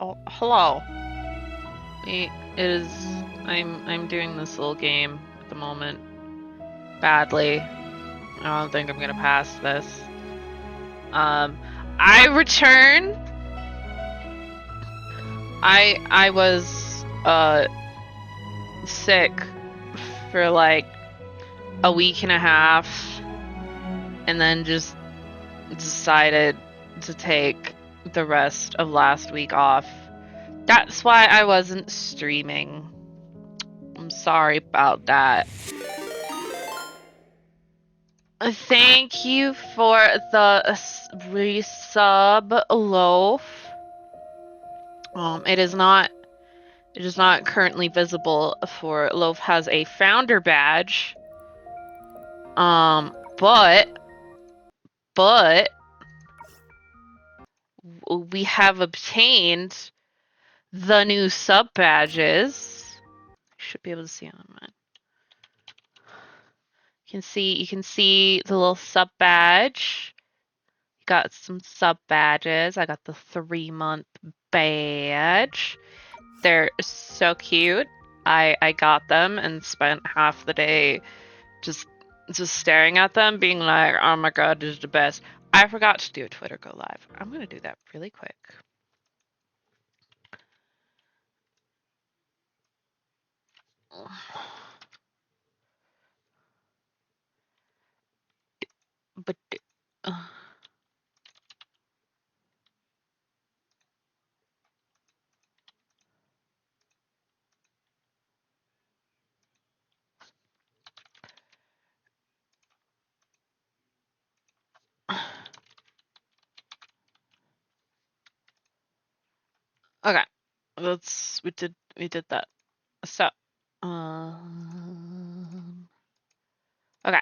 Oh, hello. It is. I'm doing this little game at the moment badly. I don't think I'm gonna pass this. I return. I was sick for like a week and a half, and then just decided to take the rest of last week off. That's why I wasn't streaming. I'm sorry about that. Thank you for the resub, Loaf. It is not currently visible for Loaf has a founder badge. But we have obtained the new sub badges. Should be able to see on mine. You can see the little sub badge. Got some sub badges. I got the 3-month badge. They're so cute. I got them and spent half the day just staring at them, being like, oh my god, this is the best. I forgot to do a Twitter go live. I'm gonna do that really quick. But okay, we did that. So, okay.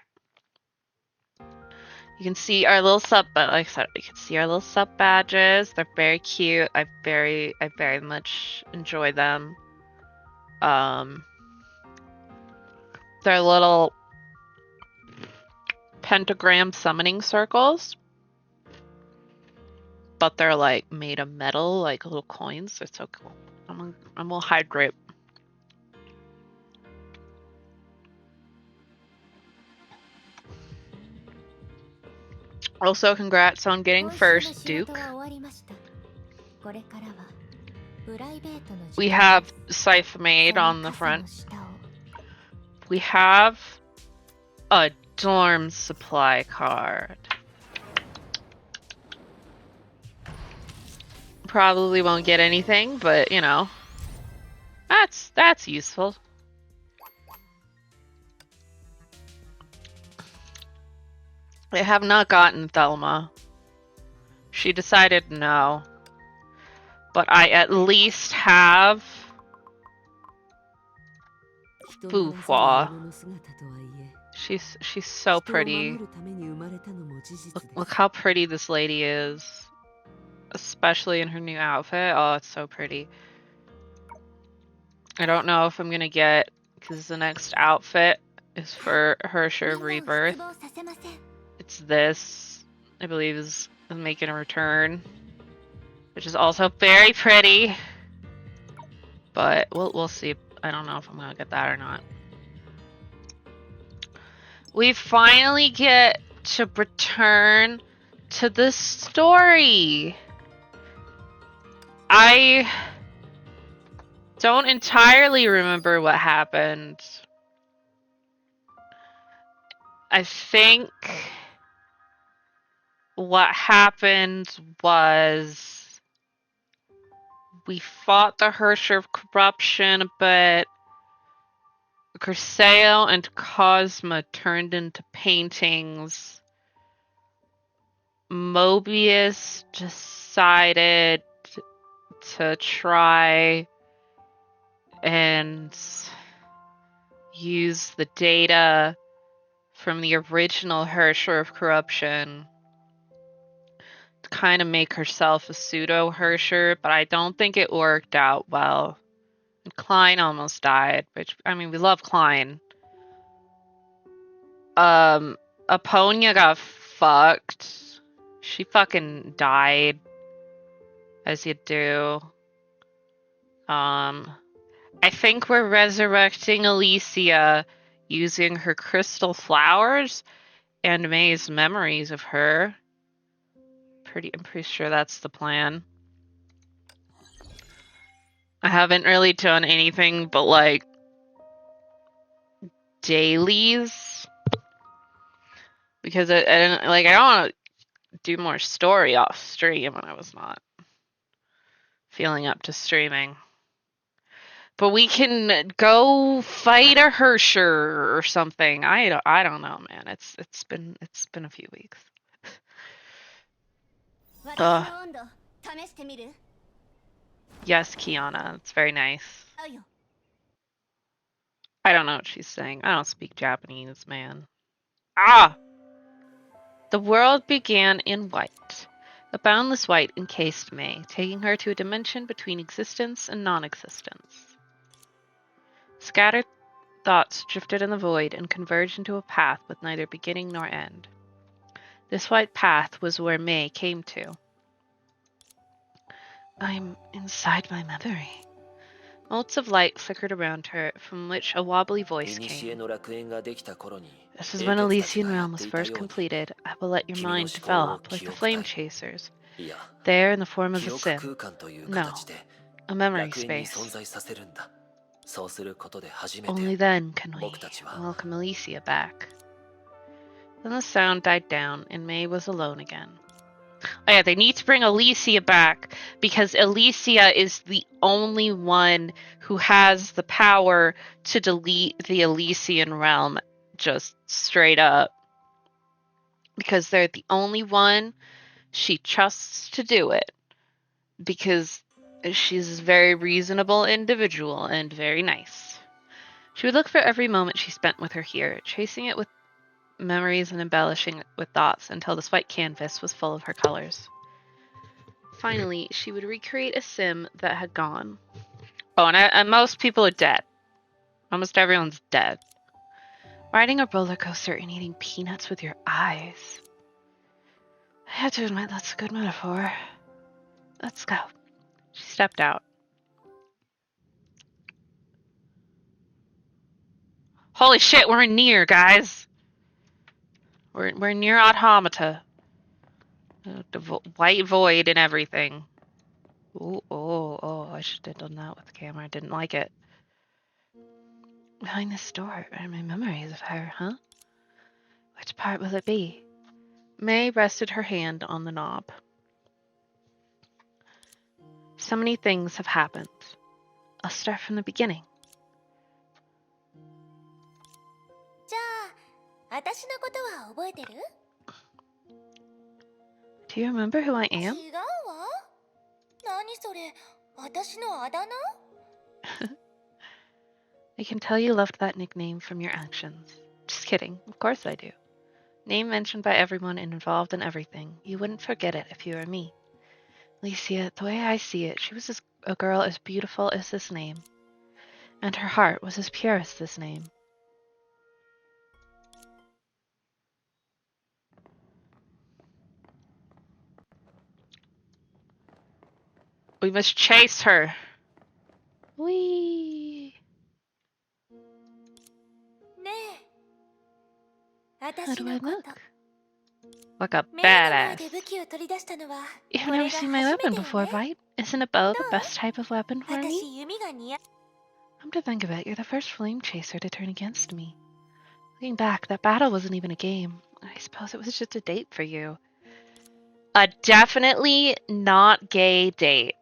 You can see our little sub, but like I said, you can see our little sub badges. They're very cute. I very much enjoy them. They're little pentagram summoning circles, but they're like made of metal, like little coins. They're so cool. I'm gonna hydrate. Also, congrats on getting first, Duke. We have Scythe Maid on the front. We have a dorm supply card. Probably won't get anything, but you know, that's useful. I have not gotten Thelma. She decided no. But I at least have Fuhua. She's so pretty. Look how pretty this lady is. Especially in her new outfit. Oh, it's so pretty. I don't know if I'm gonna get, because the next outfit is for Hersher of Rebirth. It's this, I believe, is making a return, which is also very pretty. But we'll see. I don't know if I'm gonna get that or not. We finally get to return to the story. I don't entirely remember what happened. I think what happened was we fought the Hersher of Corruption a bit. Cursail and Cosma turned into paintings. Mobius decided to try and use the data from the original Hersher of Corruption to kind of make herself a pseudo Hersher, but I don't think it worked out well. And Klein almost died, which, I mean, we love Klein. Aponia got fucked. She fucking died, as you do. I think we're resurrecting Alicia using her crystal flowers and May's memories of her. I'm pretty sure that's the plan. I haven't really done anything but like dailies because I don't want to do more story off stream when I was not feeling up to streaming. But we can go fight a Hersher or something. I don't know, man. It's been a few weeks. Yes, Kiana. It's very nice. I don't know what she's saying. I don't speak Japanese, man. Ah! The world began in white. A boundless white encased May, taking her to a dimension between existence and non-existence. Scattered thoughts drifted in the void and converged into a path with neither beginning nor end. This white path was where May came to. I'm inside my memory. Motes of light flickered around her, from which a wobbly voice came. This is when Elysian Realm was first completed. I will let your mind develop like the Flame Chasers. There in the form of a sim. No, a memory space. Only then can we welcome Alicia back. Then the sound died down, and May was alone again. Oh yeah, they need to bring Alicia back because Alicia is the only one who has the power to delete the Elysian realm just straight up. Because they're the only one she trusts to do it. Because she's a very reasonable individual and very nice. She would look for every moment she spent with her here, chasing it with memories and embellishing it with thoughts until this white canvas was full of her colors. Finally, she would recreate a sim that had gone. Oh, and most people are dead. Almost everyone's dead. Riding a roller coaster and eating peanuts with your eyes. I have to admit that's a good metaphor. Let's go. She stepped out. Holy shit, we're near, guys. We're near Automata. The white void and everything. Ooh, oh, I should have done that with the camera. I didn't like it. Behind this door are my memories of her, huh? Which part will it be? May rested her hand on the knob. So many things have happened. I'll start from the beginning. Do you remember who I am? I can tell you loved that nickname from your actions. Just kidding. Of course I do. Name mentioned by everyone and involved in everything. You wouldn't forget it if you were me. Alicia, the way I see it, she was a girl as beautiful as this name. And her heart was as pure as this name. We must chase her. Whee! How do I look? Like a badass. You've never seen my weapon before, right? Isn't a bow the best type of weapon for me? Come to think of it, you're the first flame chaser to turn against me. Looking back, that battle wasn't even a game. I suppose it was just a date for you. A definitely not gay date.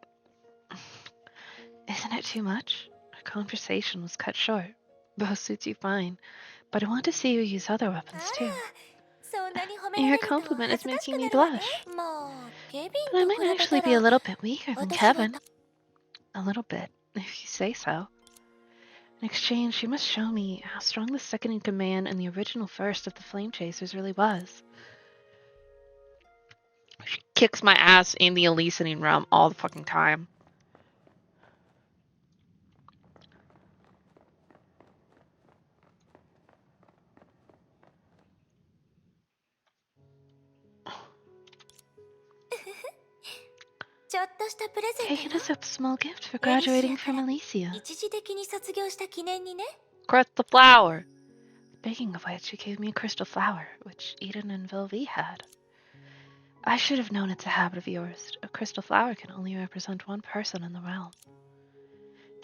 Isn't it too much? Our conversation was cut short. Bow suits you fine, but I want to see you use other weapons too. Your compliment is making me blush. But I might actually be a little bit weaker than Kevin. A little bit, if you say so. In exchange, you must show me how strong the second in command and the original first of the Flame Chasers really was. She kicks my ass in the Elysian realm all the fucking time. Taking us a small gift for graduating from Alicia. Crystal flower. Speaking of which, she gave me a crystal flower, which Eden and Vilvi had. I should have known it's a habit of yours. A crystal flower can only represent one person in the realm.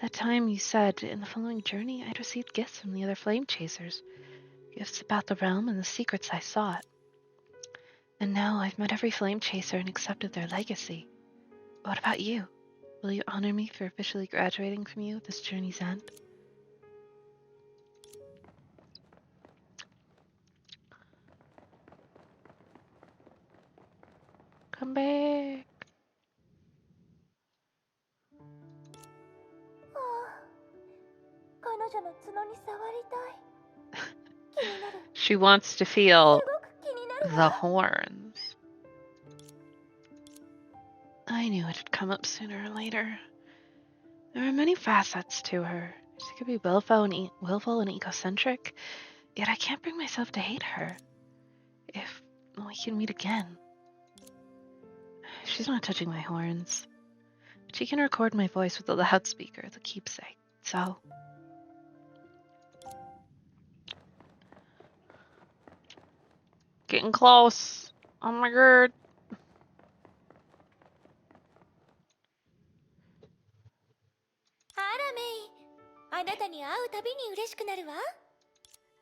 That time you said, in the following journey, I'd received gifts from the other flame chasers. Gifts about the realm and the secrets I sought. And now I've met every flame chaser and accepted their legacy. What about you? Will you honor me for officially graduating from you at this journey's end? Come back. She wants to feel the horns. I knew it'd come up sooner or later. There were many facets to her. She could be willful and egocentric, yet I can't bring myself to hate her. If we can meet again. She's not touching my horns. But she can record my voice with the loudspeaker, the keepsake. So... Getting close. Oh my god.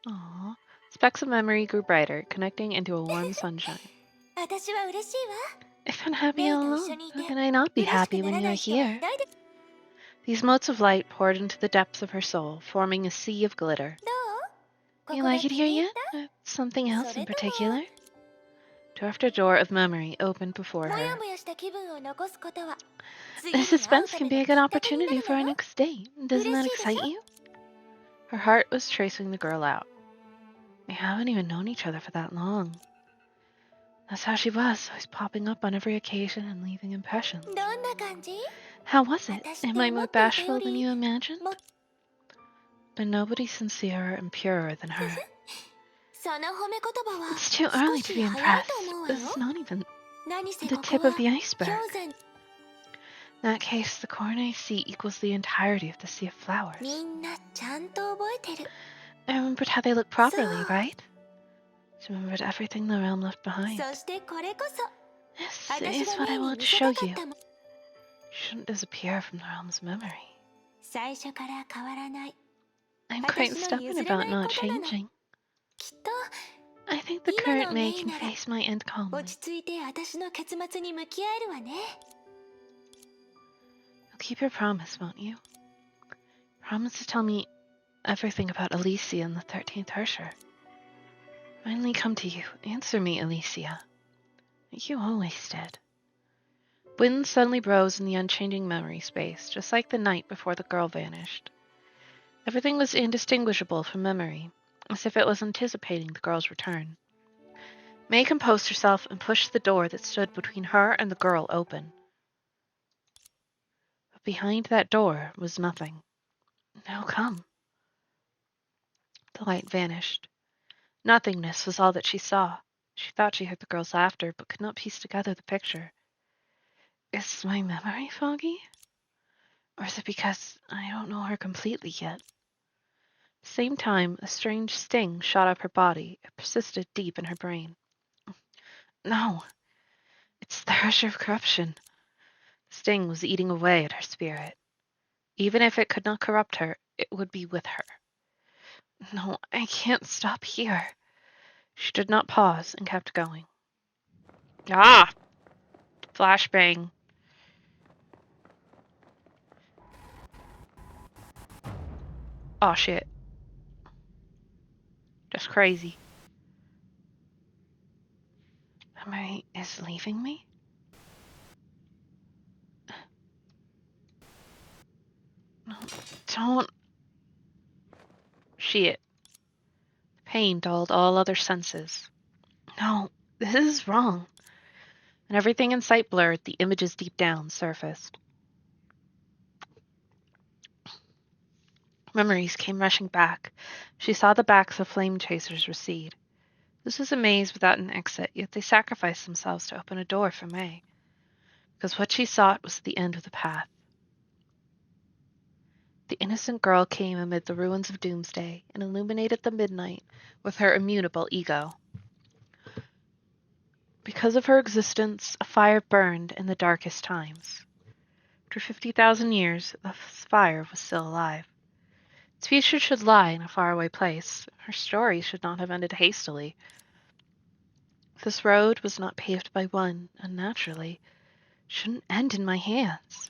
Aww. Specks of memory grew brighter, connecting into a warm sunshine. If I'm happy all alone, how can I not be happy when you're here? These motes of light poured into the depths of her soul, forming a sea of glitter. You like it here yet? Something else in particular? Door after door of memory opened before her. The suspense can be a good opportunity for our next date. Doesn't that excite you? Her heart was tracing the girl out. We haven't even known each other for that long. That's how she was, always popping up on every occasion and leaving impressions. How was it? Am I more bashful than you imagined? But nobody's sincerer and purer than her. It's too early to be impressed. This is not even the tip of the iceberg. In that case, the corner I see equals the entirety of the sea of flowers. I remembered how they look properly, right? I remembered everything the realm left behind. This is what I want to show you. You shouldn't disappear from the realm's memory. I'm quite stubborn about not changing. I think the current May can face my end calmly. You'll keep your promise, won't you? Promise to tell me everything about Alicia and the 13th Hersher. Finally come to you. Answer me, Alicia. Like you always did. Wind suddenly rose in the unchanging memory space, just like the night before the girl vanished. Everything was indistinguishable from memory, as if it was anticipating the girl's return. May composed herself and pushed the door that stood between her and the girl open. But behind that door was nothing. Now come. The light vanished. Nothingness was all that she saw. She thought she heard the girl's laughter, but could not piece together the picture. Is my memory foggy? Or is it because I don't know her completely yet? At the same time, a strange sting shot up her body. It persisted deep in her brain. No, it's the Hersher of corruption. The sting was eating away at her spirit. Even if it could not corrupt her, it would be with her. No, I can't stop here. She did not pause and kept going. Ah! Flashbang. Oh shit. That's crazy. Memory is leaving me? No, don't. Shit. Pain dulled all other senses. No, this is wrong. And everything in sight blurred, the images deep down surfaced. Memories came rushing back. She saw the backs of flame chasers recede. This was a maze without an exit, yet they sacrificed themselves to open a door for May. because what she sought was the end of the path. The innocent girl came amid the ruins of Doomsday and illuminated the midnight with her immutable ego. Because of her existence, a fire burned in the darkest times. After 50,000 years, the fire was still alive. Its future should lie in a faraway place. Her story should not have ended hastily. This road was not paved by one, and naturally, shouldn't end in my hands.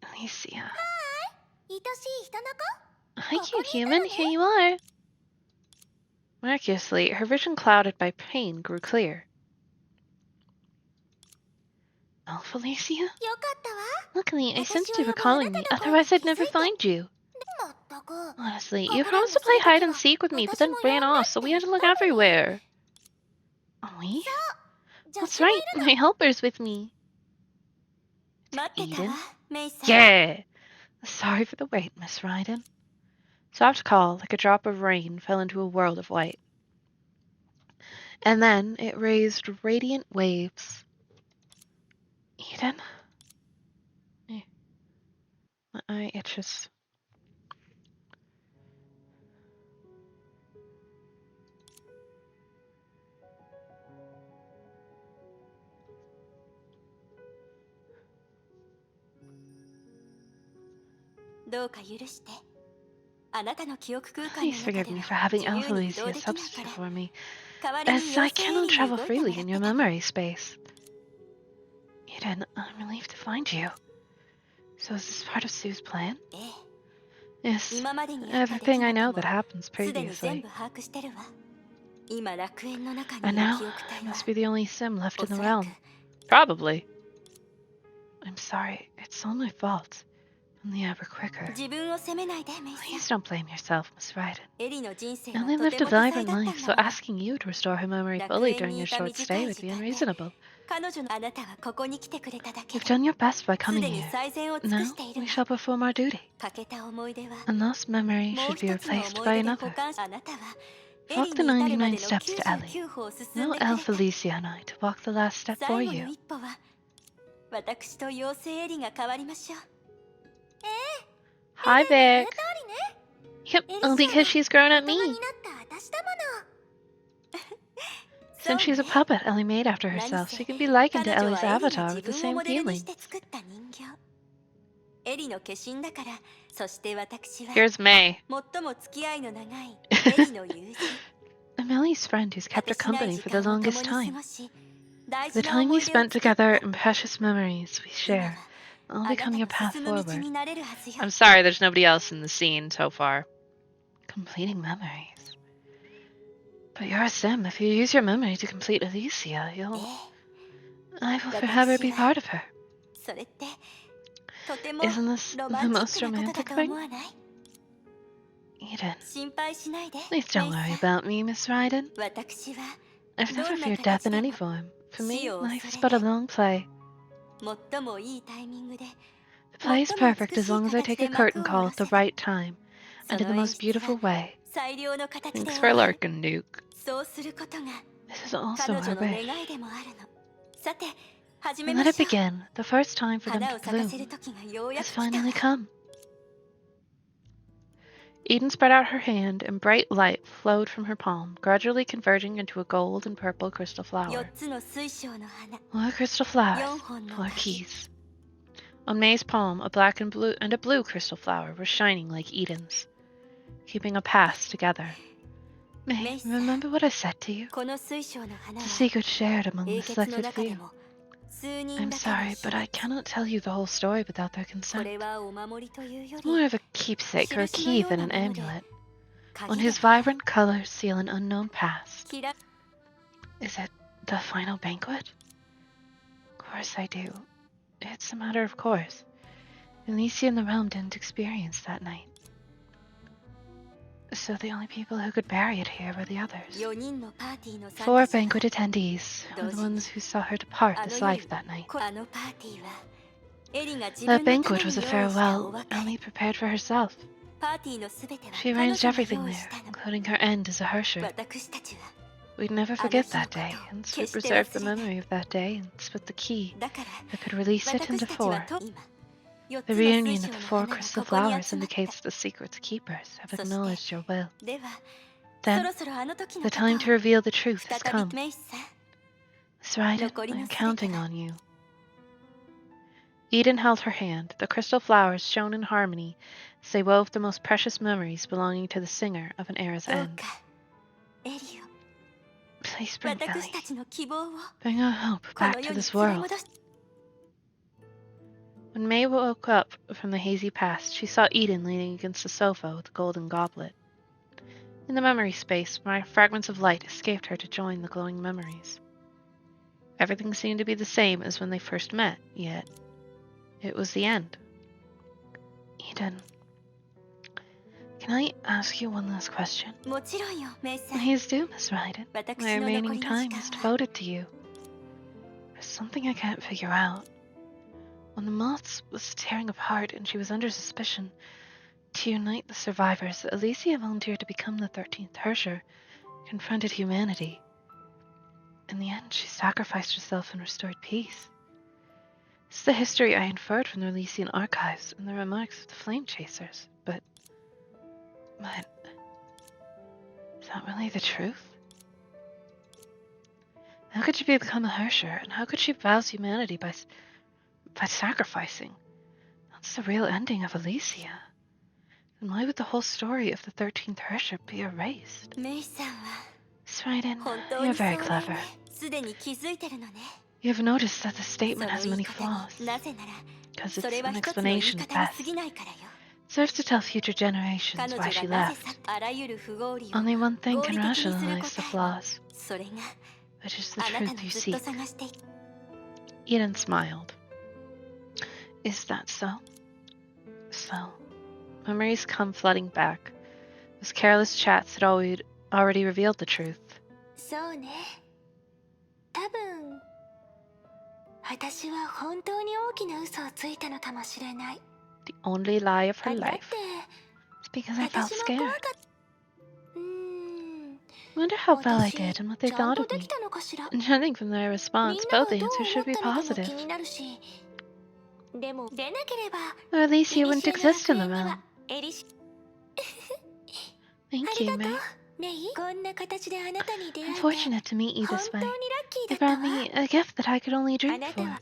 Alicia. Hi, cute human. Here you are. Miraculously, her vision clouded by pain grew clear. Oh, Felicia? Luckily, I sensed you were calling me, otherwise I'd never find you. Honestly, you promised to play hide and seek with me, but then ran off, so we had to look everywhere. We? That's right, my helper's with me. Eden? Yeah! Sorry for the wait, Miss Ryden. Soft call, like a drop of rain, fell into a world of white. And then it raised radiant waves. Eden? My eye itches. Please forgive me for having Elfelicia substitute for me, as I cannot travel freely in your memory space. Eden, I'm relieved to find you. So is this part of Sue's plan? Yes, everything I know that happens previously. And now, I must be the only sim left in the realm. Probably. I'm sorry, it's all my fault. Only ever quicker. Please don't blame yourself, Miss Ryden. Ellie lived a vibrant life, so asking you to restore her memory fully during your short stay would be unreasonable. You've done your best by coming here. Now, we shall perform our duty. A lost memory should be replaced by another. Walk the 99 steps to Ellie. Now Elfelicia and I to walk the last step for you. Hi, Vic. Yep, because she's grown at me. Since she's a puppet Ellie made after herself, she can be likened to Ellie's avatar with the same feelings. Here's May. I'm Ellie's friend who's kept her company for the longest time. The time we spent together and precious memories we share, all become your path forward. I'm sorry, there's nobody else in the scene so far. Completing memories. But you're a sim. If you use your memory to complete Alicia, I will forever be part of her. Isn't this the most romantic thing? Eden, please don't worry about me, Miss Ryden. I've never feared death in any form. For me, life is but a long play. The play is perfect as long as I take a curtain call at the right time, and in the most beautiful way. Thanks for lurking, Duke. This is also our wish. And let it begin. The first time for them to bloom has finally come. Eden spread out her hand, and bright light flowed from her palm, gradually converging into a gold and purple crystal flower. 4 crystal flowers, 4 keys. On May's palm, a black and a blue crystal flower were shining like Eden's, keeping a path together. May, remember what I said to you? It's a secret shared among the selected few. I'm sorry, but I cannot tell you the whole story without their consent. It's more of a keepsake or a key than an amulet, on whose vibrant colors seal an unknown past. Is it the final banquet? Of course I do. It's a matter of course. Alicia and the realm didn't experience that night. So the only people who could bury it here were the others. 4 banquet attendees were the ones who saw her depart this life that night. That banquet was a farewell Ellie prepared for herself. She arranged everything there, including her end as a Hersher. We'd never forget that day, and so we preserved the memory of that day and split the key that could release it into 4. The reunion of the 4 crystal flowers indicates the secret's keepers have acknowledged your will. Then, the time to reveal the truth has come. Miss Raiden, I'm counting on you. Eden held her hand. The crystal flowers shone in harmony as they wove the most precious memories belonging to the singer of an era's end. Please bring Ellie. Bring our hope back to this world. When May woke up from the hazy past, she saw Eden leaning against the sofa with a golden goblet. In the memory space, fragments of light escaped her to join the glowing memories. Everything seemed to be the same as when they first met, yet it was the end. Eden, can I ask you one last question? Please do, Miss Raiden. My remaining time is devoted to you. There's something I can't figure out. When the moths was tearing apart and she was under suspicion to unite the survivors, Alicia volunteered to become the 13th Herrscher, confronted humanity. In the end, she sacrificed herself and restored peace. This is the history I inferred from the Elysian archives and the remarks of the Flame Chasers, but is that really the truth? How could she become a Herrscher, and how could she rouse humanity by sacrificing? That's the real ending of Alicia. And why would the whole story of the 13th Herrscher be erased? Miss Raiden, you're very clever. You have noticed that the statement has many flaws, because it's an explanation at best. Serves to tell future generations why she left. Only one thing can rationalize the flaws, which is the truth you seek. Eden smiled. Is that so? So, memories come flooding back. Those careless chats had already revealed the truth. The only lie of her life. It's because I felt scared. I wonder how well I did and what they thought of me. And judging from their response, both answers should be positive. Or Alicia wouldn't exist in the realm. Thank you, May. I'm fortunate to meet you this way. It brought me a gift that I could only dream for.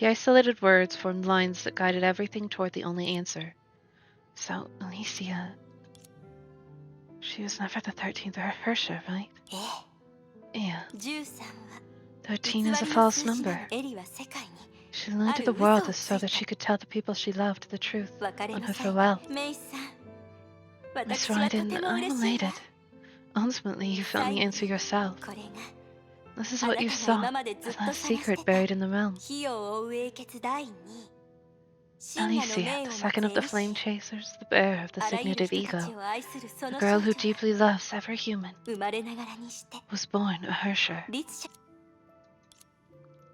The isolated words formed lines that guided everything toward the only answer. So, Alicia... She was never the 13th Herrscher, right? Yeah. 13 is a false number. She lied to the world so that she could tell the people she loved the truth on her farewell. Miss Raiden, I'm elated. Ultimately, you found the answer yourself. This is what you saw, the last secret buried in the realm. Alicia, the second of the Flame Chasers, the bearer of the signet of ego, the girl who deeply loves every human, was born a Herrscher.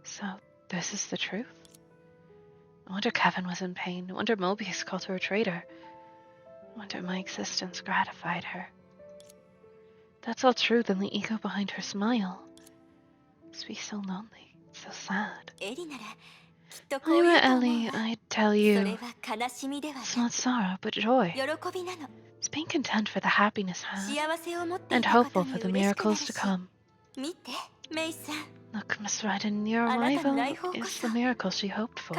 So, this is the truth? No wonder Kevin was in pain. No wonder Mobius called her a traitor. No wonder my existence gratified her. If that's all true, then the ego behind her smile must be so lonely, so sad. If I were Ellie, I'd tell you, it's not sorrow, but joy. It's being content for the happiness had, and hopeful for the miracles to come. Look, Miss Raiden, your arrival is the miracle she hoped for.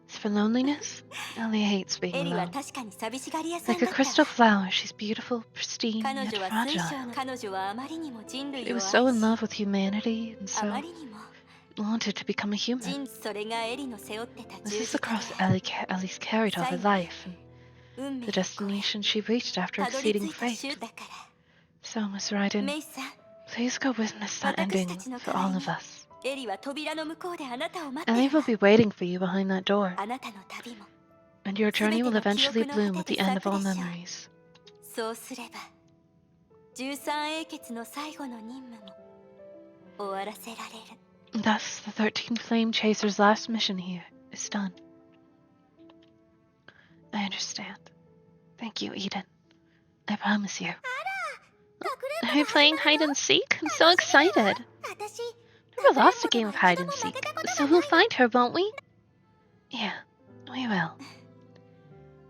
As for loneliness, Ellie hates being alone. Like a crystal flower, she's beautiful, pristine, yet fragile. She was so in love with humanity, and so wanted to become a human. This is the cross Ellie's carried all her life, and the destination she reached after exceeding fate. So, Miss Raiden, please go witness that ending for all of us. Ellie will be waiting for you behind that door, and your journey will eventually bloom at the end of all memories. Thus, the 13 Flame Chasers' last mission here is done. I understand. Thank you, Eden. I promise you. Are we playing hide and seek? I'm so excited. Never lost a game of hide and seek, so we'll find her, won't we? Yeah, we will.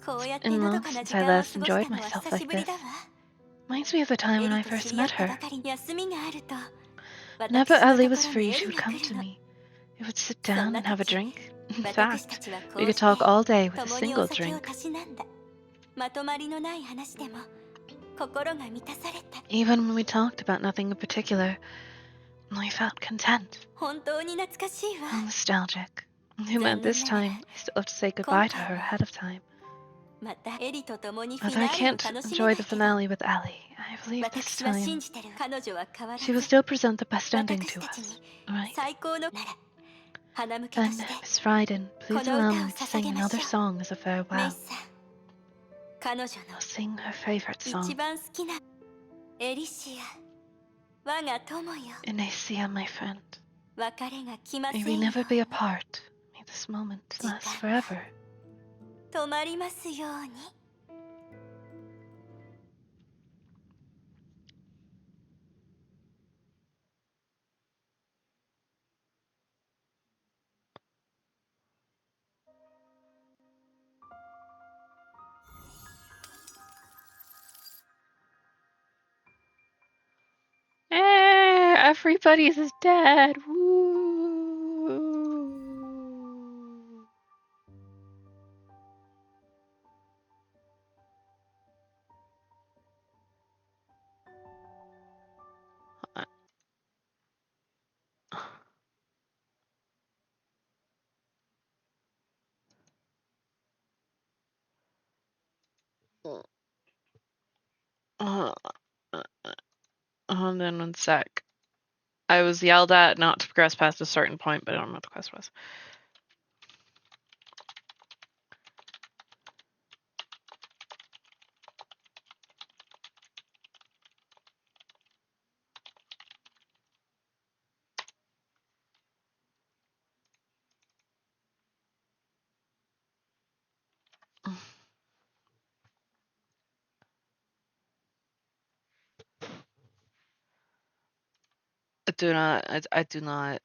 It's been long since I last enjoyed myself like this. Reminds me of the time when I first met her. Whenever Ellie was free, she would come to me. We would sit down and have a drink. In fact, we could talk all day with a single drink. Even when we talked about nothing in particular, I felt content. I'm nostalgic. It meant this time I still have to say goodbye to her ahead of time. Although I can't enjoy the finale with Ellie, I believe this time she will still present the best ending to us, right? Then, Miss Ryden, please allow me to sing another song as a farewell. I'll sing her favorite song. Inacia, my friend. May we never be apart. May this moment last forever. Everybody's dead. Woo. Hold on one sec. I was yelled at not to progress past a certain point, but I don't know what the quest was. I do not.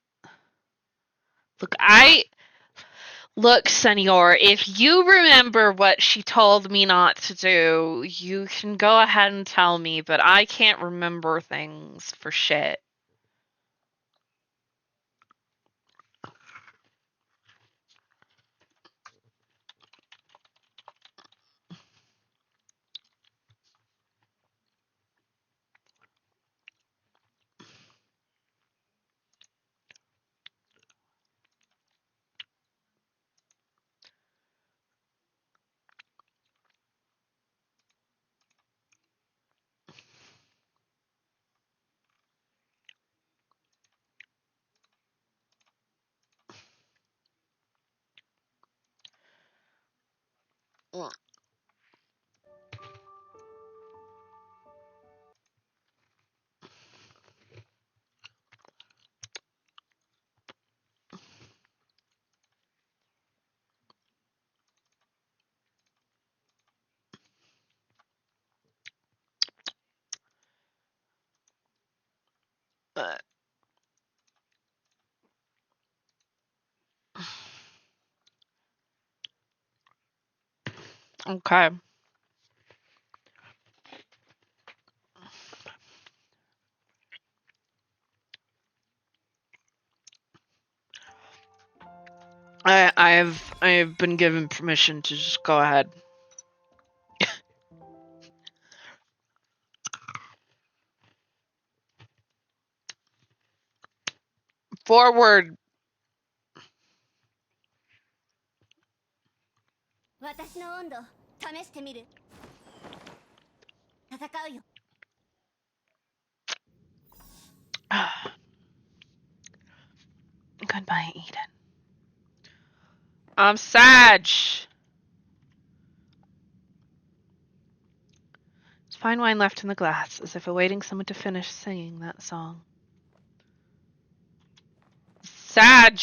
Look, Senor, if you remember what she told me not to do, you can go ahead and tell me, but I can't remember things for shit. Okay. I've been given permission to just go ahead. Forward. Goodbye, Eden. I'm Sag. There's fine wine left in the glass, as if awaiting someone to finish singing that song. Sag.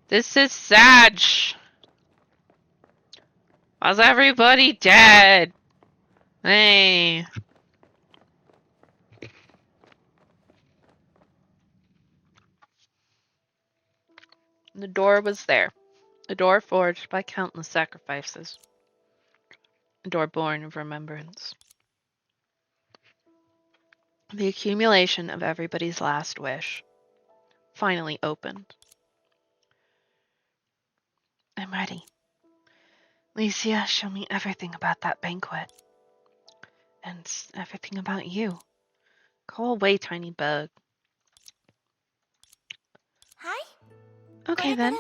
This is Sag. Why's everybody dead? Hey. The door was there. A door forged by countless sacrifices. A door born of remembrance. The accumulation of everybody's last wish finally opened. I'm ready. Licia, show me everything about that banquet. And everything about you. Go away, tiny bug. Okay then.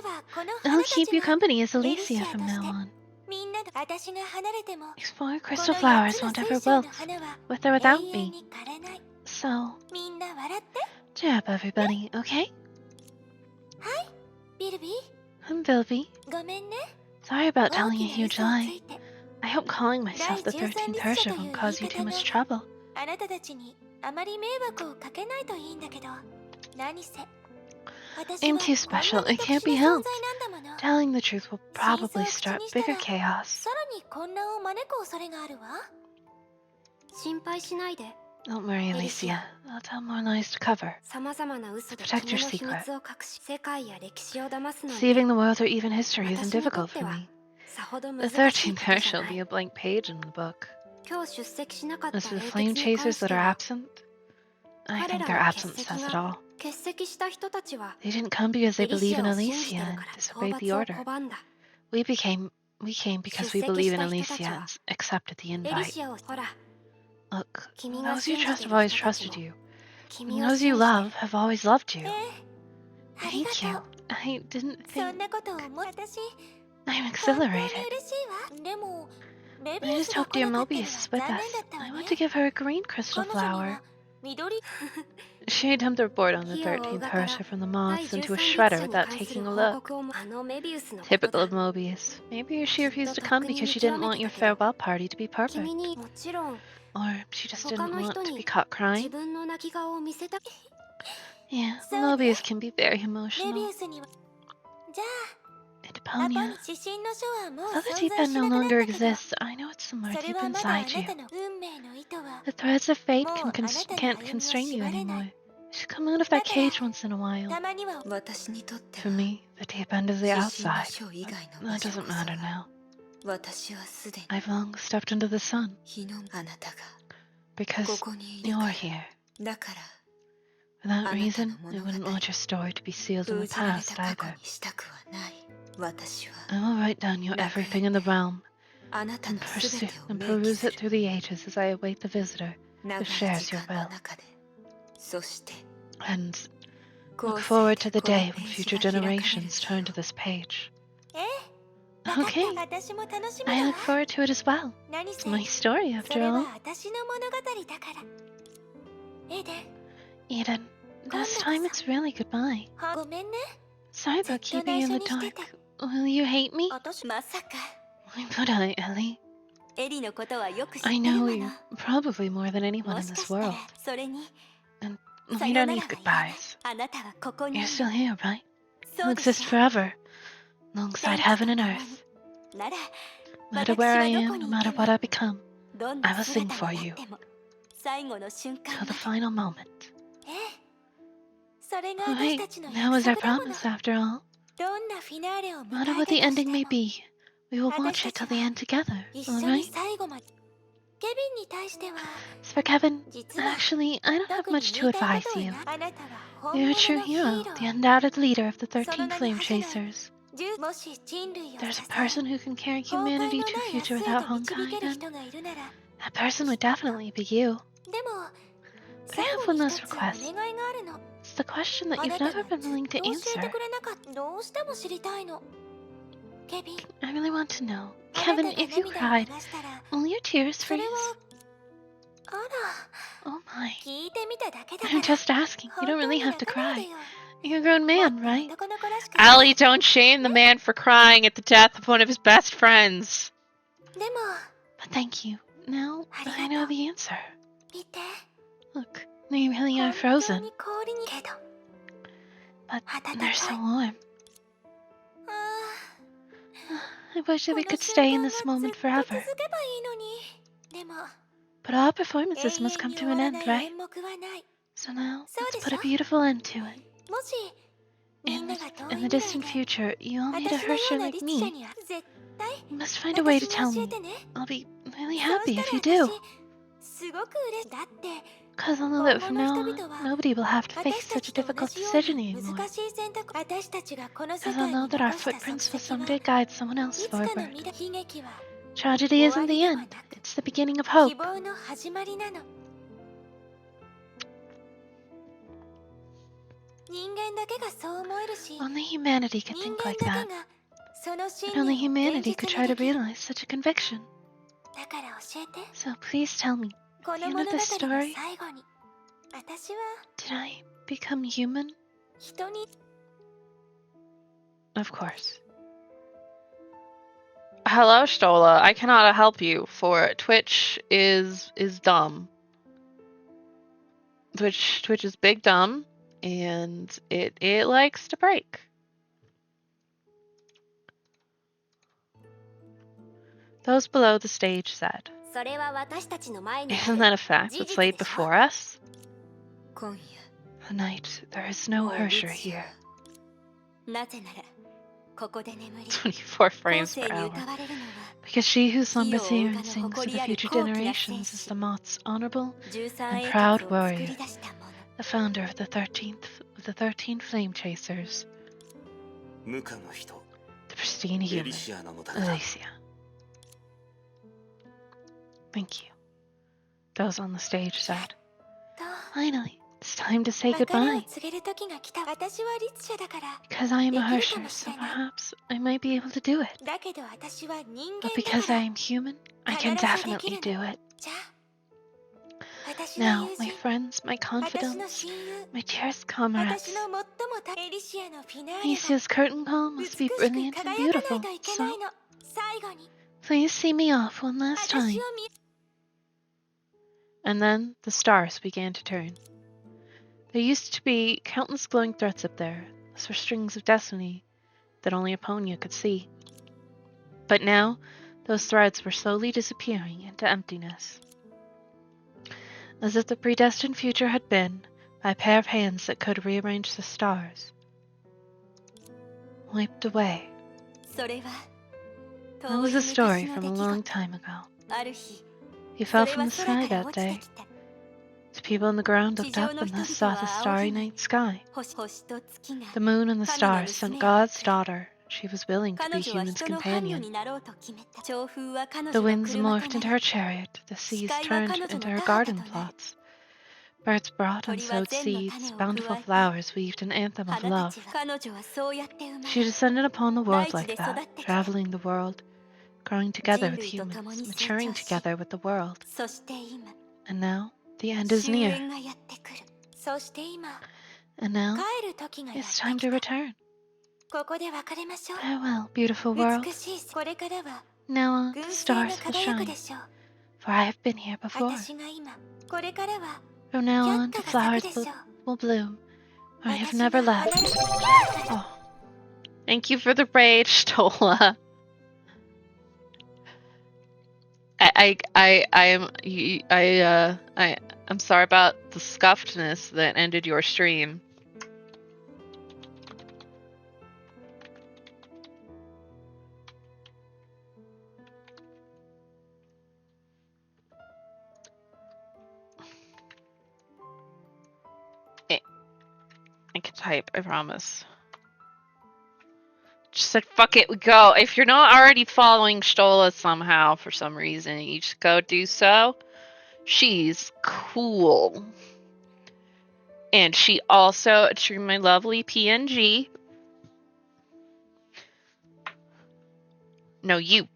I'll keep you company as Alicia from now on. These 4 crystal flowers won't ever wilt, with or without me. So, cheer up everybody, okay? I'm Bilby. Sorry about telling a huge lie. I hope calling myself the 13th Herrscher won't cause you too much trouble. I'm too special, it can't be helped. Telling the truth will probably start bigger chaos. Don't worry, Alicia. I'll tell more lies to cover. To protect your secret. Deceiving the world or even history isn't difficult for me. The 13th Herrscher will be a blank page in the book. As for the flame chasers that are absent, I think their absence says it all. They didn't come because they believe in Alicia and disobeyed the order. We came because we believe in Alicia and accepted the invite. Look, those you trust have always trusted you. And those you love have always loved you. Thank you. I didn't think... I'm exhilarated. I just hope dear Mobius is with us. I want to give her a green crystal flower. She dumped her board on the 13th Herrscher from the moths into a shredder without taking a look. Typical of Mobius. Maybe she refused to come because she didn't want your farewell party to be perfect. Or she just didn't want to be caught crying. Yeah, Mobius can be very emotional. Edeponia, though the deep end no longer exists, I know it's somewhere deep inside you. The threads of fate can't constrain you anymore. You should come out of that cage once in a while. For me, the deep end is the outside. That doesn't matter now. I've long stepped into the sun. Because you're here. For that reason, I wouldn't want your story to be sealed in the past either. I will write down your everything in the realm and peruse it through the ages as I await the visitor who shares your will. And look forward to the day when future generations turn to this page. Okay, I look forward to it as well. It's my story, after all. Eden, this time it's really goodbye. Sorry about keeping you in the dark. Will you hate me? Why would I, Ellie? I know you probably more than anyone in this world. And we don't need goodbyes. You're still here, right? You'll exist forever, alongside heaven and earth. No matter where I am, no matter what I become, I will sing for you. Till the final moment. Alright, that was our promise after all. No matter what the ending may be, we will watch it till the end together, alright? As for Kevin, actually, I don't have much to advise you. You're a true hero, the undoubted leader of the 13 Flame Chasers. There's a person who can carry humanity to a future without Honkai, then that person would definitely be you. But I have one last request. It's the question that you've never been willing to answer. I really want to know. Kevin, if you cried, will your tears freeze? Oh my. I'm just asking. You don't really have to cry. You're a grown man, right? Allie, don't shame the man for crying at the death of one of his best friends. But thank you. Now I know the answer. Look, they really are frozen. But they're so warm. I wish that we could stay in this moment forever. But all performances must come to an end, right? So now, let's put a beautiful end to it. In the distant future, you all meet a Hersher like me. You must find a way to tell me. I'll be really happy if you do. Because I'll know that from now on, nobody will have to face such a difficult decision anymore. Because I'll know that our footprints will someday guide someone else forward. Tragedy isn't the end, it's the beginning of hope. Only humanity could think like that. And only humanity could try to realize such a conviction. So please tell me, at the end of this story, did I become human? Of course. Hello, Stola. I cannot help you, for Twitch is dumb. Twitch is big dumb, and it likes to break. Those below the stage said, "Isn't that a fact that's laid before us? Tonight, there is no Hersher here." 24 frames per hour. Because she who slumbers here and sings to the future generations is the moth's honorable and proud warrior, the founder of the 13 flame chasers, the pristine human, Alicia. Thank you. Those on the stage said, "Finally, it's time to say goodbye. Because I am a Hersher, so perhaps I might be able to do it. But because I am human, I can definitely do it. Now, my friends, my confidants, my dearest comrades, Alicia's curtain call must be brilliant and beautiful, so please see me off one last time." And then the stars began to turn. There used to be countless glowing threads up there. Those were strings of destiny that only Aponia could see. But now, those threads were slowly disappearing into emptiness. As if the predestined future had been by a pair of hands that could rearrange the stars. Wiped away. That was a story from a long time ago. He fell from the sky that day. The people on the ground looked up and thus saw the starry night sky. The moon and the stars sent God's daughter. She was willing to be human's companion. The winds morphed into her chariot. The seas turned into her garden plots. Birds brought and sowed seeds. Bountiful flowers weaved an anthem of love. She descended upon the world like that, traveling the world, growing together with humans, maturing together with the world. And now, the end is near. And now, it's time to return. Farewell, beautiful world. Now on, the stars will shine, for I have been here before. From now on, the flowers will bloom, for I have never left. Oh, thank you for the raid, Stola. I'm sorry about the scuffedness that ended your stream. I can type, I promise. Just said, fuck it, we go. If you're not already following Stola somehow for some reason, you just go do so. She's cool. And she also drew my lovely PNG. No, you.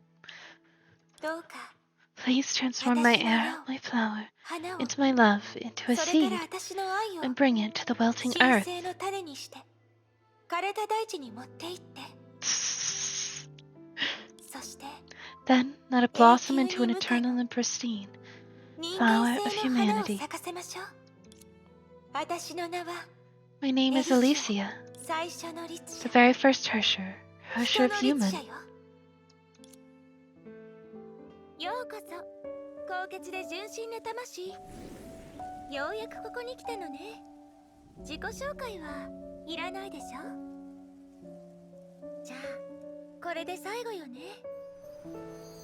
Please transform my air, my flower, into my love, into a seed, and bring it to the welting earth. Then let it blossom into an eternal and pristine flower of humanity. My name is Alicia, the very first Hersher of human. ようこそ高潔で純真な魂。ようやくここに来たのね。自己紹介はいらないでしょ。これで最後よね。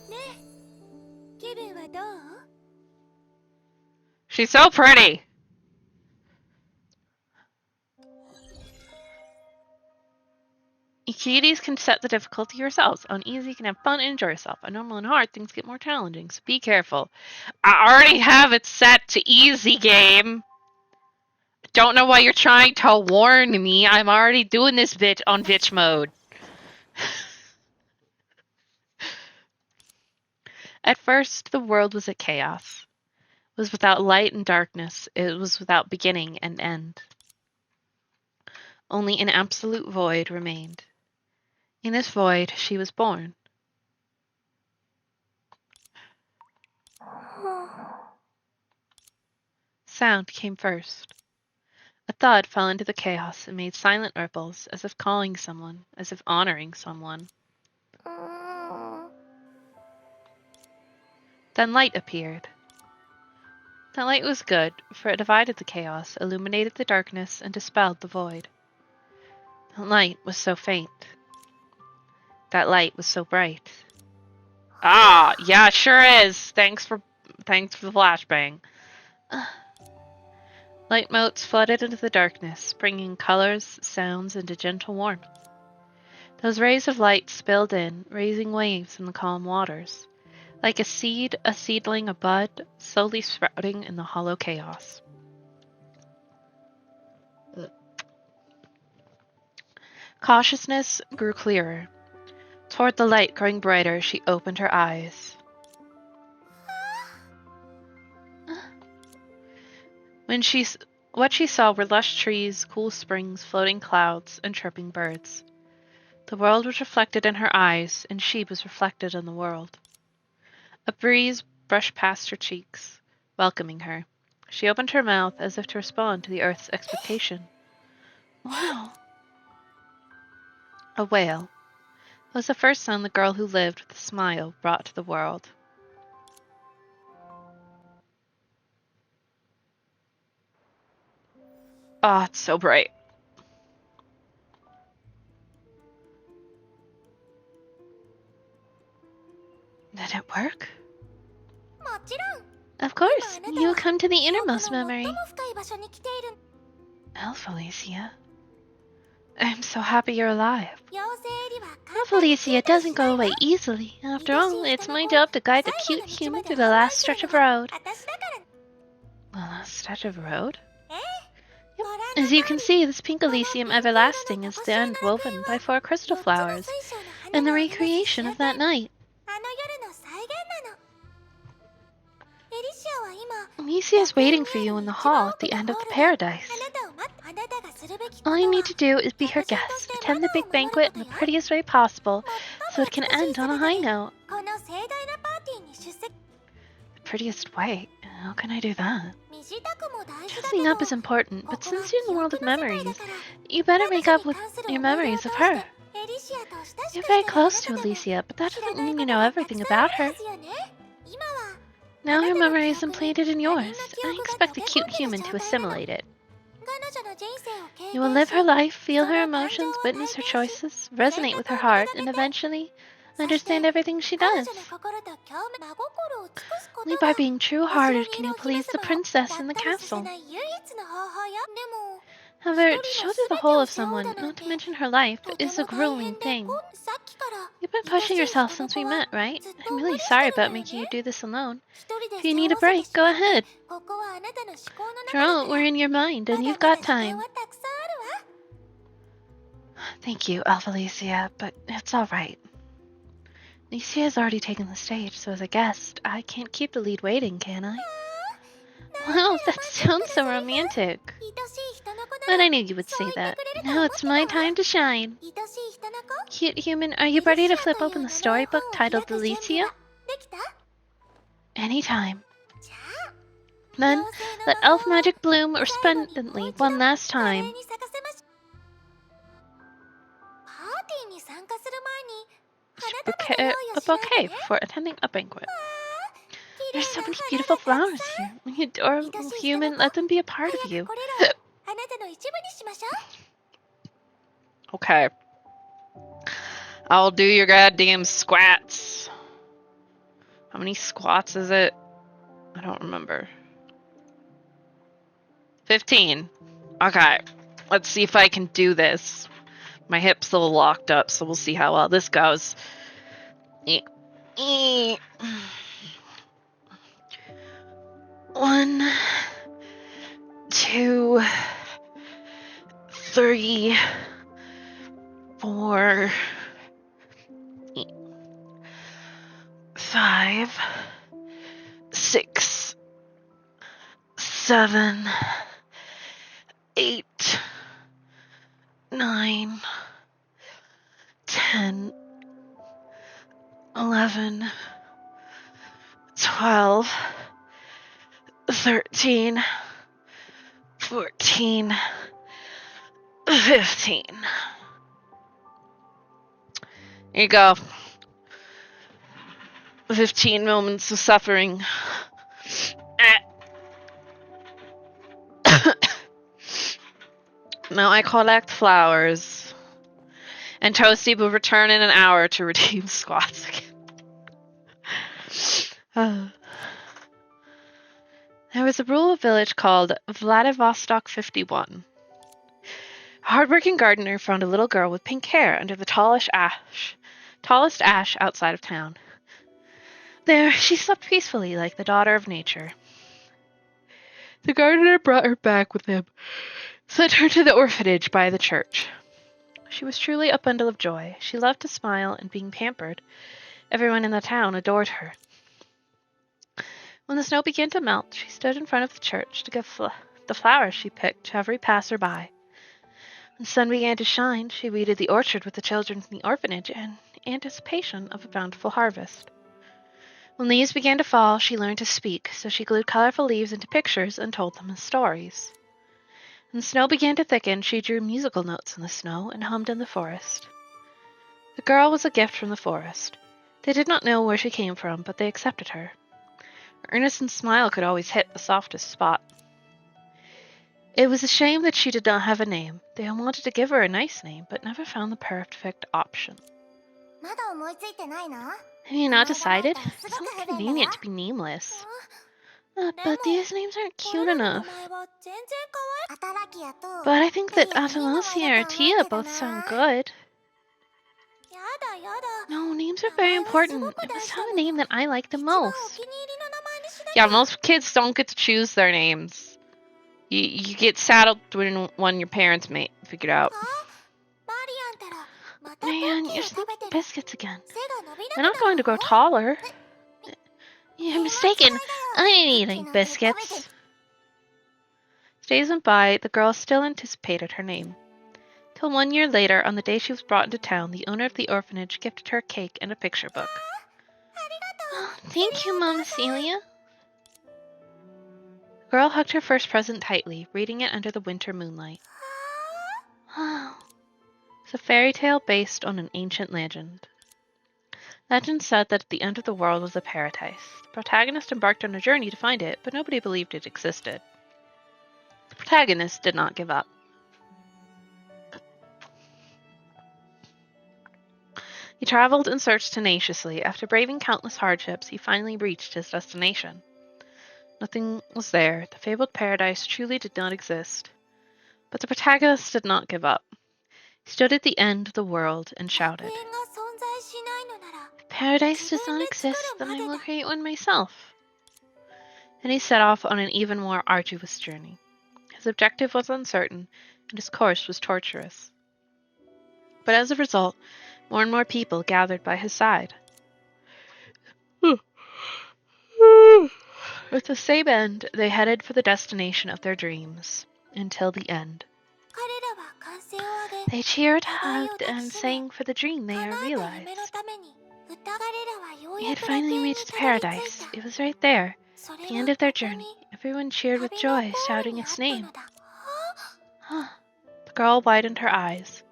ねえ、気分はどう？ She's so pretty. Cuties can set the difficulty yourselves. On easy, you can have fun and enjoy yourself. On normal and hard, things get more challenging, so be careful. I already have it set to easy game. Don't know why you're trying to warn me. I'm already doing this bitch on bitch mode. At first, the world was a chaos. It was without light and darkness. It was without beginning and end. Only an absolute void remained. In this void, she was born. Sound came first. A thud fell into the chaos and made silent ripples, as if calling someone, as if honoring someone. Then light appeared. That light was good, for it divided the chaos, illuminated the darkness, and dispelled the void. That light was so faint. That light was so bright. Ah, yeah, sure is. Thanks for the flashbang. Light motes flooded into the darkness, bringing colors, sounds, and a gentle warmth. Those rays of light spilled in, raising waves in the calm waters. Like a seed, a seedling, a bud, slowly sprouting in the hollow chaos. Cautiousness grew clearer. Toward the light growing brighter, she opened her eyes. What she saw were lush trees, cool springs, floating clouds, and chirping birds. The world was reflected in her eyes, and she was reflected in the world. A breeze brushed past her cheeks, welcoming her. She opened her mouth as if to respond to the earth's expectation. Wow. A wail. It was the first sound the girl who lived with a smile brought to the world. Ah, it's so bright. Did it work? Of course, you come to the innermost memory. Elf Alicia. I'm so happy you're alive. Elf Alicia doesn't go away easily. After all, it's my job to guide the cute human through the last stretch of road. The last stretch of road? Yep. As you can see, this pink Elysium everlasting is the end woven by 4 crystal flowers, and the recreation of that night. Alicia is waiting for you in the hall at the end of the paradise. All you need to do is be her guest, attend the big banquet in the prettiest way possible, so it can end on a high note. The prettiest way? How can I do that? Dressing up is important, but since you're in the world of memories, you better make up with your memories of her. You're very close to Alicia, but that doesn't mean you know everything about her. Now her memory is implanted in yours. I expect the cute human to assimilate it. You will live her life, feel her emotions, witness her choices, resonate with her heart, and eventually understand everything she does. Only by being true-hearted can you please the princess in the castle. However, to show through the whole of someone, not to mention her life, is a grueling thing. You've been pushing yourself since we met, right? I'm really sorry about making you do this alone. If you need a break, go ahead. After all, we're in your mind, and you've got time. Thank you, Alicia, but it's alright. Alicia has already taken the stage, so as a guest, I can't keep the lead waiting, can I? Wow, that sounds so romantic. But I knew you would say that. Now it's my time to shine. Cute human, are you ready to flip open the storybook titled Alicia? Anytime. Then, let elf magic bloom resplendently one last time. A bouquet before attending a banquet. There's so many beautiful flowers here. You adorable human, let them be a part of you. Okay. I'll do your goddamn squats. How many squats is it? I don't remember. 15. Okay. Let's see if I can do this. My hip's a little locked up, so we'll see how well this goes. 1, 2, 3, 4, 5, 6, 7, 8, 9, 10, 11, 12, 13, 14, 15. Here you go. 15 moments of suffering. Now I collect flowers. And Toasty will return in an hour to redeem squats again. There was a rural village called Vladivostok 51. A hard-working gardener found a little girl with pink hair under the tallest ash outside of town. There, she slept peacefully like the daughter of nature. The gardener brought her back with him, sent her to the orphanage by the church. She was truly a bundle of joy. She loved to smile and being pampered. Everyone in the town adored her. When the snow began to melt, she stood in front of the church to give the flowers she picked to every passer-by. When the sun began to shine, she weeded the orchard with the children from the orphanage in anticipation of a bountiful harvest. When leaves began to fall, she learned to speak, so she glued colorful leaves into pictures and told them as stories. When the snow began to thicken, she drew musical notes in the snow and hummed in the forest. The girl was a gift from the forest. They did not know where she came from, but they accepted her. Her innocent smile could always hit the softest spot. It was a shame that she did not have a name. They all wanted to give her a nice name, but never found the perfect option. Have you not decided? It's so convenient to be nameless. But these names aren't cute enough. But I think that Atalasia or Tia both sound good. No, names are very important. I must have a name that I like the most. Yeah, most kids don't get to choose their names. You get saddled when your parents figure it out. Man, you're sleeping biscuits again. They're not going to grow taller. You're mistaken. I ain't eating biscuits. Days went by, the girl still anticipated her name. Till 1 year later, on the day she was brought into town, the owner of the orphanage gifted her a cake and a picture book. Oh, thank you, Mama Celia. The girl hugged her first present tightly, reading it under the winter moonlight. Oh. It's a fairy tale based on an ancient legend. Legend said that at the end of the world was a paradise. The protagonist embarked on a journey to find it, but nobody believed it existed. The protagonist did not give up. He traveled and searched tenaciously. After braving countless hardships, he finally reached his destination. Nothing was there. The fabled paradise truly did not exist. But the protagonist did not give up. He stood at the end of the world and shouted, "If paradise does not exist, then I will create one myself." And he set off on an even more arduous journey. His objective was uncertain, and his course was tortuous. But as a result, more and more people gathered by his side. With the same end, they headed for the destination of their dreams, until the end. They cheered, hugged, and sang for the dream they had realized. They had finally reached paradise. It was right there, at the end of their journey. Everyone cheered with joy, shouting its name. The girl widened her eyes.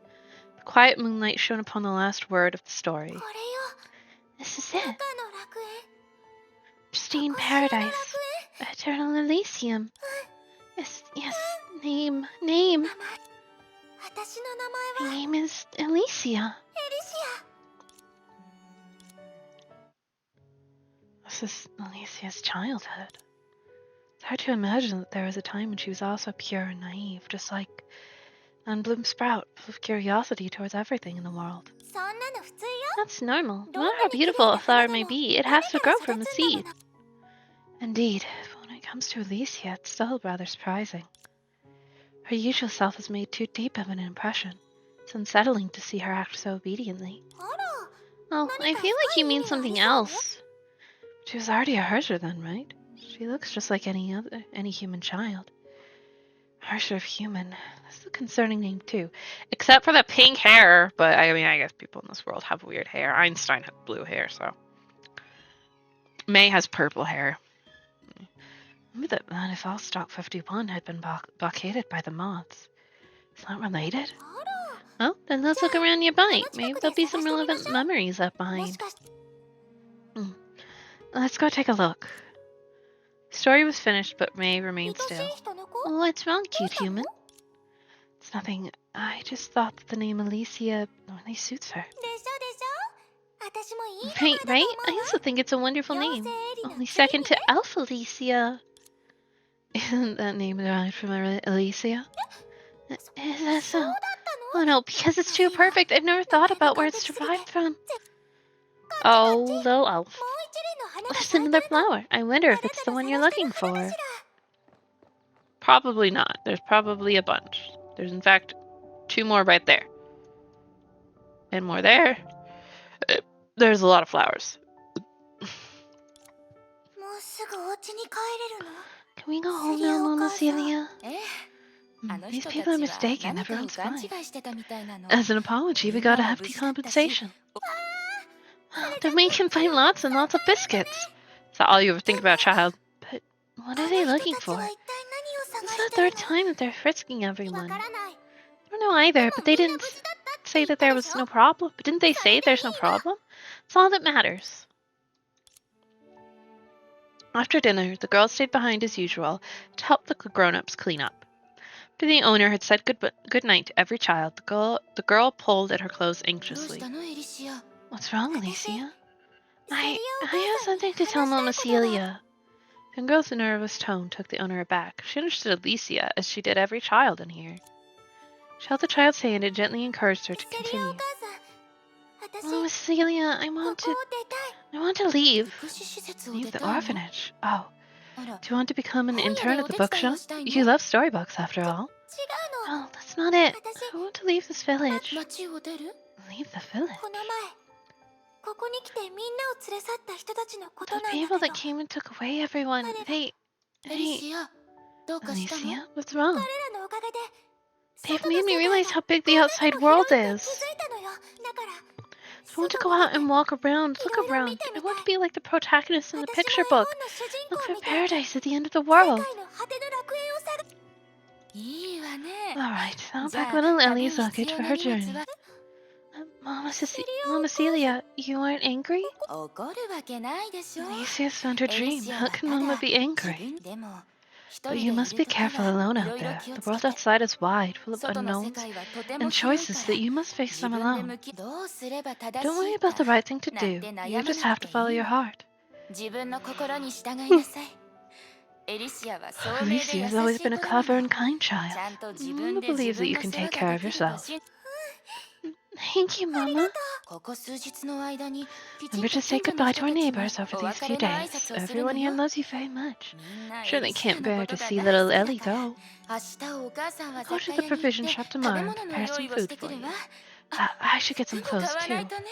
The quiet moonlight shone upon the last word of the story. This is it. Pristine paradise. Eternal Elysium. Yes, name. My name is Elysia. is Alicia's childhood. It's hard to imagine that there was a time when she was also pure and naive, just like unbloomed sprout, full of curiosity towards everything in the world. そんなの普通よ。 That's normal. No どん matter な how に綺麗 beautiful な a flower 花で may も be, it 種 has to から grow 育 from a つんだも seed. の。 Indeed, but when it comes to Alicia, it's still rather surprising. Her usual self has made too deep of an impression. It's unsettling to see her act so obediently. あら、 Well, I 何か feel like 深い you 意 mean 味があり something そう？ else. She was already a herder then, right? She looks just like any human child. Harsher of human. That's a concerning name too. Except for the pink hair, but I mean, I guess people in this world have weird hair. Einstein had blue hair, so. May has purple hair. Maybe that man if all stock 51 had been blockaded by the moths. It's not related? あら、 Well, then let's look around nearby. その Maybe 近く there'll で be 探 some してみま relevant しょう。 memories left もし behind. かして Let's go take a look. Story was finished, but May remained 愛し still. い人の子？ What's wrong, cute どうしたの？ human? It's nothing. I just thought that the name Alicia really suits her. でしょでしょ。私もいい Right, 名前だ right? と思 I うわ。 also think it's a wonderful 妖 name. 精エリの Only 次 second に to ね。 Elf Alicia. Isn't that name derived from Alicia? Is that そう so? だったの？ Oh no, because it's too いいわ。 perfect. I've never 名 thought 前が about where 完 it's 璧すぎて。 derived from. こっち Oh, こっち。 little もう elf. 一輪の花が Just 咲いて another るの。 flower. I wonder あ if な it's た the が one 探 you're してる looking 花か for. しら。 Probably not. There's probably a bunch. There's in fact 2 more right there. And more there. There's a lot of flowers. もうすぐお家に帰れるの？ Can we go home セリ now, アお Mama 母さん。 Celia? ええ、あの These 人た people ち are は mistaken. 何かを Everyone's 勘 fine. 違いしてたみたいなの。 As an apology, we みんな got a も hefty 無事だったし、 compensation. Then we can find lots and lots of biscuits. Is that all you ever think about, child? But what あ are の they 人 looking たち for? は一体何を It's 探 the してる third の？ time that they're frisking わ everyone. からない。 I don't know either, で but も they みんな didn't 無事だったって say 言っ that た there でし was ょ？ no problem. But didn't they そ say れでい there's no いわ。 problem? It's all that matters. After dinner, the girls stayed behind as usual to help the grown-ups clean up. After the owner had said good night to every child, the girl pulled at her clothes どうし anxiously. たのエリシア？ What's wrong, 私、 Alicia? セリアお I 母 have さんに something to 話 tell した Mama いことが。 Celia. The girl's nervous tone took the owner aback. She understood Alicia, as she did every child in here. She held the child's hand and gently encouraged her to セリアお continue. 母さん、私、 Mama Celia, ここを出たい。 I want to leave. 福祉施設を Leave 出 the たいの？ orphanage. Oh, あら、 do you want to become an 本屋 intern で at お the 手伝いを bookshop? したい You の？ love storybooks, after all. 違うの。 Oh, that's not it. 私、 I want to leave this village. 町を出る？ Leave the village? この前、ここに来てみんなを連れ去った人たちのこと The なんだ people け that ど、 came and took away everyone. They. エリシア、どうかしたの？ Alicia, what's wrong? 彼らのおかげで、 They've 外の made 世 me 界 realize が how big the こんな outside にも広 world いと気 is. づいたのよ。だから、 I want to 外 go に出 out て and walk around, look いろいろ around. 見て I みた want to い。 be like the protagonist in the 私も picture 絵本 book. の主人 Look 公 for みたいに paradise at the end of the 世 world. 界の果ての楽園を探す。いいわね。 Alright, I'll じゃ pack あ、 little 旅に Ellie's 必 luggage 要 for な her 荷 journey. 物は？ Mama Celia, you aren't angry? 怒るわけないでしょ。 Alicia's found her エリ dream. シア How は can た Mama だ be 自 angry? 分でも一 But 人 you で must い be るとき careful は alone い out ろいろ there. 気を The つ world けて。 outside is wide, full of 外の世 unknowns 界はとて and も広い choices から that you must face 自 them 分で alone. 向きどうすれば正 Don't し worry いか about the right thing to なん do. て You 悩ま just な have く to て follow いい your の。 heart. 自分の心に従いなさい。エリシアは聡明で優しい Alicia's always 子 been a だも clever の。 and kind ち child. ゃんと自 Mama 分で自 believes that 分 you の can 世話 take が care で of きると yourself. 信じ。 Thank you, Mama. ここ数日の間にきちん Remember と to say 近所の goodbye 人 to our たちに neighbors over お these 別 few れの挨 days. 拶をするの Everyone here よ。 loves you very much. みんな Sure エ they リシア can't のこ bear と to が see 大 little 好きだ Ellie から、 go. 明日お母さんは Go 雑 to 貨 the 屋に行っ provision て shop 食べ tomorrow and 物の prepare 用 some 意をし food てく for る you. わ。 I should get 服 some も買 clothes わない too. とね。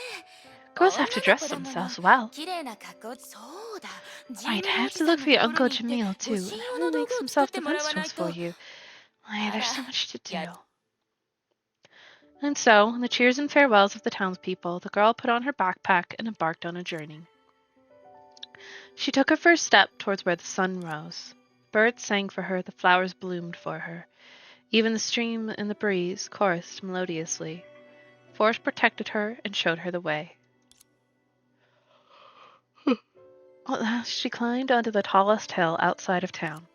Girls 女 have to の dress 子だもの。 themselves well. 綺麗な格好。そうだ。ジ Right, ム I お have じ to さ look んの for your ところ Uncle に行って Jamil 護 too. 身用 He'll の道 make 具を some 作ってもら self-defense わな tools い for と。 you. Why, あら、 there's so much to や do. And so, in the cheers and farewells of the townspeople, the girl put on her backpack and embarked on a journey. She took her first step towards where the sun rose. Birds sang for her, the flowers bloomed for her. Even the stream and the breeze chorused melodiously. Forest protected her and showed her the way. At last she climbed onto the tallest hill outside of town.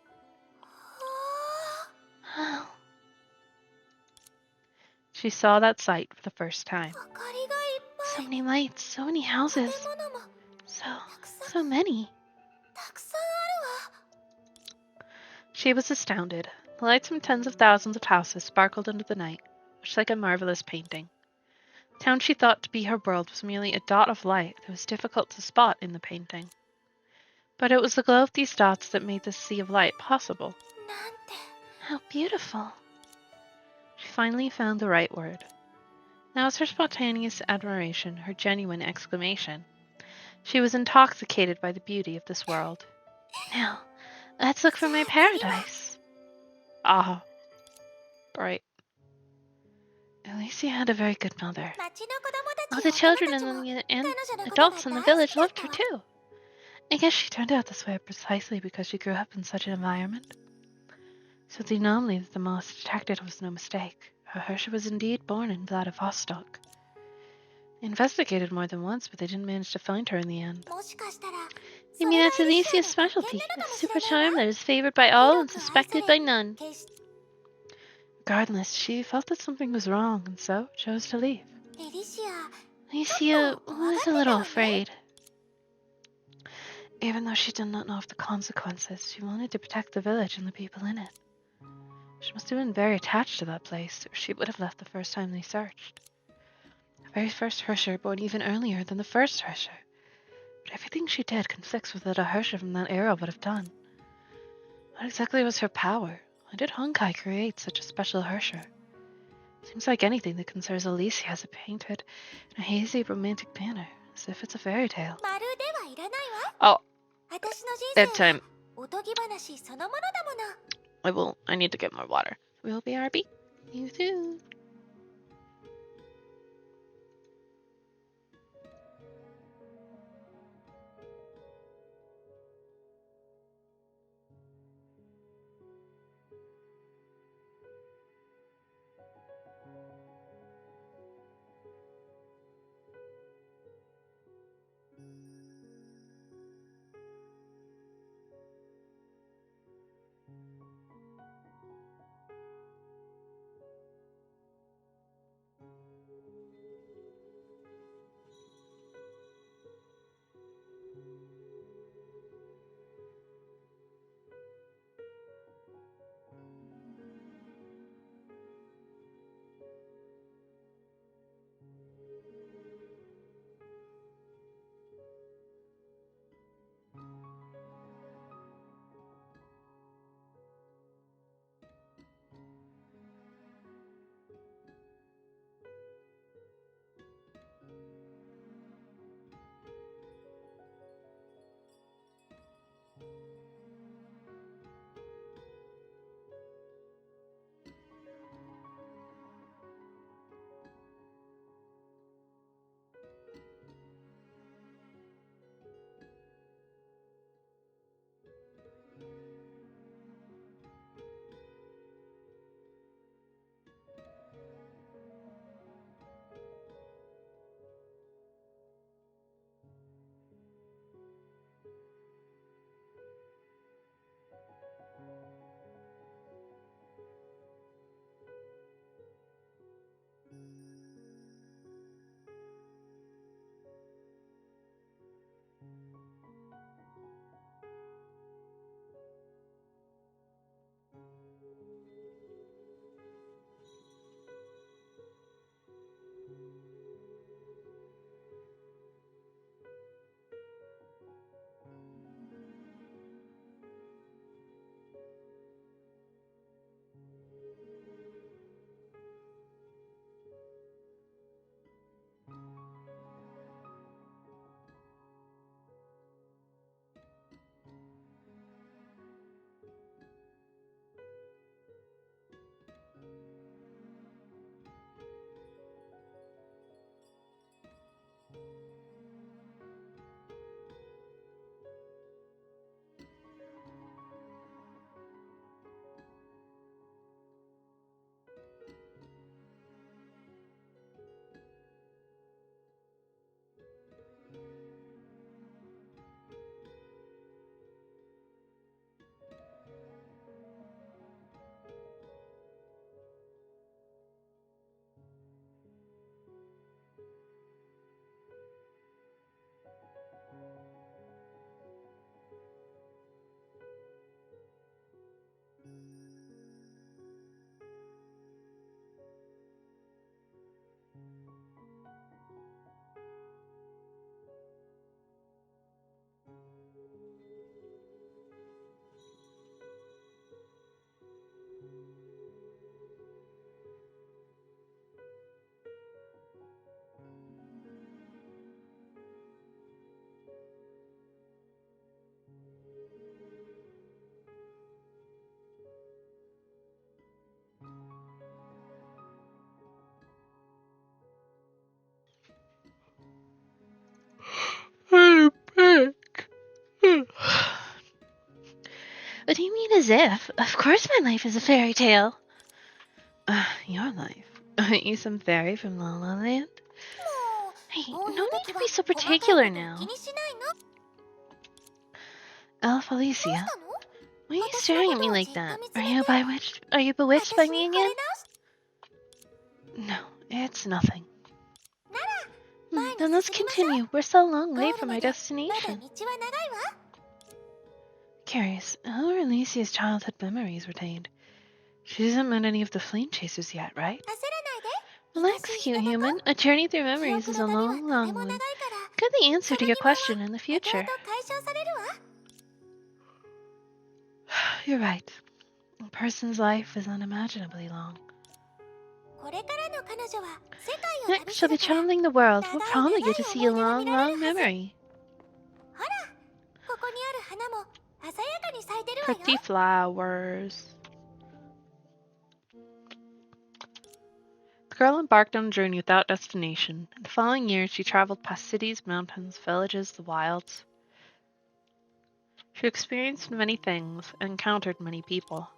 She saw that sight for the first time. 明かりがいっぱ So い。 many lights, so many 建 houses, 物も so, たくさん。 so many. She was astounded. The lights from tens of thousands of houses sparkled under the night, much like a marvelous painting. The town she thought to be her world was merely a dot of light that was difficult to spot in the painting. But it was the glow of these dots that made this sea of light possible. なんて How beautiful! She finally found the right word. That was her spontaneous admiration, her genuine exclamation. She was intoxicated by the beauty of this world. Now, let's look for my paradise. Ah, right. Alicia had a very good mother. 町の子供た All ち the や大 children 人たちも and 彼女のことが adults in the 大好 village きだっ loved た her わ too. I guess she turned out this way precisely because she grew up in such an environment. So the anomaly that the moss detected was no mistake. Her Hershey was indeed born in Vladivostok. They investigated more than once, but they didn't manage to find her in the end. もしかしたら You そ mean れが that's エリシア Alicia's の特権 specialty? なの A かもしれ super ない charm わ that is favored by all and 広く愛さ suspected れ by none. 決し Regardless, she felt that something was wrong, and so chose to leave. エリシア Alicia ちょっと怖がっ was て a た little わね afraid. Even though she did not know of the consequences, she wanted to protect the village and the people in it. She must have been very attached to that place, or she would have left the first time they searched. The very first Hersher born even earlier than the first Hersher. But everything she did conflicts with what a Hersher from that era would have done. What exactly was her power? Why did Honkai create such a special Hersher? Seems like anything that concerns Alicia has it painted in a hazy, romantic manner, as if it's a fairy tale. まるではいらないわ Oh, 私の人 that 生は time. おとぎ話そのものだもの I need to get more water. We'll be RB. You too. as if. Of course my life is a fairy tale. Your life? Aren't you some fairy from La La Land? Hey, no need to be so particular now. Elf Alicia, why are you staring at me like that? Are you bewitched by me again? No, it's nothing. Then let's continue. We're still a long way from our destination. Curious, how are Alicia's childhood memories retained? She hasn't met any of the flame chasers yet, right? Relax, cute human. A journey through memories is a long, long one. Get the answer to your question in the future. You're right. A person's life is unimaginably long. Next, she'll be traveling the world. We'll probably get to see a long, long memory. Pretty flowers. The girl embarked on a journey without destination. In the following years, she traveled past cities, mountains, villages, the wilds. She experienced many things and encountered many people.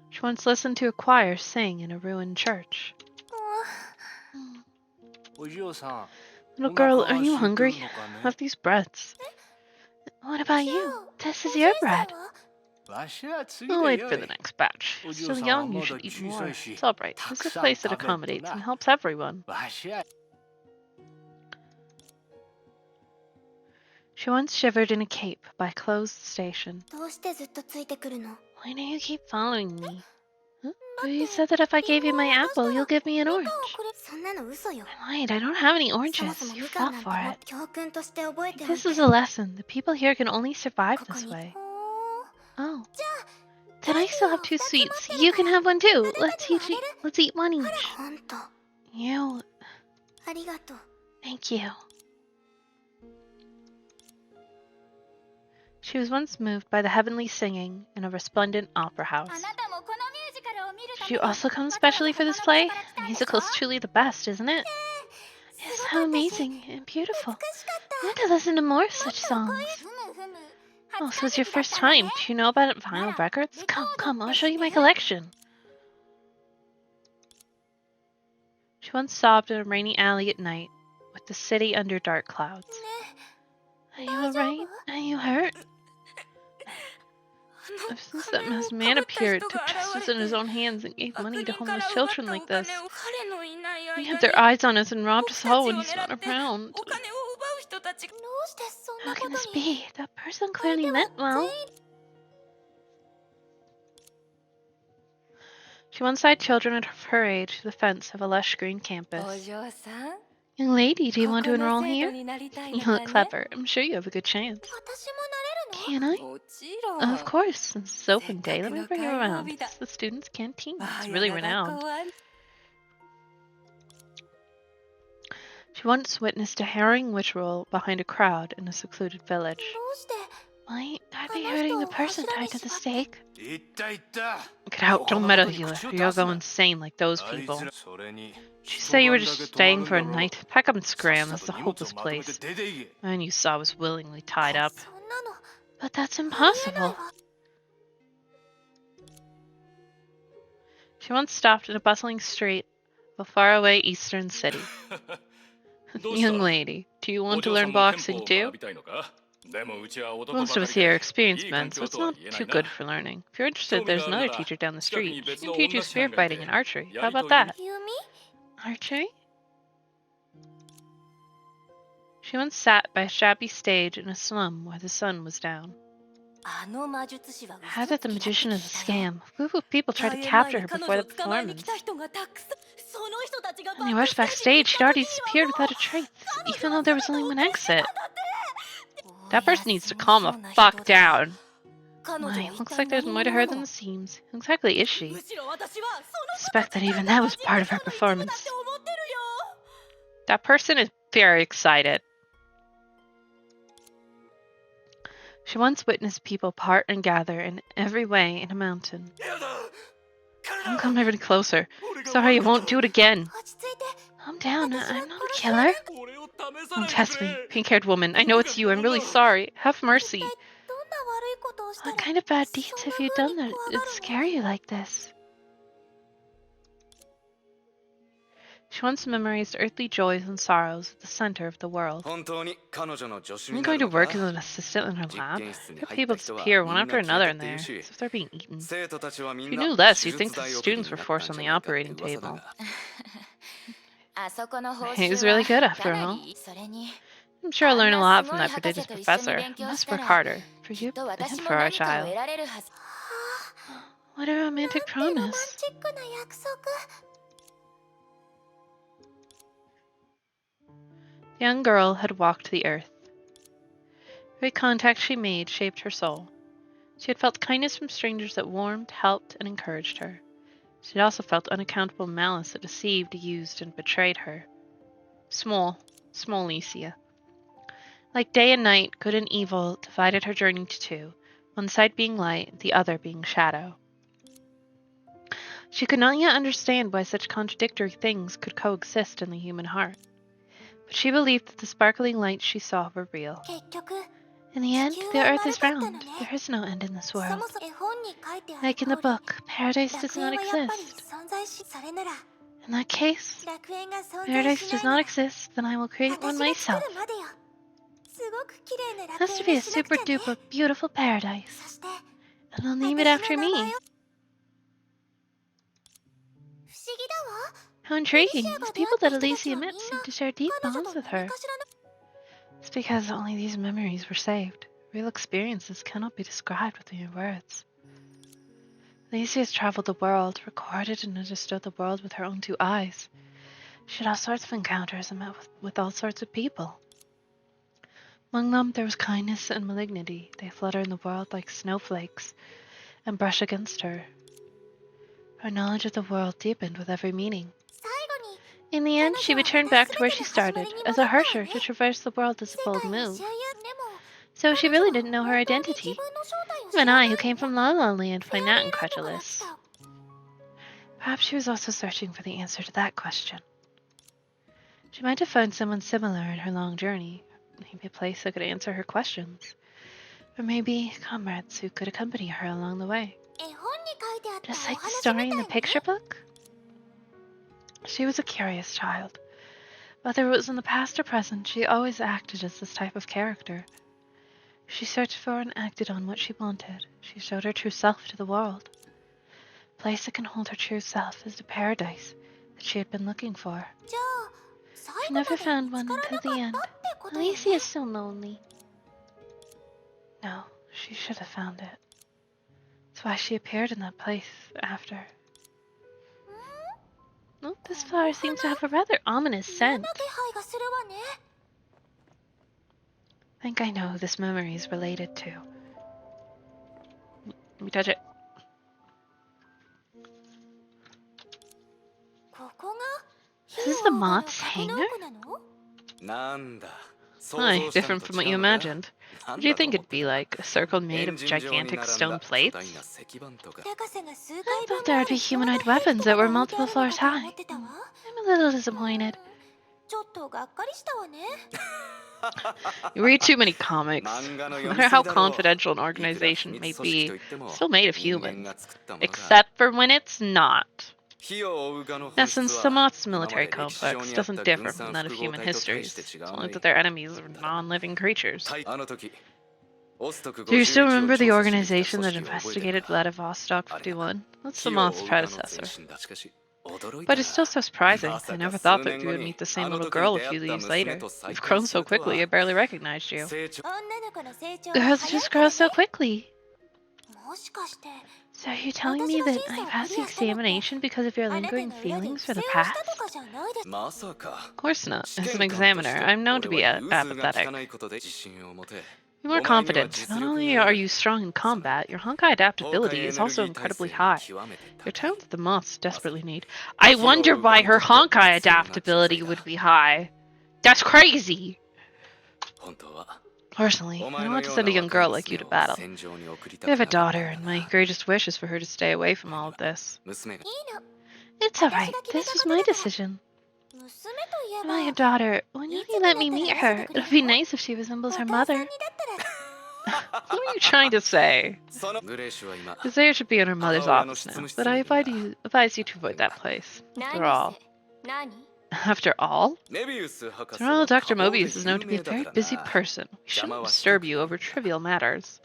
She once listened to a choir sing in a ruined church. Little girl, are you hungry? Have these breads. What about you? This is your bread. I'll wait for the next batch. You're still young, you should eat more. It's alright. This is a place that accommodates and helps everyone. She once shivered in a cape by a closed station. Why do you keep following me? Huh? But you said that if I gave you my apple, you'll give me an orange. I lied, I don't have any oranges. You fell for it. This is a lesson. The people here can only survive this way. Oh. Then I still have 2 sweets. You can have one too. Let's eat one each. You. Thank you. She was once moved by the heavenly singing in a resplendent opera house. Did you also come specially for this play? The musical's truly the best, isn't it? It's so amazing and beautiful. I want to listen to more such songs. Oh, so it's your first time. Do you know about vinyl records? Come, I'll show you my collection. She once sobbed in a rainy alley at night, with the city under dark clouds. Are you alright? Are you hurt? Ever since that masked man appeared, took justice in his own hands and gave money to homeless children like this. They have their eyes on us and robbed us all when he's not around. How can this be? That person clearly meant well. She once tied children of her age to the fence of a lush green campus. Young lady, do you want to enroll here? You look clever. I'm sure you have a good chance. Can I? Of course. Since it's open day, let me bring you around. It's the students' canteen. It's really renowned. She once witnessed a harrowing ritual behind a crowd in a secluded village. Why are they hurting the person tied to the stake? Get out, don't meddle here. You'll go insane like those people. Did you say you were just staying for a night? Pack up and scram, this is a hopeless place. The man you saw was willingly tied up. But that's impossible. She once stopped in a bustling street of a faraway eastern city. Young lady, do you want to learn boxing too? Most of us here are experienced men, so it's not too good for learning. If you're interested, there's another teacher down the street. She can teach you spear fighting and archery. How about that? Archery? She once sat by a shabby stage in a slum where the sun was down. How that the magician is a scam. A group of people tried to capture her before the performance. When they rushed backstage, she'd already disappeared without a trace, even though there was only one exit. That person needs to calm the fuck down. My, looks like there's more to her than it seems. Who exactly is she? I suspect that even that was part of her performance. That person is very excited. She once witnessed people part and gather in every way in a mountain. Don't come any closer. Sorry, I won't do it again. Calm down, I'm not a killer. Don't test me, pink-haired woman. I know it's you, I'm really sorry. Have mercy. したら What kind of bad deeds そん have な you 風 done に that 怖 it がる scare の you like this? She wants memories, earthly joys and sorrows at the center of the world. 本当に彼女の助手 I'm にな going る to のか work as an assistant in her 実 lab. 験室に Her 入った people 人は disappear み one んな after 消え another たっ in ていう there, し as if they're being eaten. 生徒たちはみ If ん you な knew 手 less, you'd think 術 the 代送 students り were になった forced ん on じゃ the ないかって operating 噂だ table. があそこの報 He's 酬 really は good か after な all. りそれに I'm sure I'll あ learn ん a な lot す from ごい that 博 prodigious 士と一緒に professor. 勉 I 強 must した work ら harder for きっ you と and 私 for も our 何かを child. 得られるはず What a な romantic んてロマン promise. チックな約束 The young girl had walked the earth. Every contact she made shaped her soul. She had felt kindness from strangers that warmed, helped, and encouraged her. She had also felt unaccountable malice that deceived, used, and betrayed her. Small Licia. Like day and night, good and evil divided her journey into two, one side being light, the other being shadow. She could not yet understand why such contradictory things could coexist in the human heart. But she believed that the sparkling lights she saw were real. 結局 In the end, 地球 the は earth 丸 is かったの round. ね There is no end in this そも world. そも絵本に書いてある Like in 通 the り book, paradise does 楽 not 園はやっぱり exist. 存在しそれなら In that case, 楽園が存在 paradise し does ないな not ら exist, then I will create one 私が myself. 作るまでよすごく綺麗な It 楽 has to 園 be に a しなく super ちゃね duper beautiful そ paradise. して And I'll name it 私 after の名前 me. を不思議だわ How エリシ intriguing. アが The 出会 people った that 人たち Alicia はみん met な seem to share deep 彼女 bonds と with 何 her. かしらの It's because only these memories were saved. Real experiences cannot be described with mere words. Alicia has traveled the world, recorded and understood the world with her own two eyes. She had all sorts of encounters and met with all sorts of people. Among them, there was kindness and malignity. They flutter in the world like snowflakes and brush against her. Her knowledge of the world deepened with every meaning. 最後に In the end, she 彼女は returned また back to 全 where て she の始ま started, りに as 戻 a ったわ harsher ね to traverse the world is a 世 bold 界の move. 周遊でも So she 彼女 really は didn't know her 本当に自 identity. 分の正体を知 Even らな I, い who の came from La La Land, フェ find ア that リーランドから incredulous. 来た Perhaps she was also searching for the answer to that question. She might have found someone similar in her long journey, maybe a place that could answer her questions, or maybe comrades who could accompany her along the way. 絵本に書いてあった Just お like the 話 story み in た the いね picture book? She was a curious child. Whether it was in the past or present, she always acted as this type of character. She searched for and acted on what she wanted. She showed her true self to the world. A place that can hold her true self is the paradise that she had been looking for. じゃあ最 She 後ま never で found 見つ one からな until か the っ end. たってことよね Alicia is so lonely. No, she should have found it. That's why she appeared in that place after. Oh, this flower seems to have a rather ominous 嫌 scent. な気配がするわね I think I know who this memory is related to. Let me touch it. ここが This is the moth's hanger? なのなんだ Hi, different from what you imagined. What do you think it'd be like? A circle made of gigantic stone plates? 高さが数 I 階 thought 分 there もあ would be る人型 humanoid 兵器 weapons と that か were が置いてあ multiple るの floors かと high. 思ってたわ I'm a little disappointed. ちょっとがっかりしたわね You read too many comics. No matter how confidential an いくら organization 秘 may 密組織 be, といっても still made of 人間 humans. が作ったものだ Except for when it's not. 火を追う側の Now, 本質 since the は Moth's 今ま military で歴史上 complex にあった doesn't 軍 differ from 産 that of 複合 human 体と大 histories, して違 it's わな only い that their enemies are non-living creatures. あの時オストク Do you still 51を remember the 調査しに来た organization 組 that 織を覚えてる investigated か Vladivostok あれが 51? That's the 火を追 Moth's う側の前 predecessor. 身だしかし驚い But た it's still so surprising. ま I さ never か thought 数 that 年 we 後 would に meet the あ same の little 時に girl a 出 few 会った years 娘 later. と再 You've 会 grown す so ると quickly, I は barely recognized you. 成長 女の子の成長は Girls 早い just か grow ら so ね quickly. もしかして So are you telling me that I passed the examination because of your あなた lingering の裏で feelings 不 for 正 the をしたと past? かじゃないです まさか Of course not. 試 As 験 an 官と examiner, して I'm known to 俺 be は融通が利 apathetic. かないことで自信を持て Be more お前には confident. 実 Not 力 only があ are る you strong in combat, your Honkai 崩 adaptability 壊エ is ネル also ギー耐 incredibly 性が high. 極めて Your 高い talent the Moths desperately need. I wonder why her Honkai adaptability would be high. That's crazy! 本当は Personally, お I 前 don't の want to よう send な a young 若い girl like you 娘 to を battle. 戦場に送りた I く have a なかった daughter, ん and だ my が greatest wish is for her to stay away from all of this. 娘が It's alright. This was my decision. 娘といえ Now, your ば daughter, why don't you let me meet her? It would be nice if she resembles お her 母さん mother. にだったら What are you trying to say? そのグレイシュは今 Isaiah should be in her mother's 母親の office 執 now, 務室 but I にいるんだ advise you to avoid that place. 何 After all, せ何 after all, メビウス博士 after all, は Dr. 多忙で Mobius is known 有 to be a 名だ very から busy な person. We 邪魔 shouldn't はした disturb く you ない over trivial matters.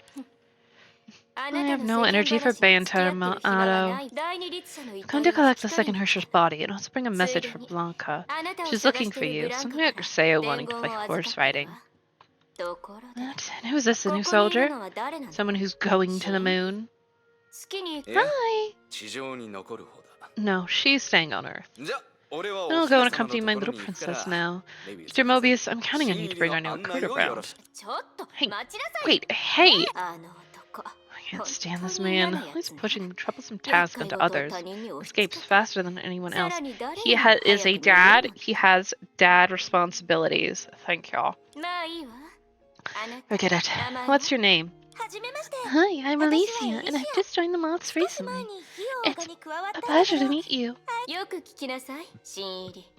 あ I なた have の no 世間 energy for 話に付き合 banter, ってる暇は Otto. ない第二律者の遺 I've 体 come to を collect 引 the き取 second りに来 Hersher's た body and also bring a message for ついでに Blanca. あなたを She's 探 looking して for る you. ブラン Something カ like から Seo wanting 伝 to 言 play を horse 預かったわ riding. ところで What? And who's this, a こ new こにいる soldier? のは誰なの Someone who's going to the moon? 好きにいや Hi! 地上に残る方だ No, she's staying on Earth. じゃ俺はお I'll 姫 go and 様の accompany と my ころ little に行くか princess ら now. メビウス Mr. 博士 Mobius, I'm counting on 新 you 入 to り bring our の new 案内 recruiter をよろ around. しくちょっと Hey, 待ちなさい Wait, hey! あの男 I can't stand this 本当に嫌 man. なや He's つね pushing troublesome 厄 tasks 介 onto 事を others. 他人に押し Escapes 付けて faster than anyone さ else. らに誰 He よりも is a 早く逃げる dad. He has dad responsibilities. Thank y'all. まあいいわあなた Forget it. 名前は What's your name? はじめまして Hi, I'm 私は Alicia, and I've エリシア just joined the moths 少し前 recently. に費用がに加わったん A だ pleasure け to ど meet you. よく聞きなさい新入り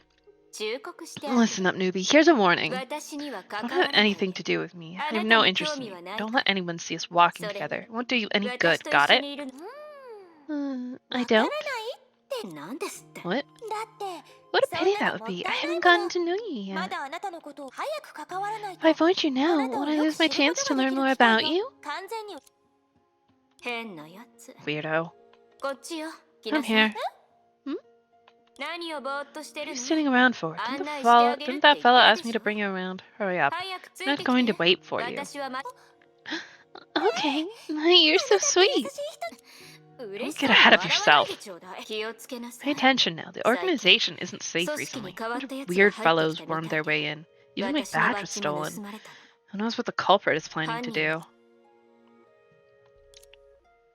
忠告してある Listen up, newbie. Here's a warning. 私には関 Don't わ have らない anything to do with me. I have あなた no に interest 興 in 味 you. はない Don't か let anyone see us walking それに together. It won't do you any 私 good. と Got 一緒 it? にいるの I わから don't. ないってなんですって What? だって What a そん pity な that の would も be. った I いない haven't から gotten to know you ま yet. だあなたのことを早く関わらない If と I avoid you あ now, なた would を I よく lose my 知るこ chance と to がで learn きる more 機会 about よ you? 完全に変なやつ Weirdo. こっちよ来 I'm なさい here. 何をぼーっとしてる What are の you standing around for? 案 Didn't 内してあげる didn't って that 言って fella る ask で me し to ょ bring you around? Hurry up. 早くつ I'm い not てき going て to wait for you. 私はま Okay. You're so 優 sweet. しい人嬉し Get そうに ahead of 笑わない yourself. でちょうだい気をつけなさ Pay い attention now. The organization isn't safe 組織に recently. 変わ A った bunch や of つが weird 入ってき fellows たみ wormed た their い way で in. Even my 私の badge バ was ッジも stolen. 盗まれた Who knows what the culprit is planning to do?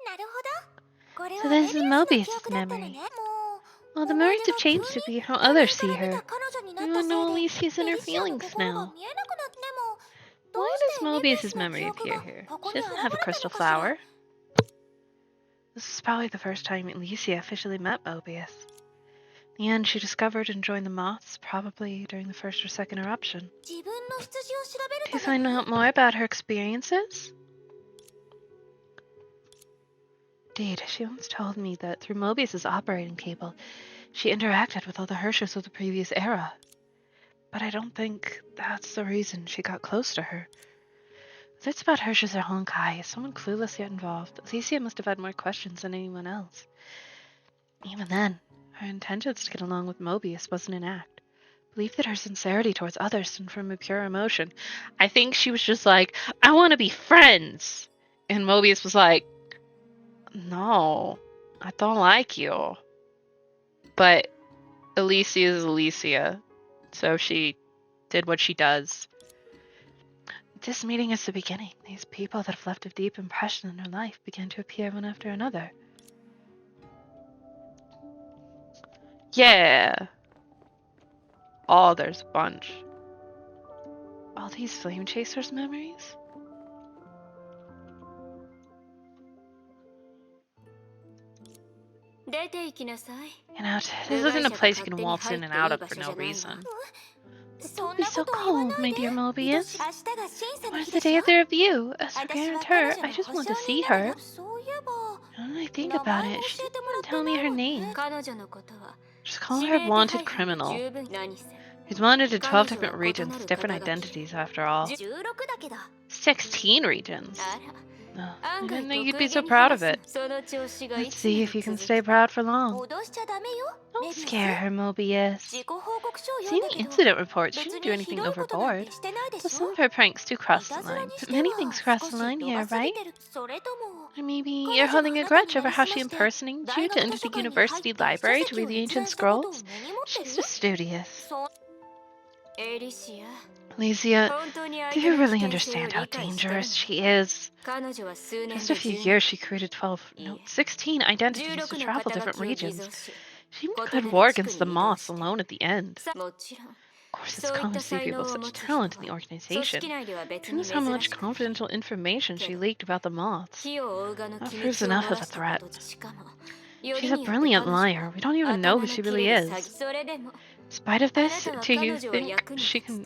なるほどこれ So は this メ is ビウスの Mobius's 記憶だったの memory. ねも Well, う the 思い memories 出 have が急 changed に to be how 他 others 人か see ら見 her. た彼女になっ You たせ know, い only で sees in エ her リシアの feelings 心が now. 見えなくなってもど Why うして does メビウス Mobius's の記 memory 憶 appear が here? ここ She に現 doesn't れ have a たの crystal かしら flower. This is probably the first time Alicia officially met Mobius. In the end, she discovered and joined the moths, probably during the first or second eruption. 自分の出自を調べる To ため find に out more about her experiences? Indeed, she once told me that through Mobius's operating cable, she interacted with all the Hershers of the previous era. But I don't think that's the reason she got close to her. Whether it's about Hershers or Honkai, is someone clueless yet involved? Alicia must have had more questions than anyone else. Even then, her intentions to get along with Mobius wasn't an act. Believe that her sincerity towards others stemmed from a pure emotion. I think she was just like, I want to be friends. And Mobius was like, no, I don't like you. But Alicia is Alicia, so she did what she does. This meeting is the beginning. These people that have left a deep impression in her life began to appear one after another. Yeah. Oh, there's a bunch. All these Flame Chasers memories? You know, this isn't a place you can waltz in and out of for no reason. Don't be so cold, my dear Mobius. Tomorrow's the day of the review. As for guarantor, I just want to see her. Now that I think about it, she didn't even tell me her name. Just call her wanted criminal. He's wanted in 12 different regions, different identities after all. 16 regions. No, I didn't think you'd be so proud of it. Let's see if you can stay proud for long. Don't scare her, Mobius. Seeing the incident reports, she didn't do anything overboard. So some of her pranks do cross the line. But many things cross the line here, right? Or maybe you're holding a grudge over how she impersonated you to enter the university library to read the ancient scrolls? She's just studious. Alicia, do you really understand how dangerous she is? Just a few years she created 16 identities to travel different regions. She even declared war against the moths alone at the end. Of course, it's common to see people with such talent in the organization. Who knows how much confidential information she leaked about the moths? That proves enough of a threat. She's a brilliant liar. We don't even know who she really is. In spite of this, do you think she can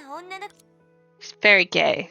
な女の He's very gay.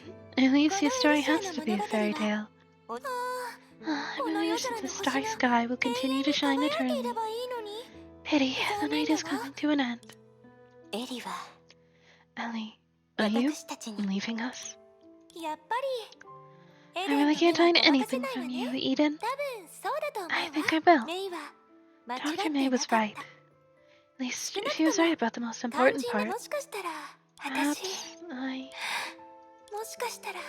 Alicia's story has to be a fairy tale. あ I この really 夜 wish 空 that の the 星が starry sky will 永遠 continue に to shine 輝いてい eternally. ればいいのに。 Pity, the night is 残念だわ。 coming to an end. エリは Ellie, are you 私たちに leaving us? やっぱり I エデン really の目 can't は hide ごまかせ anything ないわ from ね。 you, Eden. 多分そうだと思う I わ。 think I will. メイは間違っ Dr. て May な was かっ right. た。 At least 少なく she was とも right about the most 肝 important 心な part. もしかしたら Perhaps 私 I... もしかしたら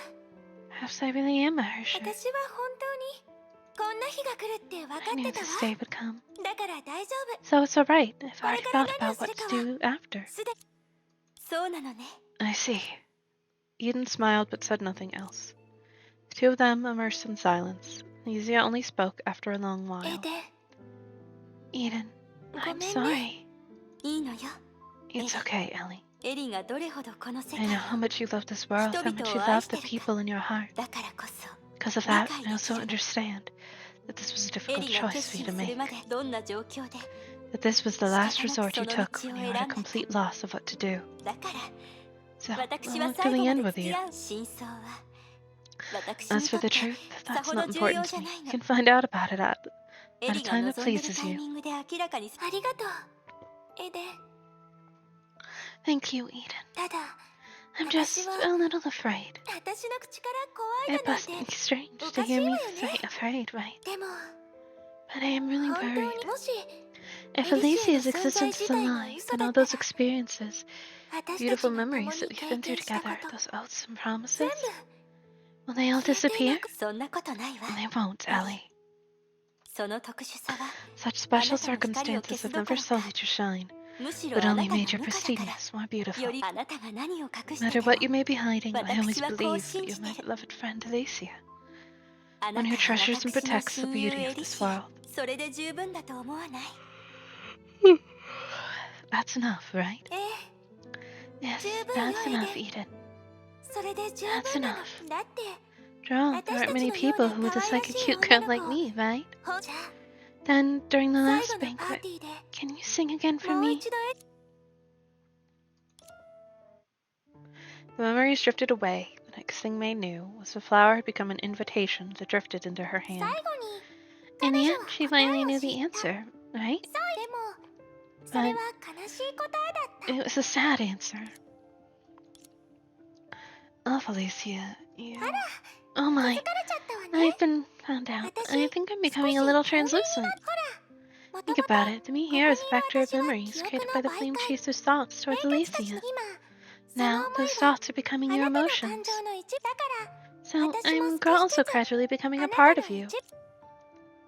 Perhaps I really am a Hersher. 私は本当にこんな日が来るって分か I っ knew てた this わ。 day would come. だから大丈夫。 So it's alright if I これ already から thought 何を about す what る to かは do after. すでそうなのね。 I see. Eden smiled but said nothing else. The two of them immersed in silence. Elysia only spoke after a long エ while. デン Eden, ご I'm めんね。 sorry. いいのよ。 It's okay, Ellie. エリがどれほどこの世 I 界 know how を much you love this world, how much you love the people in your heart. だからこそ Because of that, 理解 I で also きる。 understand that this was a エ difficult リが choice 決 for you 心 to する make. までどんな状況で That this was the last 仕方なく resort you その took 道を when you 選んだ had a complete loss of what to do. だから So, 私 I'll は look to 最 the 後ま end で with 付 you. き合う真相は私 As にと for って the truth, さ that's ほど not 重要 important じ to ゃ me. ない You の can find out about it at エ a リが time that 望んでる pleases タイ you. ミングで明らかにありがとうエデン Thank you, Eden. ただ I'm just a little afraid. 私の口から怖い It だなん must て be strange to おかしい hear わ me よ say ね afraid, right? でも But I am really 本当 worried. にもし If エリシアの Alicia's 存在 existence 自 is a 体が lie, 嘘 then だ all ったら those experiences, 私た beautiful ちが共 memories に that we've 経 been through 験したこ together, と those oaths and 全 promises, 部 will they all 消えていな disappear? くそんなことないわ They won't, Ellie. その特殊さは Such special あなたの光を消 circumstances す have どこ never ろか sullied your shine, むしろ but あな only たが made your 無垢だから pristine-ness more beautiful. よりあなたが何を隠して No て matter も what you may be hiding, I always 私はこう believe that 信 you're じ my てる beloved friend Alicia, あな one た who は treasures and 私の protects the 親友 beauty エ of リ this シア world. それで十分だと思わない That's enough, right? ええ Yes, 十分よ that's エ enough, デン Eden. それで十 That's 分なの enough. だって After all, there 私 aren't たち many のよう people な who would 可愛 dislike ら a しい cute 女 girl の like 子 me, right? ほじゃ Then, during the 最 last 後のパー banquet, ティーで can you sing again for もう me? 一度 The memories drifted away. The next thing May knew was the flower had become an invitation that drifted into her 最 hand. 後に In the 彼女 end, は she 答え finally を knew 知 the った answer, right? でもそれは悲しい答えだった It was a sad answer. Oh, Felicia, you... Oh 気づ my, かれちゃったわね I've been found out. I think I'm 少 becoming し a 透明 little になっ translucent. ほらもと Think もと about it. To me ここに here い is a る factor of 私は memories 記憶 created の by the 媒 flame 介 chaser's thoughts 冷 towards 血たち Alicia. 今そ Now, の思 those いが thoughts are becoming あ your なたの感 emotions. 情の一部だから So 私も I'm 少し also ずつ gradually becoming あ a な part た of の you. 一部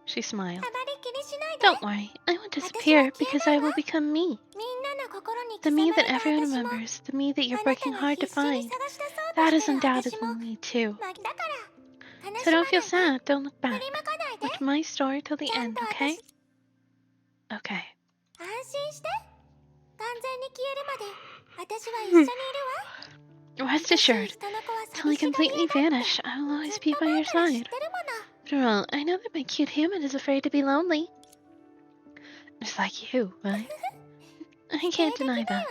She smiled. あまり気にしないで Don't worry, I won't disappear because I will become me. みんなの心に The 刻ま me れた that everyone 私も remembers, the me that あ you're なた working が hard to 必死に find. 探し出そうと That し is てる私 undoubtedly も me too. だから悲 So し don't ま feel ない sad, don't look 振 back. り向かないで Watch my story till the ちゃん end, と okay? 私 Okay. 安心して完全に消えるまで私は一緒にいるわ Rest 愛しい assured, 人の子は till I 寂しがり completely 屋だって vanish, I will ず always っ be と by 前 your から知っ side. てるもの After all, I know that my cute human is afraid to be lonely. Just like you, right? I 否定 can't でき deny ない that. わね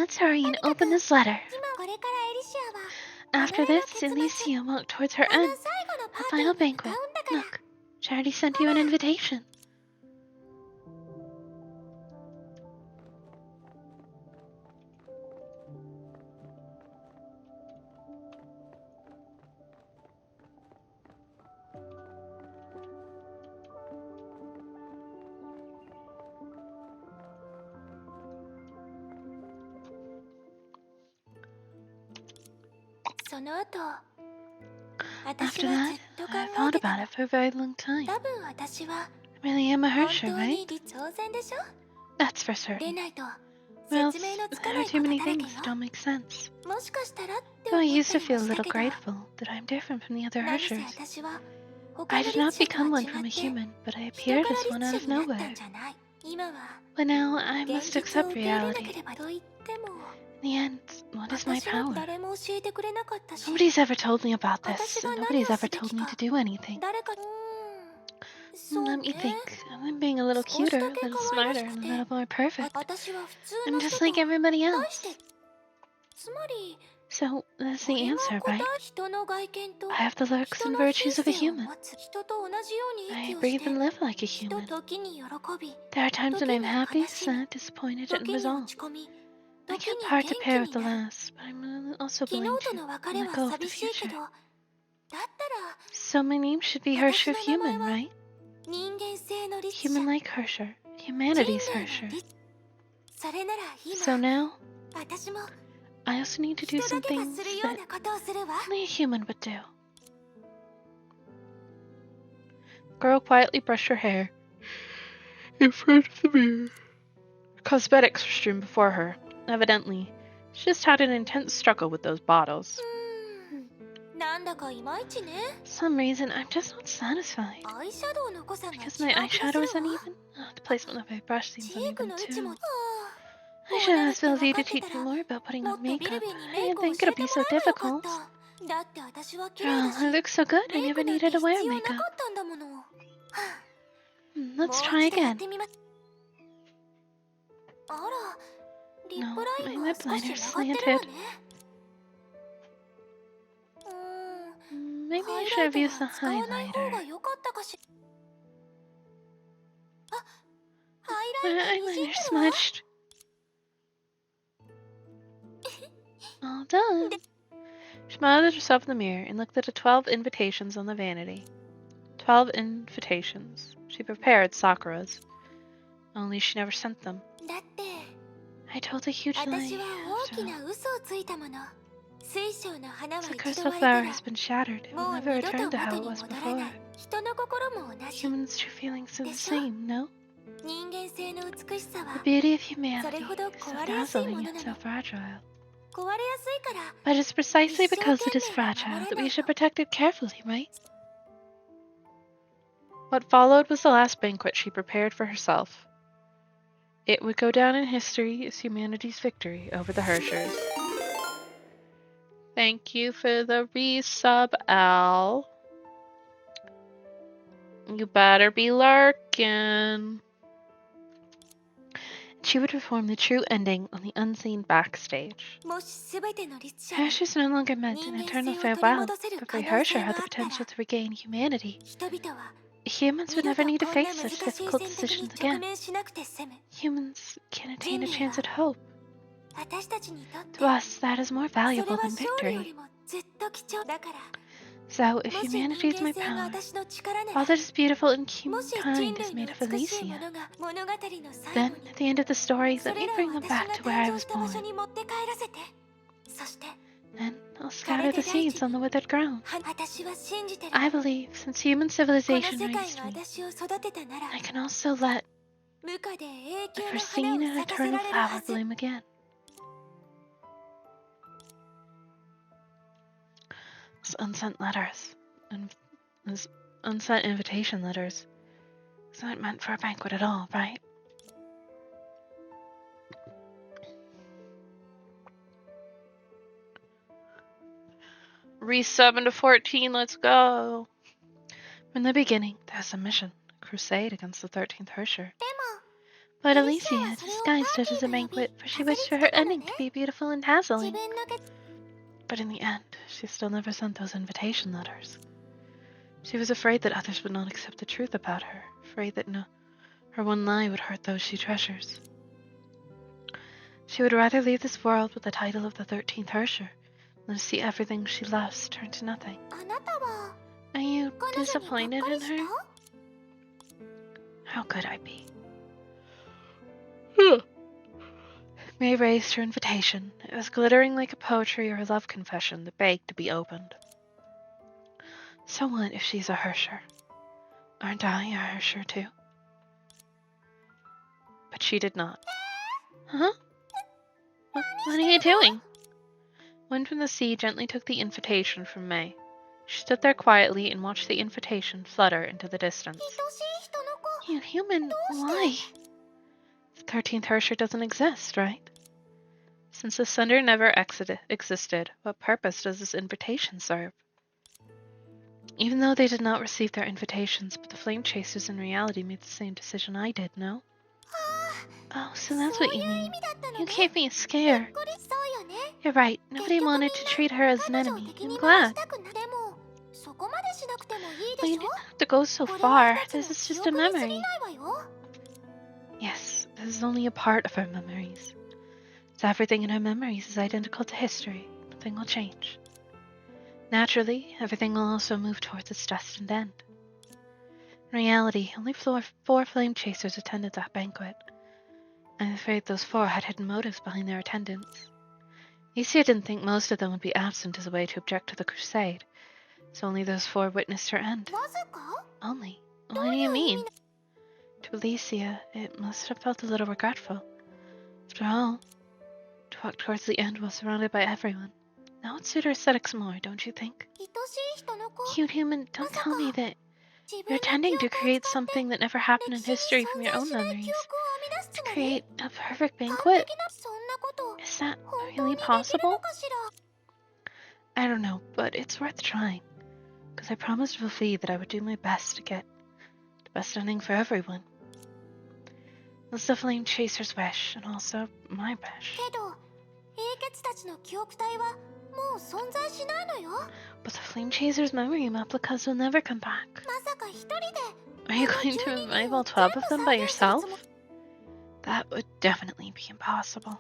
Let's hurry and open this letter. 今これからエリシアは After 己の this, 結末 Alicia walked towards her あの end, 最後のパ the ーティ final ーに向か banquet. うんだから Look, she already sent you an invitation. After その後私 After はず that, っと考 I え thought てた about の it for a very long time. 多分私は I really am a 本 Hersher, 当に right? 挑戦でしょ That's for で certain. ないと Well, 説明のつか there な are いこ too と many だらけ things よ that don't make sense. もしかしたらって Though 思 I った used to り feel も a した little けど grateful that I'm different from the other 何せ Hershers. 私は他 I の did not 律者とは become one 違 from a って human, but I 人 appeared から as one 律 out 者 of になったん nowhere. じゃない今は But now I 現 must 実を accept 受け入れな reality. ければと言っても In the end, what is my 私は power? 誰も教えてくれなかったし Nobody's ever told me about this, 私が and 何 nobody's を ever すべ told き me か to do anything. 誰かそう Let ね me think. I'm being a little 少し cuter, だ a け little 可愛ら smarter, し and く a て little more perfect. 私は普通 I'm の just 人と like everybody 対 else. してつまり So, that's the これが answer, 答 right? え人の外見と I have the looks 人 and の virtues of a 品性を human. 持つ人と同じように I 息をし breathe て and live like a ひ human. と時に喜び There are times when 時 I'm に happy, 悲しみ sad, disappointed, 時 and に resolved. 落ち込み I 時 can't に part to 元 pair 気 with に the なる last, but I'm also 昨 willing 日と to の別れ let は go of the 寂しいけ future. どだったら So my name should be Hersher of 私の名前 Human, は right? 人間性の律者 Human like Hersher. 人 Humanity's 類の Hersher. 律それなら So 今 now, 私も I also need to do 人だ some けが things するよう that なことをするわ only a human would do. Girl quietly brushed her hair in front of the mirror. Cosmetics were strewn before her. Evidently, she just had an intense struggle with those bottles. なんだかいまいちね For some reason, I'm just not satisfied. アイシャドウの濃さが違う Because 気 my がする eyeshadow わ is uneven? The placement of my brush チ seems ーク uneven の位置も too. ああ I こう should なるっ ask て分 Sylvie か to って teach た me ら more about putting も on っとビリ makeup. ビリに I メイ didn't クを think 教 it'd えて be も so らえばよかっ difficult. ただって私は綺 Girl, 麗だ I し look so good. メ I イ never クなんて needed to 必 wear 要な makeup. かったんだもの、はあ Let's もう try 一度やっ again. てみまあらリッ No, プライ my ンが lip 少し liner's 曲がってるわ slanted. ね Maybe ハ I イ should ライ have トは used the 使わない方が highlighter. 良かったかしあハ My イラインがにじん eyeliner でるわ smudged. All done. She smiled at herself in the mirror and looked at the 12 invitations on the vanity. 12 invitations. She prepared Sakura's. Only she never sent them. だって I told a huge lie. 私は大きな嘘をついたもの水晶の花は The 一 crystal 度割れた flower ら has been shattered. It も will う never 二度 return と to how 元 it に was 戻ら before. ない人の心も同じ Humans' true feelings are the でしょ？ same, no? 人間性の美しさ The は beauty of そ humanity れほど is so 壊れやすい dazzling もの and な so の fragile. 壊れやすいから But it's precisely 一生 because 懸 it is 命に fragile 守 that らな we い should と protect it carefully, right? What followed was the last banquet she prepared for herself. It would go down in history as humanity's victory over the Hershers. Thank you for the resub, Al. You better be lurking. She would perform the true ending on the unseen backstage. もし全ての律者が Hershers no longer meant an eternal farewell. Every Hersher had the potential to regain humanity. 人々は Humans 二 would 度 never と need to こんな face 難 such しい difficult 選択に decisions 直 again. 面しなくて済む Humans can attain a 人類 chance は at hope. 私たちにとって To us, that is more それ valuable は than 勝利よ victory. りもずっと貴重だから So, if もし humanity 人 is 間 my 性が power, 私の力な all ら that is beautiful and もし人 kind is 類の made of 美しいも Elysia. のが物語の最 Then, 後に at the end of the story, そ let れ me らを bring them 私 back が to where I 誕生 was した場所 born. に持って帰らせてそして Then, I'll scatter the seeds on the withered ground. 私は信じてる I believe, since human この civilization 世界 raised が me, 私を育てたなら I can also let 無価で永 the 久の foreseen 花を and 咲かせ eternal られるは flower ず bloom again. Those unsent letters and those unsent invitation letters. It's not meant for a banquet at all, right? Re-7 to 14, let's go! From the beginning, there's a mission, a crusade against the 13th Hersher. でも But エリシアは Elysia それを disguised it as a パーティーと呼び banquet, for she 飾り wished 付 for け her たの ending ね to be beautiful and 自 dazzling. 分のけ But in the end, she still never sent those invitation letters. She was afraid that others would not accept the truth about her, afraid that her one lie would hurt those she treasures. She would rather leave this world with the title of the 13th Hersher than to see everything she loves turn to nothing. あなたは Are you 彼女にがっ disappointed かり in した her? How could I be? May raised her invitation. It was glittering like a poetry or a love confession that begged to be opened. So what if she's a Hersher? Aren't I a Hersher too? But she did not. Huh? What are you doing? Wind from the sea gently took the invitation from May. She stood there quietly and watched the invitation flutter into the distance. 愛しい人の子 You human, why? The 13th Hersher doesn't exist, right? Since the sender never existed, what purpose does this invitation serve? Even though they did not receive their invitations, but the Flame Chasers in reality made the same decision I did, no? Oh, so that's what you mean. You gave me a scare. そうよね You're right. Nobody wanted to treat her as an enemy. I'm glad. でもそこまでしなくてもいい Well, で you しょ didn't have to go so これは far. 一つの This is 記 just a 憶に過ぎ memory. ないわよ Yes, this is only a part of our memories. So everything in our memories is identical to history. Nothing will change. Naturally, everything will also move towards its destined end. In reality, only four flame chasers attended that banquet. I'm afraid those four had hidden motives behind their attendance. Isia didn't think most of them would be absent as a way to object to the crusade, so only those four witnessed her end. わずか Only? What do you mean? To Alicia, it must have felt a little regretful. After all, to walk towards the end while surrounded by everyone. That would suit her aesthetics more, don't you think? 愛しい人の子 Cute human, don't tell me that 自 you're 分の記 attending to 憶を create 使って something that never happened in 歴史に history from 存 your 在 own しない memories. 記憶を編み出す To つもり create a perfect 完 banquet? 璧なそんなこと Is that 本当 really にできるの possible? かしら I don't know, but it's worth trying. Because I promised Vulfi that I would do my best to get the best ending for everyone. It's the Flame Chaser's wish, and also my wish. けど英傑たちの記憶体はもう存在しないのよ But the Flame Chaser's memory replicas will never come back. まさか一人で Are you going to revive all 12 of them by yourself? That would definitely be impossible.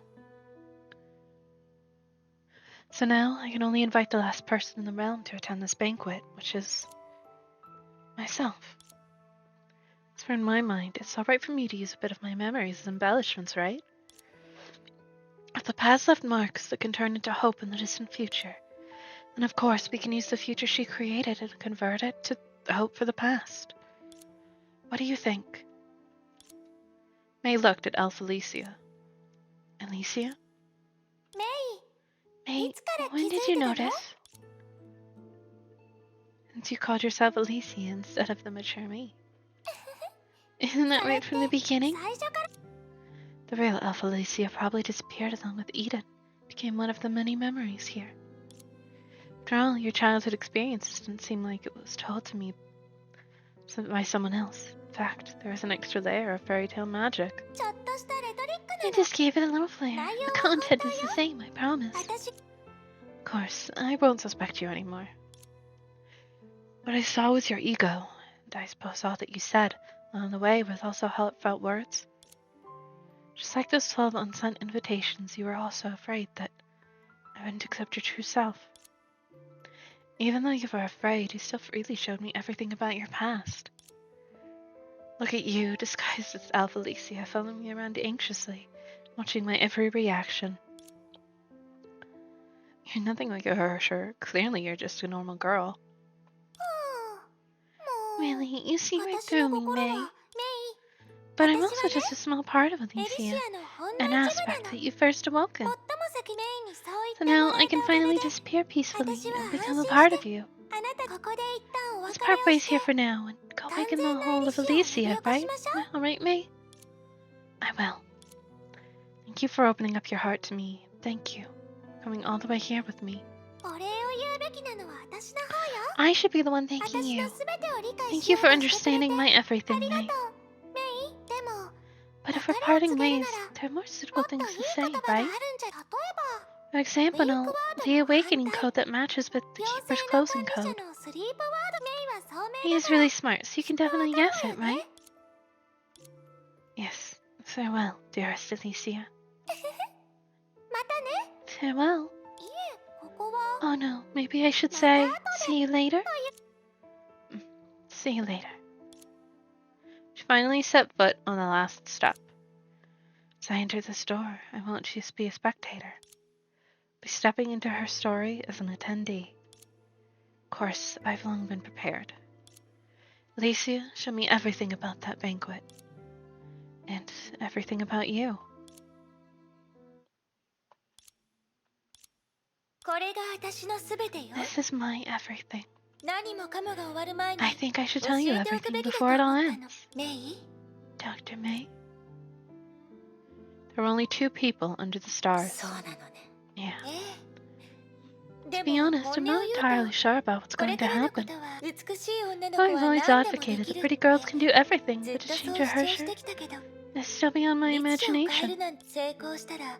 So now I can only invite the last person in the realm to attend this banquet, which is myself. As for in my mind, it's alright for me to use a bit of my memories as embellishments, right? If the past left marks that can turn into hope in the distant future, then of course we can use the future she created and convert it to hope for the past. What do you think? May looked at Elf Alicia. Alicia? メイ May, いつから when 気づい did て you たの notice? Since you called yourself Alicia instead of the mature me. Isn't that right from the beginning? 最初から The real Elf Alicia probably disappeared along with Eden, became one of the many memories here. After all, your childhood experiences didn't seem like it was told to me by someone else. In fact, there was an extra layer of fairy tale magic. ちょっとしたレトリック I なの just gave it a little flair. 内容 The は本 content 当 is the よ same, I promise. 私 Of course, I won't suspect you anymore. What I saw was your ego, and I suppose all that you said along the way was also heartfelt words. Just like those 12 unsent invitations, you were also afraid that I wouldn't accept your true self. Even though you were afraid, you still freely showed me everything about your past. Look at you, disguised as Alpha Alicia, following me around anxiously, watching my every reaction. You're nothing like a Hersher. Clearly, you're just a normal girl. もう Really, you see right 私の through me, 心 May. は But I'm 私は also ね just a small part of メイエリシ Alicia, アのほんの an 一部な aspect の that you first awoken. 最も先メイにそう言っ So ても now ら I えた can おかげ finally で disappear peacefully 私は and 安 become a 心 part して of you. あなたここで一旦お This 別れ part を ways して here for now, and go 完 awaken 全 the なエ whole リ of シアを呼び Alicia, 起こし right? ましょう Alright, May? I will. Thank you for opening up your heart to me. Thank you for coming all the way here with me. お礼を言うべきなのは私の方よ I should be the one thanking 私 you. のすべてを理解 Thank し you よう for としてくれて understanding my あ everything, りが May. とうメイでも But if we're 別れを parting 告げる ways, なら there are more も suitable っといい things 言 to 葉 say, がある right? んじゃ例え For example, Link the word awakening 反対 code that matches with the ば Keeper's 妖精の closing 管理 code. 者のスリープワードメイは聡 He 明 is だから really smart, so you can definitely guess わ it, かるわよ right? ね Yes. Farewell, dearest Alicia. またね Farewell. いえここは Oh no, maybe I should say, see you later? See you later. She finally set foot on the last step. As I enter this door, I won't just be a spectator. I'll be stepping into her story as an attendee. Of course, I've long been prepared. Alicia, show me everything about that banquet. And everything about you. これが私のすべてよ This is my everything. 何もかもが終わる前に I think I should 教 tell you えておくべ everything きだと before it all 思ったの ends. メイ Dr. May? There were only 2 people under the stars. そうなのね Yeah. で To be も honest, 本 I'm 音を not 言う entirely と sure about what's これ going か to らのこ happen. とは美しい女の子 I've は always 何でもで advocated き that るっ pretty て girls can do everything, ずっ but と to そう change your 主張し Hersher てきたけど is still beyond my 律師を変え imagination. るなんて成功したら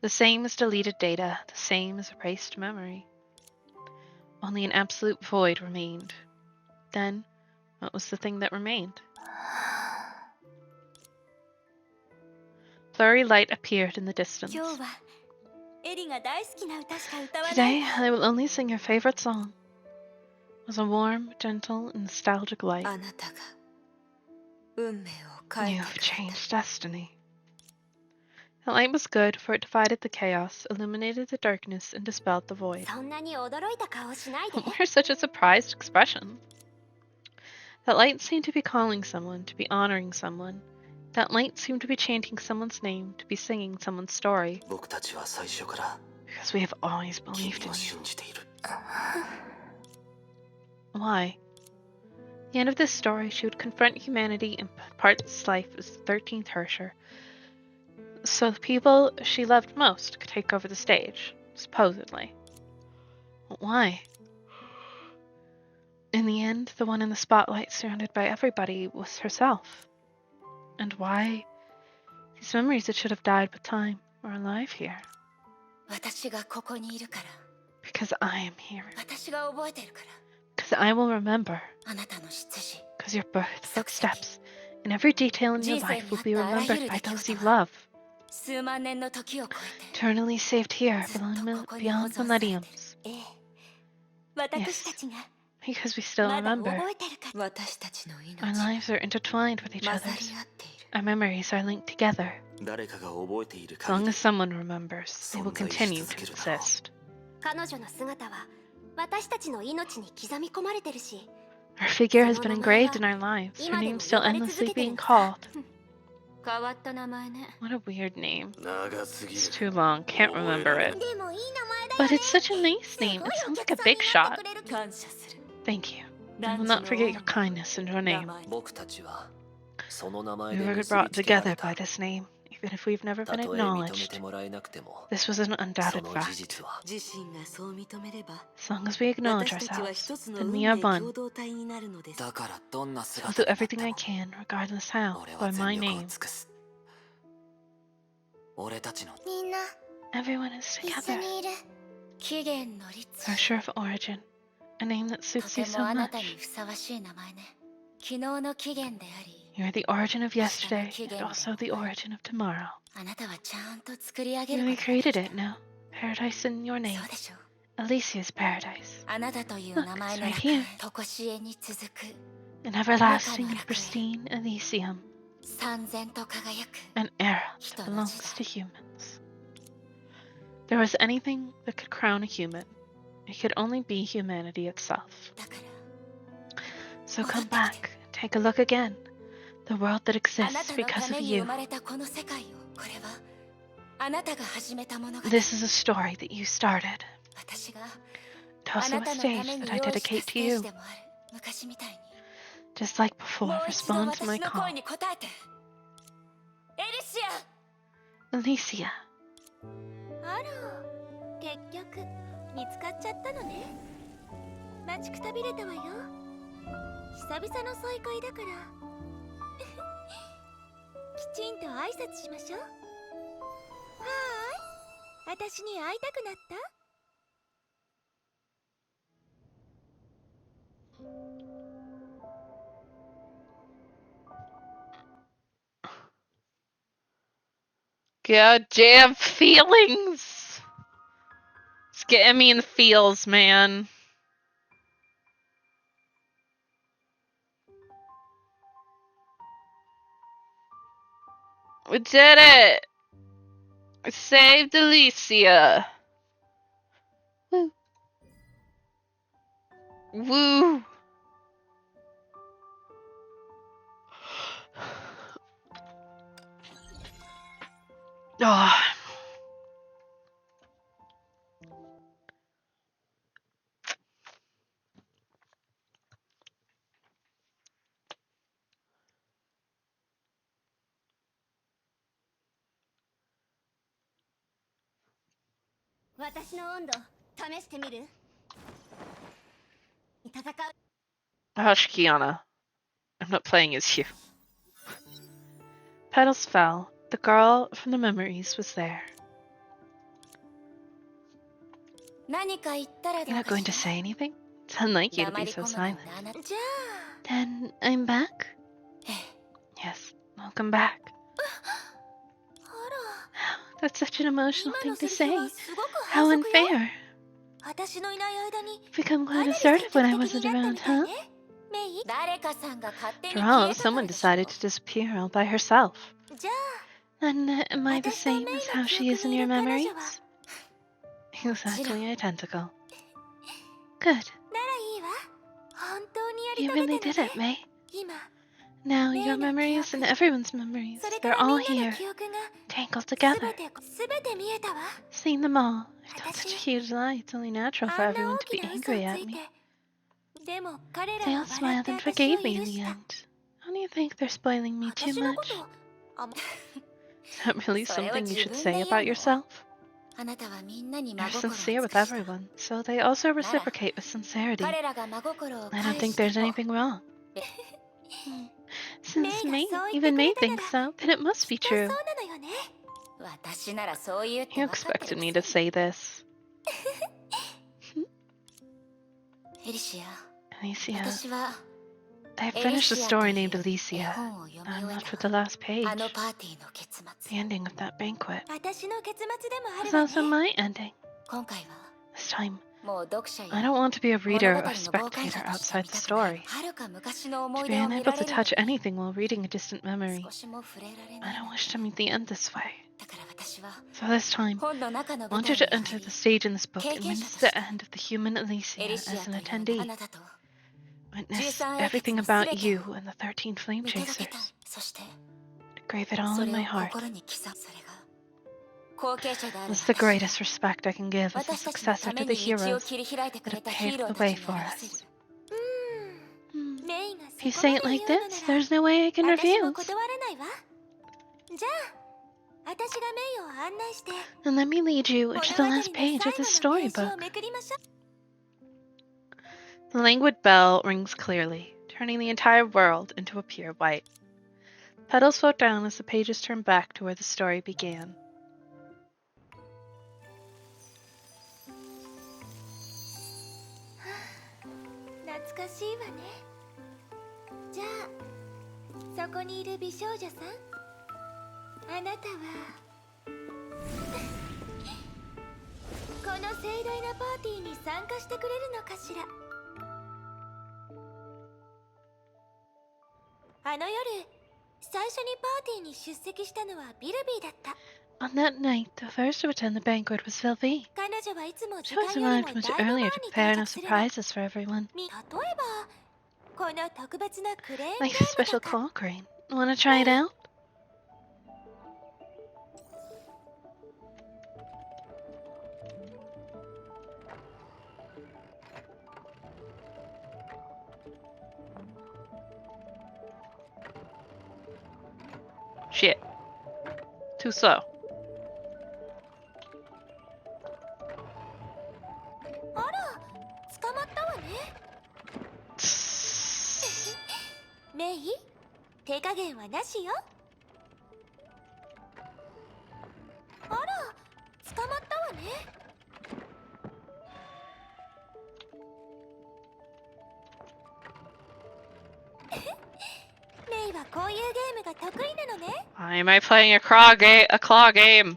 The same as deleted data, the same as erased memory. Only an absolute void remained. Then, what was the thing that remained? Blurry light appeared in the distance. 今日はエリが大好きな歌しか歌わない Today, I will only sing your favorite song. It was a warm, gentle, and nostalgic light. あなたが運命を変え You て have くれた changed destiny. The light was good, for it divided the chaos, illuminated the darkness, and dispelled the void. そんなに驚いた顔しないで。 Don't wear such a surprised expression. That light seemed to be calling someone, to be honoring someone. That light seemed to be chanting someone's name, to be singing someone's story. 僕たちは最初から Because we have always 君 believed in を you. 信じている Why? At the end of this story, she would confront humanity and part this life as the 13th Hersher. So the people she loved most could take over the stage, supposedly. But why? In the end, the one in the spotlight surrounded by everybody was herself. And why? These memories that should have died with time are alive here. 私がここにいるから Because I am here. 私が覚えてるから Because I will remember. あなたの出自 Because your birth, footsteps, and every detail in your life will be remembered by those you love. 数万年の時を超えて Eternally saved here, beyond millenniums. ええ。私たちが Because we still まだ remember. 覚えてるから。私たちの Our 命 lives are intertwined with each 混ざ other's. り合っている Our memories are linked together. 誰かが覚えている As long 限り as someone remembers, they will continue to exist. 彼女の姿は私たちの命に刻み込まれてるし、 Her figure has been engraved in our lives. Her name's still endlessly being called. 変わった名前ね What a weird name. 長すぎ It's る too long, can't remember it. でもいい名前だよ But ね。 it's such a nice name. It sounds like a big shot. 感謝する Thank you. I will not forget your kindness and your 名 name. 前僕たちはその名 We 前で were 結 brought びつけら together れた by this name, even if we've never た been とえ認め acknowledged. てもらえなくても This was an そ undoubted の事 fact. 実は 自身がそう認めれば As long as we acknowledge 私たちは ourselves, 一つの then 運 we 命 are 共 one. 同体になるのです。だからどんな I'll 姿 do になって everything も I can, regardless how, 俺 by は my 全力を name. 尽くす俺たちのみんな Everyone is 一緒 together. にいる。起源の律 Hersher of origin, a name that と suits て you も so あなたに much. ふさわしい名前ね昨日の起源であり You're the origin of yesterday, Yesterday. and also the origin of tomorrow. あなたはちゃんと作り上げ You ることができ recreated た it now. Paradise in your name. そうでしょ Alicia's paradise. あなたという Look, 名前 it's の right 楽 here. 園とこしえに続く An everlasting and pristine Elysium. 三千と輝く An era that 人の belongs 時 to 代 humans. There was anything that could crown a human. It could only be humanity itself. だから So come back, take a look again. The world that あな exists たの because た of めに you. 生まれたこの世界をこれはあなたが始めた物語 This is a story that you started. 私が It's あ also な a たのため stage に that I 用意した dedicate ス to テージ you. でもある昔みたいに Just like before, もう一度 respond to my 私の call. 声に応えてエリシア Alicia. あら、結局見つかっちゃったのね。待ちくたびれたわよ。久々の再会だからきちんと挨拶しましょう。はーい、私に会いたくなった？ Goddamn feelings! It's getting me in the feels, man. We did it! We saved Alicia! Woo. Woo! Oh. Hush, Kiana. I'm not playing as you. Petals fell. The girl from the memories was there. 何か言ったらど You're う not か going to しら say anything? It's unlike you to 黙 be り so 込むなん silent. てあなたじゃ Then I'm back? ええ Yes, welcome back. あら、 That's such an emotional 今 thing の to セリ say. フはすごく How 反則よ。 unfair. 私のいない間に You've become か quite なり assertive 積 when I 極的 wasn't になった around, みたい huh? ね。誰かさんが勝手に After 消 all, えたか someone らでしょ decided to disappear all by herself. じゃ Then am I the 私と same メイ as の how 記 she 憶 is in にい your る彼女 memories? は Exactly identical. Good. ならいいわ。本当にやり You 遂げ really た did の it, ね May. 今 Now May your の memories 記憶 and everyone's memories, それか they're らみ all んなの here, 記憶が tangled す together. べて見えたわ。 Seeing them all, I told such a 私 huge lie. It's only natural for あんな everyone 大 to き be な嘘を angry つ at い me. てでも彼ら They は all 笑っ smiled て and 私を forgave 許 me in し the た end. Don't you think they're spoiling me too 私の much? ことをあ Is that really それを something you 自 should 分 say で言 about うの yourself? あなたはみんなに真 You're 心を尽 sincere with くした everyone, so they also reciprocate with sincerity. 彼らが真心を I don't 返 think して there's も anything wrong. メ Since イが May, そう言って even くれ May たな thinks ら so, then it must きっ be とそう true. なのよね。私ならそう言うって You 分かってる expected く me せ to に say this. エリシア Alicia, 私は I エリ finished a シアと story いう named 絵 Alicia. 本を読み I'm 終え left with た the last あ page, のパーティーの結 the 末 ending of that banquet. 私の結末でもあ It's るわ also ね。 my ending. 今回は This time, もう読者 I や don't want to be a 物 reader 語 or の傍観 spectator 者として outside 見 the たくない story. はるか昔の思 To い be 出を見 unable ら to れるの touch に anything while reading a distant memory. 少しも触れられ I ないの don't wish to meet the end this way. だから私は So this time, 本の中の I 舞 want 台 you に to 入 enter り the stage in this book 経 and 験者 witness と the して end of the human Alicia エリシア as と an いうあ attendee. なたと Witness 13英傑 everything の about 全て you を and the 13 flame 見届けたい chasers. そして Grave it all そ in れ my を heart. 心に刻むそれが後継者である It's the 私が greatest respect I can give as the 私たちの successor た to め the に道を heroes 切り開いてく that れ have たヒ paved ーロ the ーた way ちに for 表せ us. るメイが If you そこ say ま it で like 言うの this, なら there's no way I can 私も refuse. 断れないわ。じゃあ私がメイを案内して And let me lead you 物 to 語 the の last 最 page of the 後のページを storybook. めくりましょう。 The languid bell rings clearly, turning the entire world into a pure white. Petals float down as the pages turn back to where the story began. 懐かしいわね。じゃあそこにいる美少女さん、あなたはこの盛大なパーティーに参加してくれるのかしら。あの夜最初にパーティーに出席したのはビルビーだった。 On that night, the first to attend the banquet was Sylvie. 彼女はいつも She 時 always 間より arrived も much だいぶ前 earlier に to 到 prepare enough 着するの。 surprises for everyone. 例えばこの特別なクレーンゲ Like the ーム special とか。 claw crane. Wanna try it out? Shit. Too slow. あら捕まったわね。メイ手加減はなしよ。あら捕まったわね。メイはこういうゲームが得意なのね。 Why am I playing a claw game?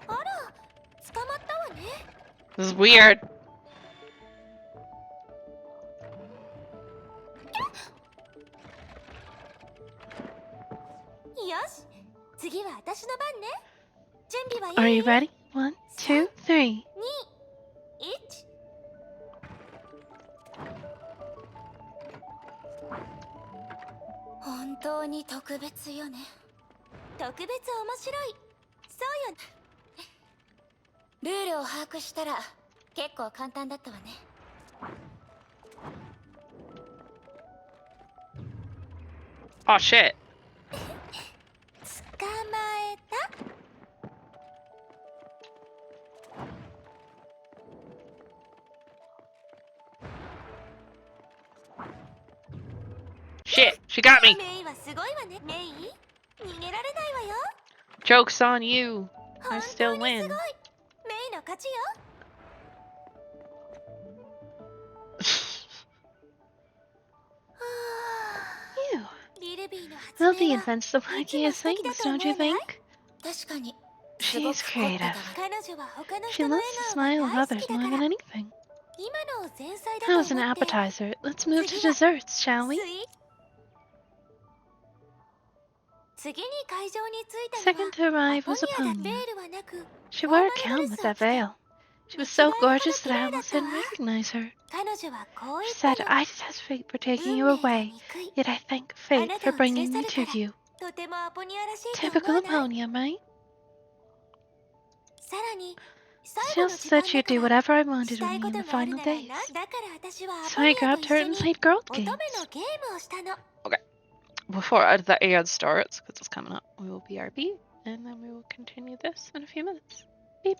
あら捕まったわね。 This is weird. よし次は私の番ね。準備は Are いい you ready? 1, 2, 3. 1本当に特別よね特別面白い。そうよ。ルールを把握したら結構簡単だったわね Oh shit. 捕まえた。 Shit, she got me. メイはすごいわね。メイ逃げられないわよ。 Joke's on you. I 本 still 当にすごい。 win. メイの勝ちよ。 You. ビルビーの発 Sylvie 明は invents the いつも wackiest 素敵だ things, と思 don't you わない？ think? 確かにすご She's く凝ってた creative. わ。彼女は他の She 人の loves 笑 the 顔が smile of 大好 others きだ more から than anything. 今のを前菜だ That と was an 思って appetizer. Let's move to 次は desserts, shall ス we? イ次に会場に着いたの Second to はア arrive ポニ was アだ。ベ Aponia. ールはなく She フォー wore マ a ルドレ gown ス with を that 着て veil. She 見 was 違 so えるほど gorgeous 綺 that I 麗だっ almost たわ。 didn't recognize her. 彼女はこう言 She った said, の。 I detest fate for taking 運 you 命が away, 憎い。 yet I thank あ fate な for たを連れ bringing 去 me る to から you. とてもアポニアらしいと思 Typical わない？ Aponia, mate. さらに最 She 後の also 時 said 間だ she'd か do ら whatever I し wanted た with い me こ in the とがある final なら days. だから私はア So ポ I ニアと grabbed 一 her 緒 and に played girl 乙女 games. のゲームをしたの。 Before the ad starts, because it's coming up, we will BRB, and then we will continue this in a few minutes. Beep.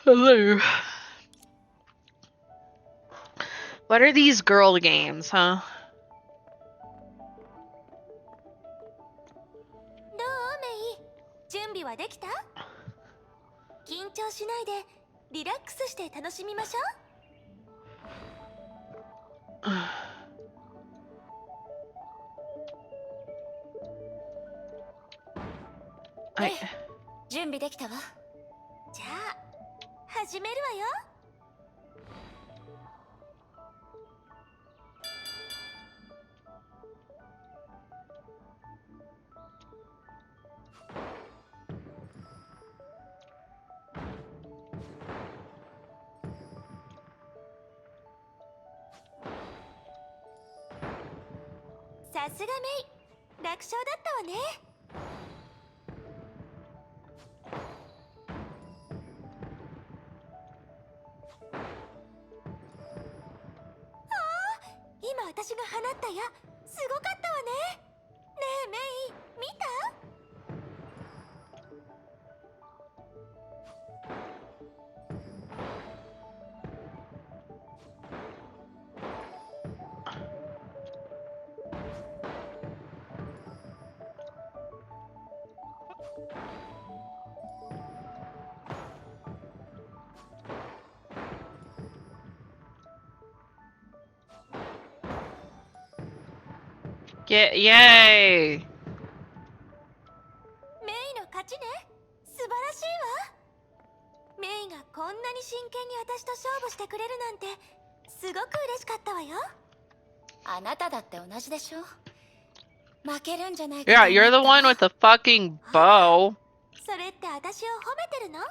Hello. What are these girl games, huh? どうメイ？準備はできた？緊張しないでリラックスして楽しみましょう。ええ、準備できたわ。じゃあ始めるわよ。さすがメイ、楽勝だったわね。今私が放った矢、すごかったわね。ねえメイ、見た？Get yay! メイの勝ちね。素晴らしいわ。メイがこんなに真剣に私と勝負してくれるなんてすごく嬉しかったわよ。あなただって同じでしょ。負けるんじゃないかと Yeah, 思 you're った the one with the fucking bow. それって私を褒めてるの？も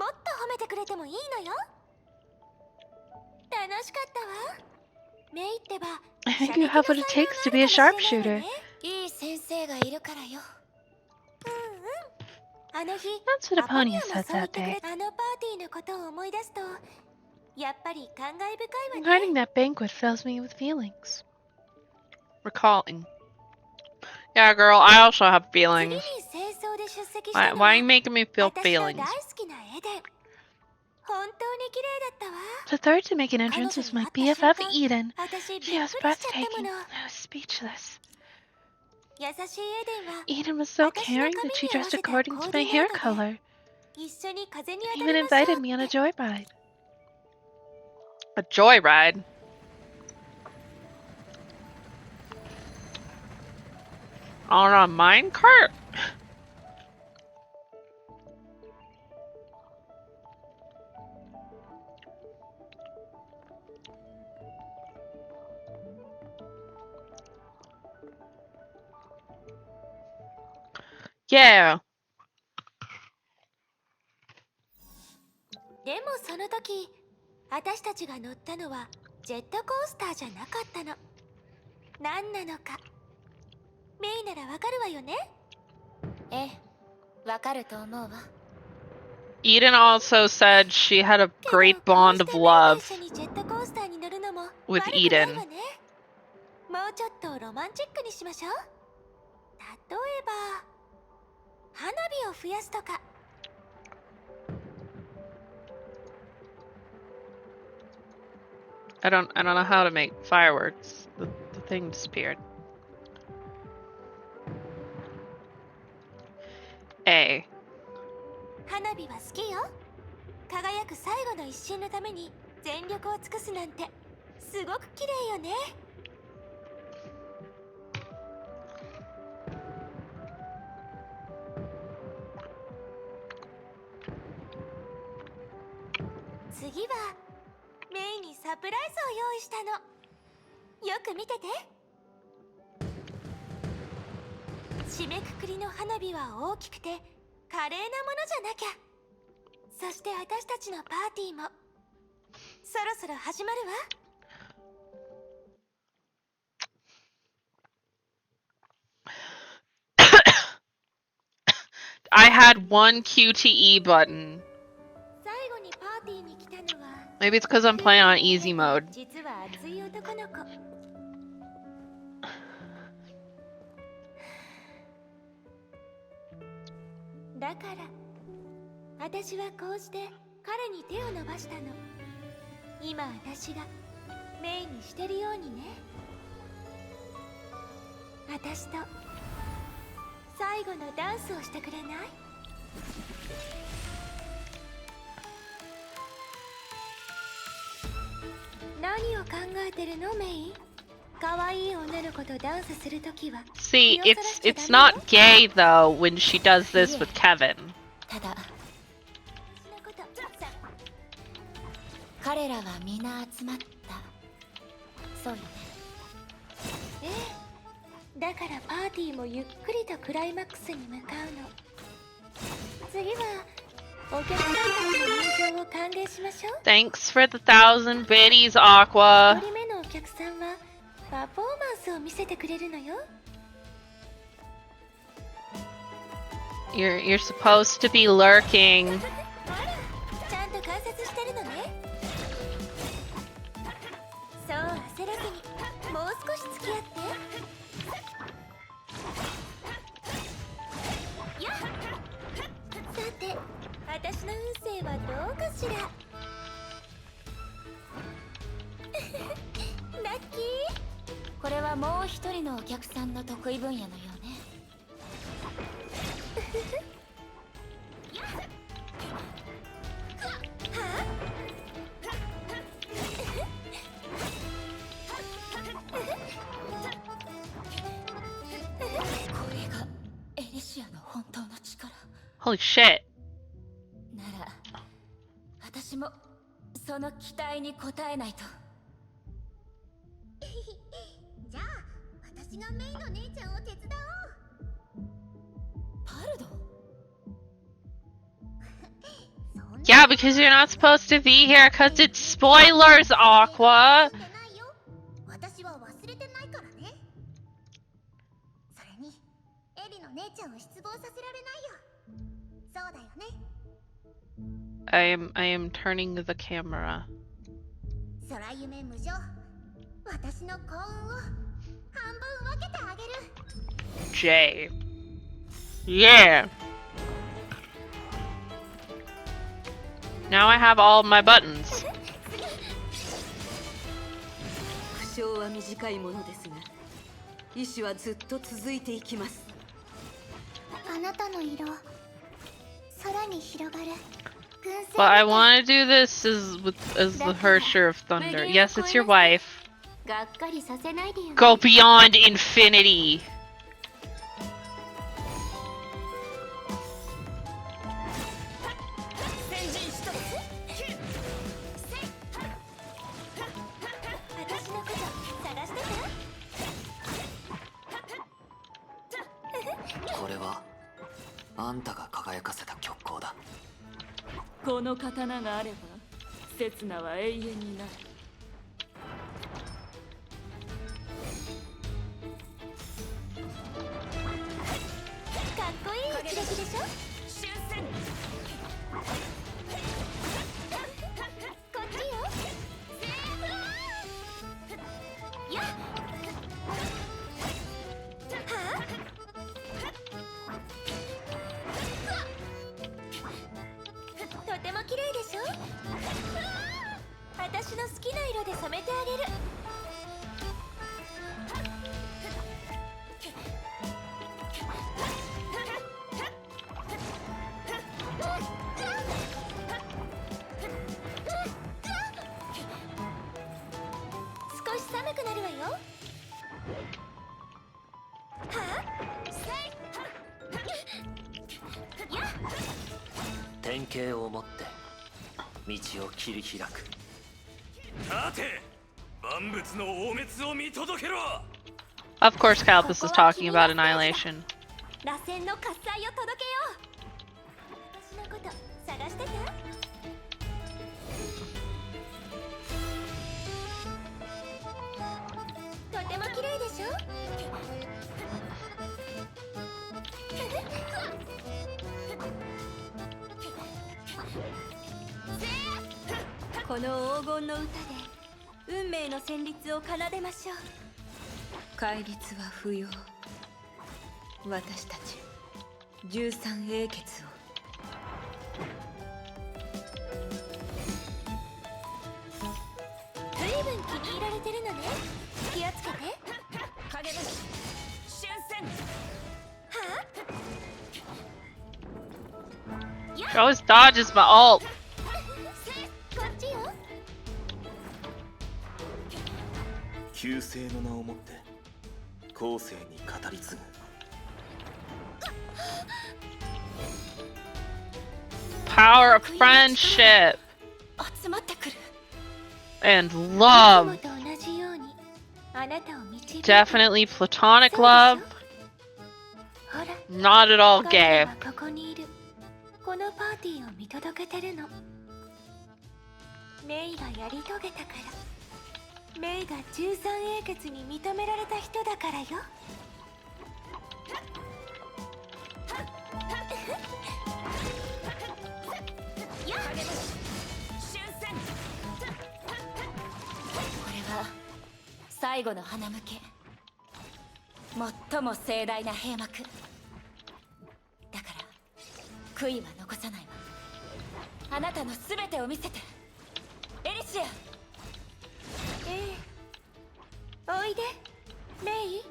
っと褒めてくれてもいいのよ。楽しかったわ。メイってば I think you have what it takes to be a sharpshooter. いい先生がいるからよ。あの日 That's what アポニ Aponia アも said そう言っ that てくれ day. あのパーティーのことを思い出すとやっぱり感慨深いわ Regarding ね。 that banquet fills me with feelings. Recalling. Yeah, girl, I also have 次に feelings. 清掃で出席したの Why は are you making me feel 私の大 feelings? 好きなエデン。本当に綺麗だったわ。 The third to make an 彼 entrance 女 was に my 会った瞬 BFF 間 Eden. 私びっく She り was しちゃったも breathtaking. の。 I was speechless. 優しいエデンは Eden was so 私の caring 髪 that she に合わ dressed せた according コ to ーデ my ィネ hair ートで color. 一緒に風に当た Even りましょ invited う me on a って。 joyride. A joyride? On a minecart? Yeah. でもその時私たちが乗ったのはジェットコースターじゃなかったの。何なのかメイならわかるわよね。ええ、わかると思うわ。 Eden also said she had a けど great こう bond し of てメイと love 一緒にジェットコースターに乗るのも with 悪くない Eden. わね。もうちょっとロマンチックにしましょう。例えば花火を増やすとか。 I don't know how to make fireworks. The thing disappeared. A. 花火は好きよ。輝く最後の一瞬のために全力を尽くすなんてすごく綺麗よね。次はメイにサプライズを用意したの。よく見てて。締めくくりの花火は大きくて華麗なものじゃなきゃ。そして私たちのパーティーもそろそろ始まるわ。 I had one QTE button. 最後にパーティーに来たのは Maybe it's because I'm playing on easy mode. 実は熱い男の子。だから私はこうして彼に手を伸ばしたの。今私がメイにしてるようにね。私と最後のダンスをしてくれない？何を考えてるのメイ？可愛い女の子とダンスするときは See, it's not gay though when she does this with Kevin. ただ彼らは皆集まった。そうよね。ええ、だからパーティーもゆっくりとクライマックスに向かうの。次はお客さんたちの入場を歓迎しましょう。 Thanks for the 1,000 biddies, Aqua. 1人目のお客さんはパフォーマンスを見せてくれるのよ。 You're supposed to be lurking. ちゃんと観察してるのね。そう焦らずにもう少し付き合って。やっさて私の運勢はどうかしら。ラッキー。これはもう一人のお客さんの得意分野のようね。これがエリシアの本当の力 Holy shit. なら、私もその期待に応えないと。じゃあ私がメイの姉ちゃんを手伝おう。パルド Yeah, because you're not supposed to be here because it's spoilers, Aqua. 私は忘れてないからね。それにエリの姉ちゃんを失望させられないよ。そうだよね。I am turning the camera. 空夢無常。私の幸運を半分分けてあげる。 J. Yeah. Now I have all my buttons. 苦笑は短いものですが、意志はずっと続いていきます。あなたの色、空に広がる。 But I want to do this as the Hersher of Thunder. Yes, it's your wife. がっかりさせないでよね。 Go beyond infinity. 私のこと探してた。これはあんたが輝かせた極光だ。この刀があれば刹那は永遠になる。かっこいい一撃でしょ。こっちよ。やっはあ。とても綺麗でしょ。私の好きな色で染めてあげる。少し寒くなるわよ。はあ。やっ典型を持って道を切り開く。立て、万物の大滅を見届けろ。 Of course, Calpus is talking about annihilation. 螺旋の喝采を届けよう。私のこと探してた。とても綺麗でしょ。この黄金の歌で運命の旋律を奏でましょう。戒律は不要。私たち13英傑を。随分気に入られてるのね。気をつけて。影武士春戦。は She always dodges my ult. あ。こっちよ。旧姓の名をもって後世に語り継ぐ。 Power of friendship 集まってくる。 and いつも love. と同じようにあなたを導いて。 Definitely platonic そうでしょ。 love. ほら。 Not at all 彼 gay. らはここにいる。このパーティーを見届けてるの。メイがやり遂げたから。メイが13英傑に認められた人だからよ。これは最後の花向け、最も盛大な閉幕だから、悔いは残さないわ。あなたの全てを見せて、エリシア。ええ、おいでメイ。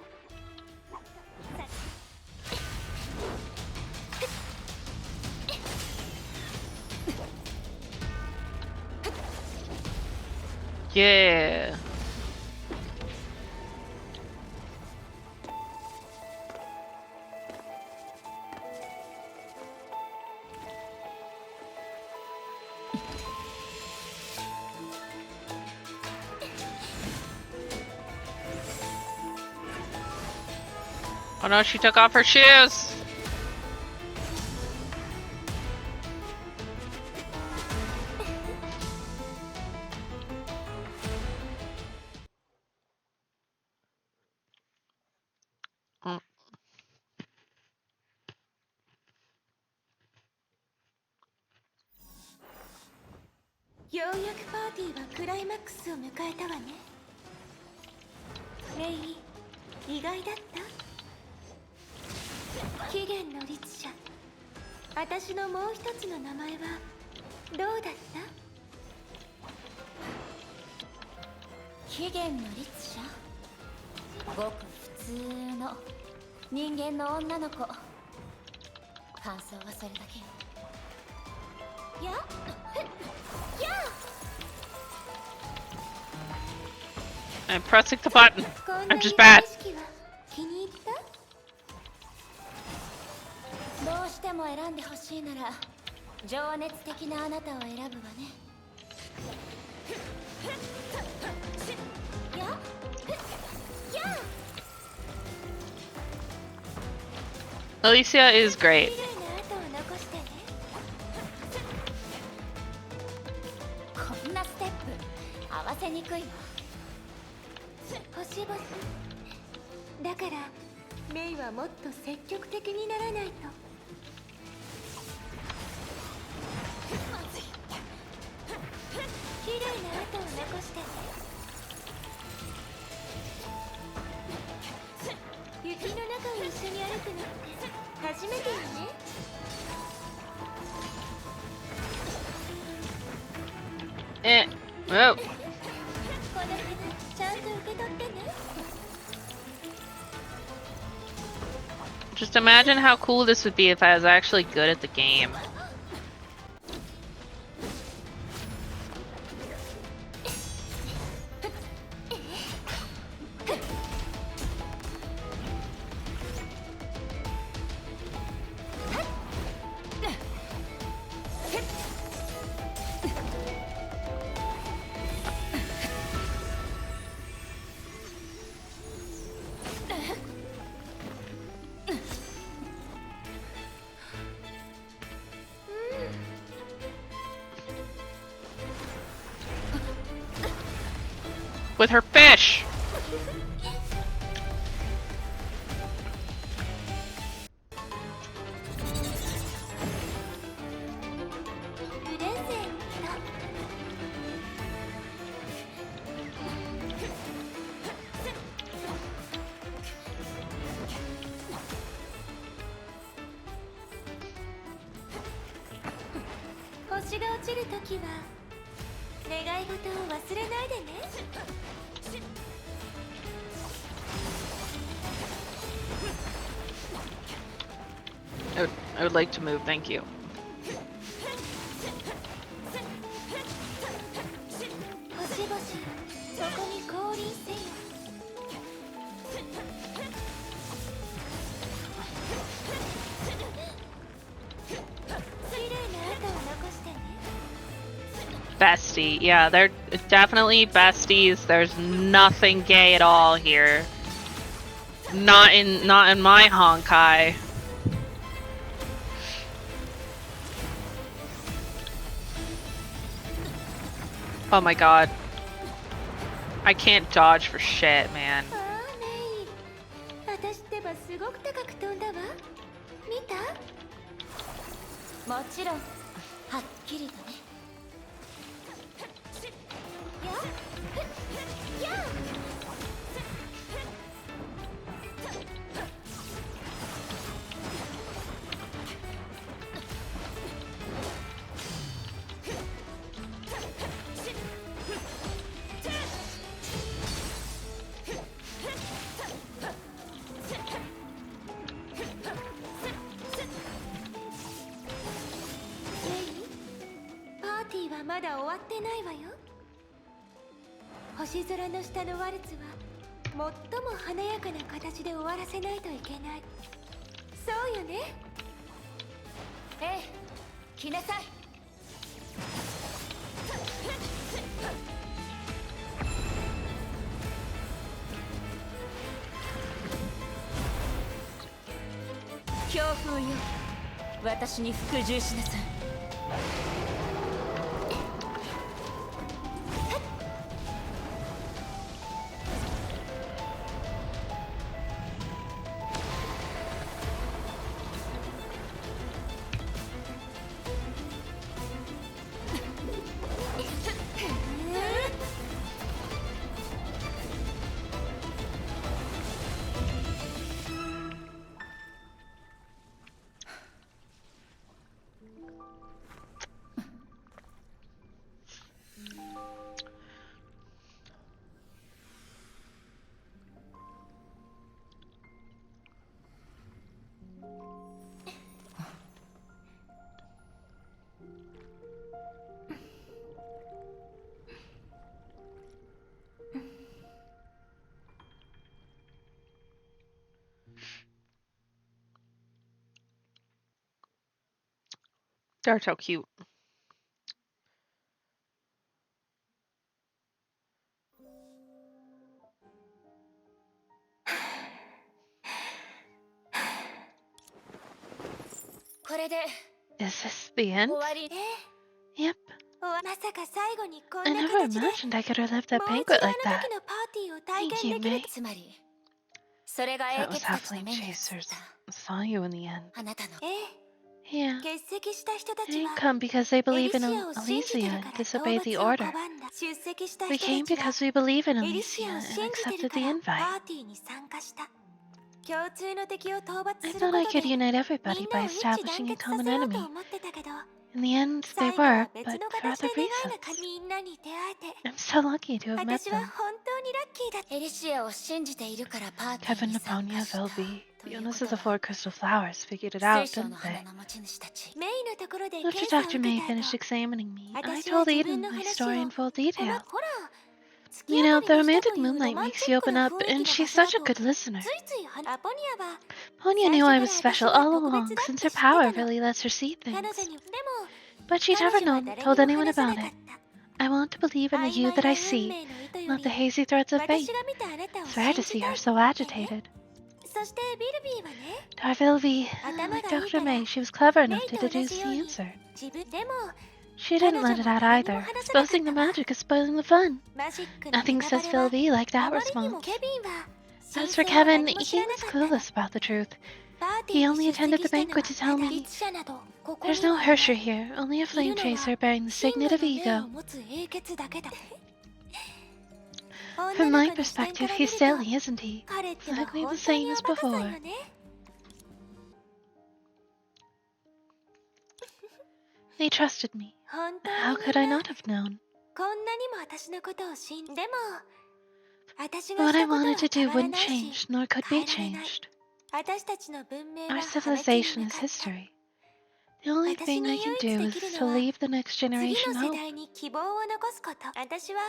Yeah. Oh no, she took off her shoes! Mm. ようやくパーティーはクライマックスを迎えたわね。メイ、意外だった？起源の律者、私のもう一つの名前はどうだった？起源の律者、ごく普通の人間の女の子。感想はそれだけよ。やや I'm pressing the button. こんな I'm just 色 bad. 景色は気に入った？どうしても選んでほしいなら、情熱的なあなたを選ぶわね。やや Alicia is great. 綺麗な跡を残してね。こんなステップ合わせにくいわ。星々だから、メイはもっと積極的にならないと。綺麗な跡を残してね。雪の中を一緒に歩くのって初めてよね。Eh. Oh. この花ちゃんと受け取ってね。Just imagine how cool this would be if I was actually good at the game. With her fish! プレゼント。星が落ちるときは願い事を忘れないでね。I would like to move, thank you. 星々そこに降臨せよ。綺麗な跡を残してね。Bestie. Yeah, they're definitely besties. There's nothing gay at all here. Not in my Honkai. Oh my god. I can't dodge for shit, man. ああメイ、私ってばすごく高く飛んだわ。見た？もちろんはっきりとね。やっやっパーティーはまだ終わってないわよ。星空の下のワルツは最も華やかな形で終わらせないといけない。そうよね。ええ、来なさい。強風よ、私に服従しなさい。They're so cute. これで Is this the end? 終わり。 Yep. まさか最後にこん I な never 形で imagined I could relive that もう一度 banquet あ like の that. 時のパーティーを体 Thank 験 you, できる May. つまりそれが That 英 was 傑たちの halfling 目に映っ chasers た saw you in the end. あなたの。ええ Yeah. 欠席した人た They ち didn't は come because they エ believe リ in シアを信じて Elysia る and から討 disobeyed the 伐を order. 拒んだ。出席した We 人た came ちは because we believe in エリシ Elysia アを and 信じてる accepted か the ら invite. パーティーに参加した。共通の敵を討伐 I する thought こ I とで could unite み everybody んな by を一致団 establishing a 結さ common せようと enemy. 思ってたけど In the end, they 最後は were, 別 but の for 形で other 願いが reasons. みんなに出会えて I'm so lucky to have met 私は them. 本当にラッキーだった。エリシアを信じているからパーティー Kevin, に参加 Naponia, した Velby, と the いうこ owners と of the は Four Crystal Flowers figured it 水 out, 晶の didn't 花 they? の持ち主たち。メイのところで After 検査を Dr. 受け May た後 finished examining me, I 私は told 自分 Eden の my 話 story を in full ほ detail. ら月 You 明 know, か the りにした romantic というロ moonlight マン makes チ you ック open な up, 雰囲 and 気の she's 場所 such だ a と good listener. ついついアポニアは Ponya 最 knew 初 I か was ら私 special は all 特別 along, だっ since て her 知って power たの。 really lets her see 彼女 things. にでも But she 彼 never 女は told 誰に anyone も話さな about かっ it. た。 I want to believe in the 曖 you 昧 that な I 運 see, 命の糸よ not り the hazy threads of 私 fate. が見たあなたを It's rare 信 to じ see たい her って so 言ってね。 agitated. そしてビルビーはね Darvelvi, 頭 like がいいか Dr. ら May, she was clever メ enough イ to と同 deduce じよ the うに answer. 自分でも She 彼 didn't 女 let も it out 誰にも either, 話さなか exposing っ the たわ。 magic is spoiling the fun. マジックのネ Nothing タバ says レは Philby like あ that まりにも response. ケビンは真 As for 相は Kevin, 何も知 he らな was かったの。 clueless about the truth. パーティ He ー only に出 attended 席 the したの banquet to tell は me 律者などここに there's no はい Hersher ない。 here, only a い flame るの chaser は bearing the 真 signet の of 目を ego. 持つ英傑だけだ。 From 女の my 子の視点 perspective, から見 he's ると silly, isn't he? 彼ってば Exactly 本 the 当 same にお as バカさん before. よね。 They trusted me. 本当 How に could み I んな not have known? こんなにも私のことを信じでも私が What し I たことは wanted to 変 do わら wouldn't ないし change, nor could be 変えられない。 changed. 私たちの文明 Our は破滅に civilization 向 is かった。 history. The only 私 thing が I 唯 can 一 do で is きる to のは leave the next 次 generation の世 hope. 代に希望を残すこと。私は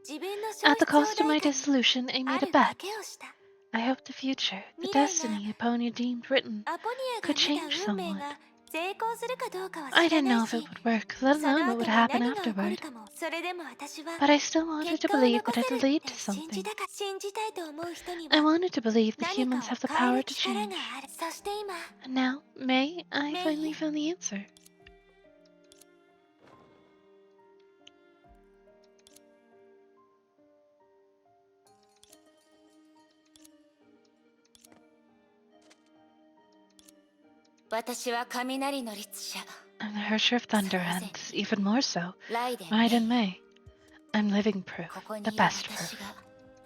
自分の At 消 the 失 cost を of my 代価に dissolution, I あ made a る賭 bet. けをした。 I hoped the future, the 未来が destiny Eponia deemed written, アポニアが could 見た change 運命 somewhat. が成功するかどうかは I 知ら didn't ない know if し it would work, let その alone 後 what に would happen 何が起こる afterward. かも。それでも私は But I still wanted 結 to 果を believe 残 that せ it る would っ lead て to 信じ something. たか信じたいと思う人に I は wanted to believe that 何か humans を have the 変え power る to 力 change. がある。そして今 And now, May, I May. finally found the answer. 私は雷の律者 I'm the Herrscher of Thunder, and even more so, ライデン Raiden May. I'm living proof, ここに the いる best 私 proof. が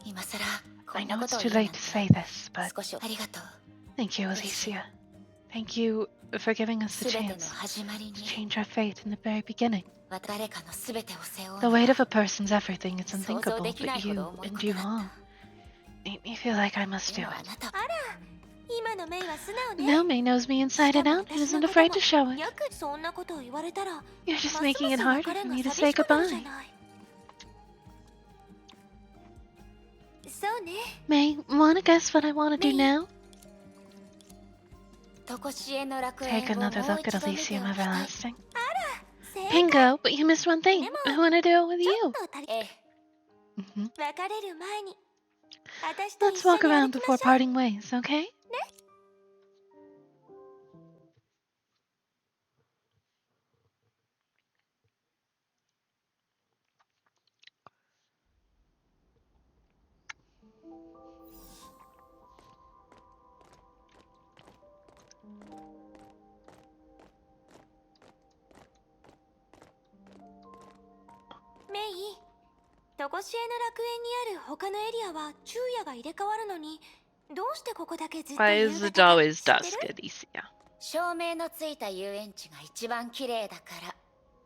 今さらこ I んな know こ it's とを too 言う late なん to て say this, but 少しありがとう thank you, Alicia. Thank you for giving us the 全ての chance 始まり to に change our fate in the very beginning. 誰かの全てを背負う The の weight は of a person's everything is 想像 unthinkable, できな but いほど you 重いこ and と you だっ all た make me feel like I must で do もあ it. なたは今のメイは素直ね。 Now May knows me し inside か and も out and 私 isn't のこと afraid も to show it. よくそんなことを言われたら You're just ます making ま it す harder 別れ for が me to 寂 say しくなるじゃ goodbye. ない。そうね。 May, wanna guess what I wanna do May. now? とこしえの楽園 Take をもう another look 一 at 度見て Elysium おきたい Everlasting. 正解。 Bingo, but you missed one thing. I wanna do it with ち you. ょっと足りええ Mhm. 別れる前に私と Let's 一緒 walk に around 歩き before ましょう。 parting ways, okay?メイ、とこしえの楽園にある他のエリアは昼夜が入れ替わるのに、どうしてここだけずっと Why 夕 is 方 it か always 知ってる？ dusk, Alicia? 照明のついた遊園地が一番綺麗だから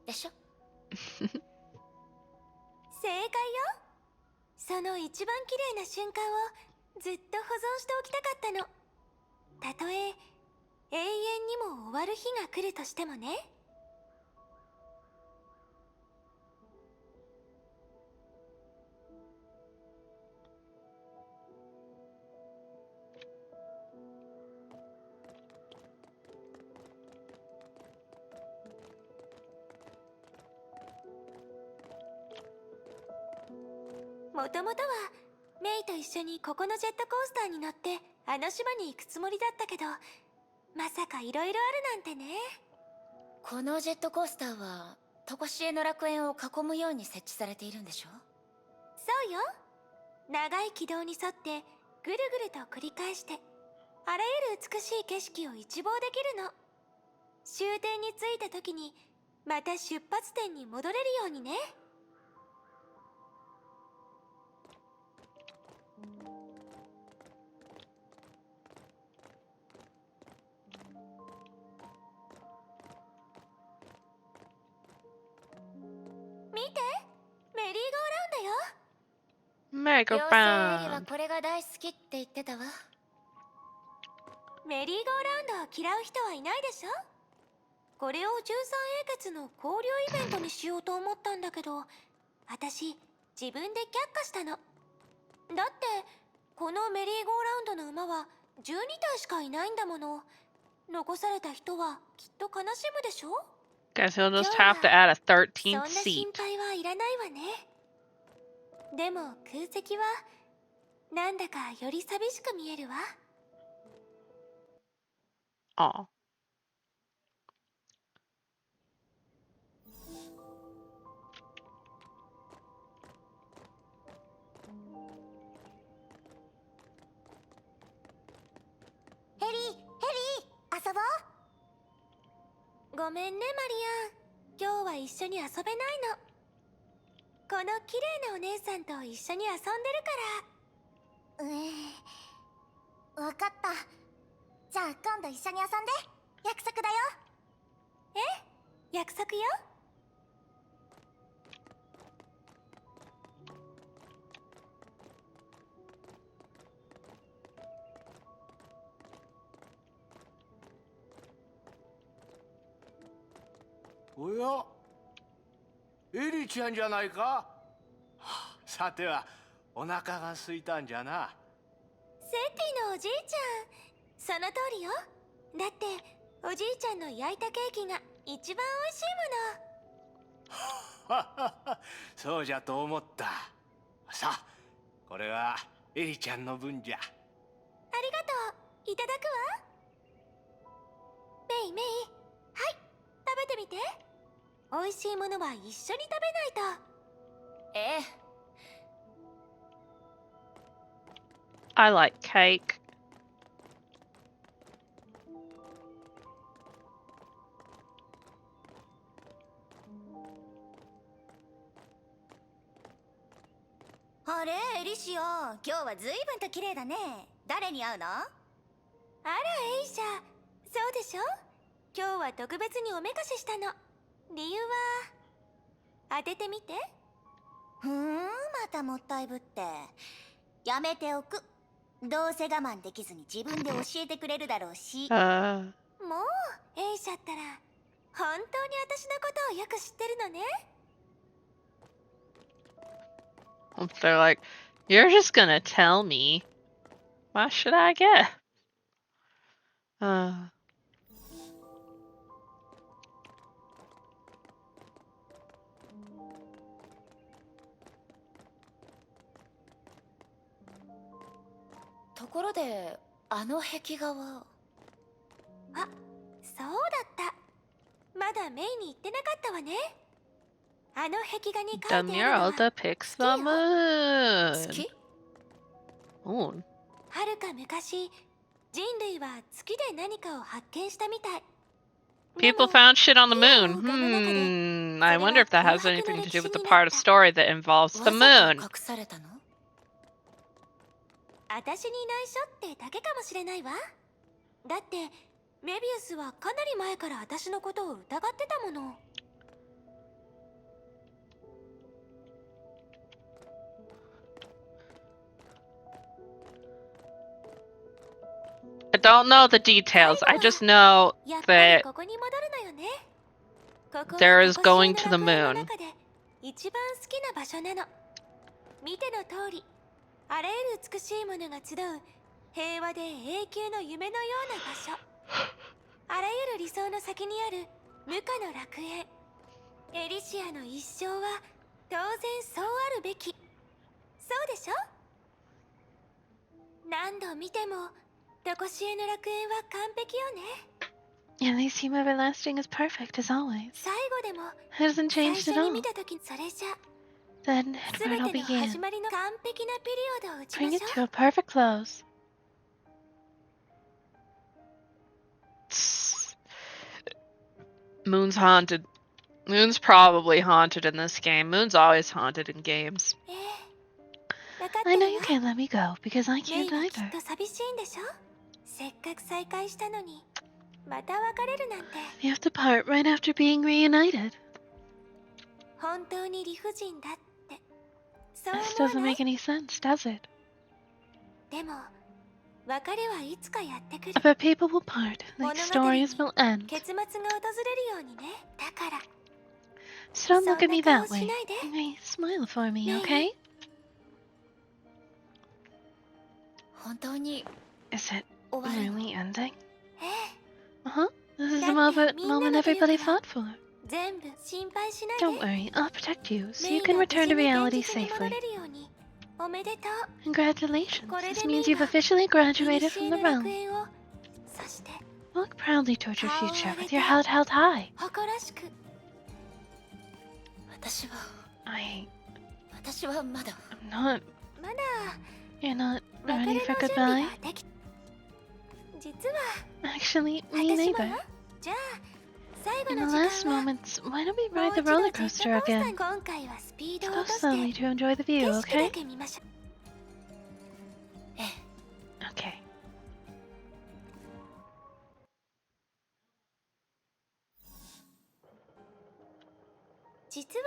でしょ正解よ。その一番綺麗な瞬間をずっと保存しておきたかったの。たとえ永遠にも終わる日が来るとしてもね。もともとはメイと一緒にここのジェットコースターに乗ってあの島に行くつもりだったけど、まさかいろいろあるなんてね。このジェットコースターはとこしえの楽園を囲むように設置されているんでしょそうよ。長い軌道に沿ってぐるぐると繰り返してあらゆる美しい景色を一望できるの。終点に着いた時にまた出発点に戻れるようにね。見て、メリーゴーラウンドよ。妖精エリは Merry-go-round. これが大好きって言ってたわメリーゴーラウンドを嫌う人はいないでしょ。これを13英傑の交流イベントにしようと思ったんだけど、私自分で却下したの。だってこのメリーゴーラウンドの馬は12体しかいないんだもの。残された人はきっと悲しむでしょ。 Guess he'll just have to add a そん 13th な心 seat. 配はいらないわね。でも空席はなんだかより寂しく見えるわ。 Aw. ヘリー遊ぼう。ごめんねマリアン、今日は一緒に遊べないの。この綺麗なお姉さんと一緒に遊んでるから。わかった。じゃあ今度一緒に遊んで。約束だよ。え、約束よ。おや、エリちゃんじゃないか。はあ、さてはお腹が空いたんじゃな。セティのおじいちゃん、その通りよ。だっておじいちゃんの焼いたケーキが一番美味しいもの。はははそうじゃと思った。さあ、これはエリちゃんの分じゃ。ありがとう。いただくわ。メイメイ、はい、食べてみて。美味しいものは一緒に食べないと。ええ I like cake. あれエリシア、今日は随分と綺麗だね。誰に会うの？あらエイシャ、そうでしょ。今日は特別におめかししたの。理由は当ててみて。またもったいぶって。やめておく。どうせ我慢できずに自分で教えてくれるだろうし。もうエイシャったら本当に私のことをよく知ってるのね。They're like, you're just gonna tell me. Why should I get? ところであの壁画は。あ、そうだった。まだメイに言ってなかったわね。あの壁画に書いて The あるの mural は depicts the 月 moon. はるか昔、人類は月で何かを発見したみたい。 People found shit on the moon. I wonder if that has anything to do with the part of story that involves the わざ moon. と隠されたの？私に内緒ってだけかもしれないわ。だってメビウスはかなり前から私のことを疑ってたもの。I don't know the details. I just know やっぱり that ここに戻るのよね。ここは there is とこしえ going の to the 楽園の moon. 中で一番好きな場所なの。見ての通り、あらゆる美しいものが集う平和で永久の夢のような場所。あらゆる理想の先にある無価の楽園。エリシアの一生は当然そうあるべき。そうでしょ。何度見てもとこしえの楽園は完璧よね。Elysium Everlasting is perfect as always. 最後でも It hasn't 最 changed 初 at に all. 見た時、それじゃ Then and 全 where it all ての始 began. まりの完璧なピリオドを打ち Bring ま it し to ょ a perfect close. Moon's haunted. Moon's probably haunted in this game. Moon's always haunted in games. う。分かって I know る you わ。 can't let me go because I メイ can't はきっ either. と寂しいんでしょ。せっかく再会したのにまた別れるなんて。 You have to part right after being reunited. 本当に理不尽だって、そう This 思わ doesn't ない？ make any sense, does it? でも別れはいつかやってくる。 But people will part, like stories will end. 結末が訪れるようにね。だから So don't look at me that そんな顔し way. ないで。 Hey, smile for me, Hey. okay? 本当に Is it 終わるの？ really ending? ええ、 Uh-huh. This is the Dante, moment minna everybody nabiyuka. fought for. 全部心配しない Don't で。 worry, I'll protect you so メイ you が can 無 return 事 to に reality 現実に戻 safely. れるように。おめでとう。 Congratulations, Kore this de means Mei you've wa officially graduated 古 from の the 楽 realm. 園を、そして Walk proudly towards your 顔を future 上げ with て your head held high. 誇らしく。私は I'm まだ not. まだ You're not 別れ ready の for 準備 goodbye? ができ。実は Actually, me 私も neither. よ。じゃあ最後 In の the 時 last 間は moments, why don't we もう ride the 一度 roller ジェット coaster コースター again? に。今回はスピード Let's を go 落として slowly to enjoy the 景 view, 色だ okay? け見ましょう。 Okay. 実は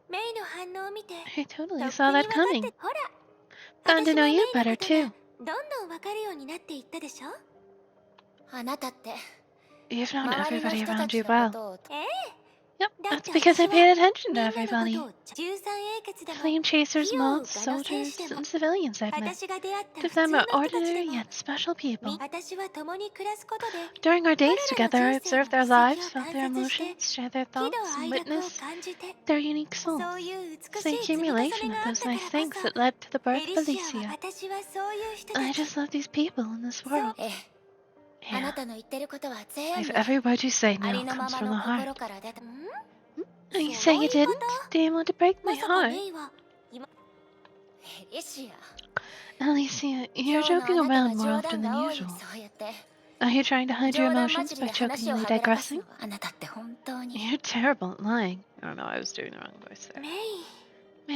メイの反応を見て I とっく totally に saw 分 that かって coming. ほら Gotten 私 to も know メイ you の better こと too. がどんどん分かるようになっていったでしょ。あなたって You've known 周りの everybody 人た around ち you の well. ことを Yep, だって that's because I 私は paid attention み to んなのこ everybody. とを13英傑でも Flame chasers, 火を追う moths, ガの戦 soldiers, 士でも and civilians I'd met. 私が出会った普 To 通 them の are 人たちで ordinary も yet special people. 私は共に暮らすことで During our days 彼 together, ら I の人生 observed their の lives, 軌跡を felt 観 察 their して emotions, shared their 喜怒 thoughts, 哀 and 楽を witnessed 感じて their unique そ souls. ういう It's 美 the しい積み重ね accumulation が of あっ those たから nice こ things そ that led to the エ birth リ of シアは Alicia. 私はそういう人た I ち just love these people in this そう world. ええあ Yeah, なたの言ってることは全 if 部 every word you say あ now りの comes まま from の the heart. 心から出た。 Are you その saying you 言い didn't? 方 Do you want to break ま my さか heart? メイは エリシア Alicia, 今 you're 日の joking あなたは around more 冗 often 談 than が多い usual. そうやって Are you trying to hide your 冗談 emotions 交じり by で話を chokingly はべらかす digressing? のあなたって本当に You're terrible at lying. Oh no, I was doing the wrong voice there. メイ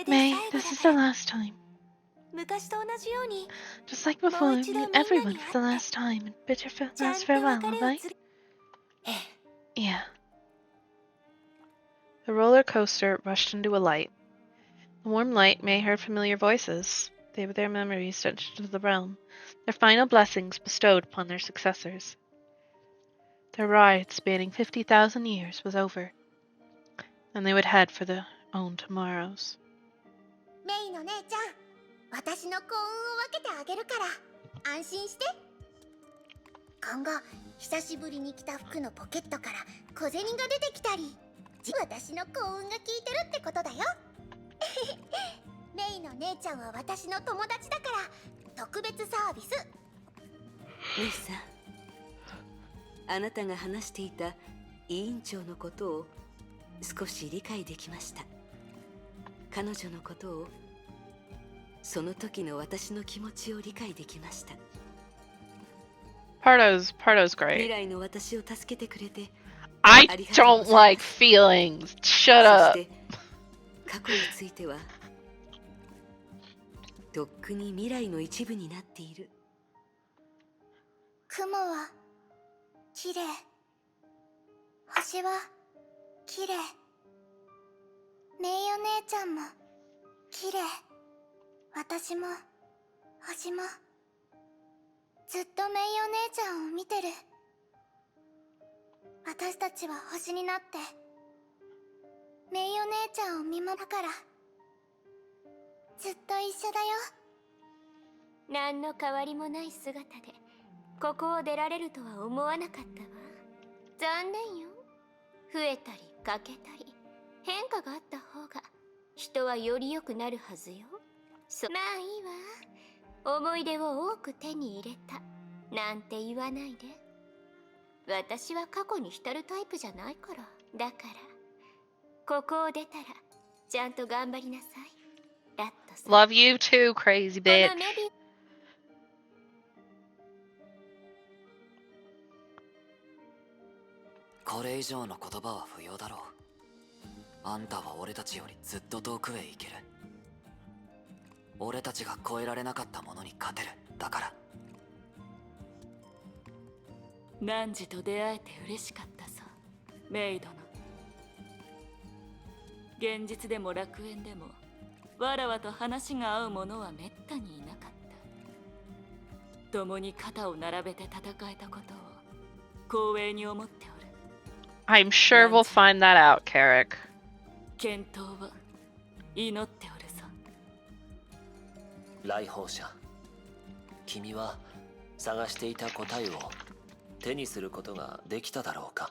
れで May, 最後だ this is か the ら last time. 昔と同じように Just like before, meet everyone for the last time and bid your last farewell, alright? Yeah. The roller coaster rushed into a light. The warm light May heard familiar voices. They were their memories sent into the realm, their final blessings bestowed upon their successors. Their ride, spanning 50,000 years, was over, and they would head for their own tomorrows. メイの姉ちゃん、私の幸運を分けてあげるから安心して。今後久しぶりに着た服のポケットから小銭が出てきたり、私の幸運が効いてるってことだよ。メイの姉ちゃんは私の友達だから特別サービス。メイさん、あなたが話していた委員長のことを少し理解できました。彼女のことを、その時の私の気持ちを理解できました。Pardo's 未 great. 来の私を助けてくれて I don't like feelings. Shut そ up. して過去についてはとっくに未来の一部になっている。雲は綺麗、星は綺麗、メイお姉ちゃんも綺麗、私も星もずっとメイお姉ちゃんを見てる。私たちは星になってメイお姉ちゃんを見守るからずっと一緒だよ。何の変わりもない姿でここを出られるとは思わなかったわ。残念よ。増えたり欠けたり変化があった方が人はより良くなるはずよ。まあいいわ。思い出を多く手に入れたなんて言わないで。私は過去に浸るタイプじゃないから。だからここを出たらちゃんと頑張りなさい。ラットさん。 Love you too, crazy この bitch. メビこれ以上の言葉は不要だろう。あんたは俺たちよりずっと遠くへ行ける。俺たちが超えられなかったものに勝てる。だから。汝と出会えて嬉しかったさ、メイ殿。現実でも楽園でもわらわと話が合う者はめったにいなかった。共に肩を並べて戦えたことを光栄に思っておる。 I'm sure we'll find that out, Carrick. 健闘は祈っておるさ。来訪者、君は探していた答えを手にすることができただろうか。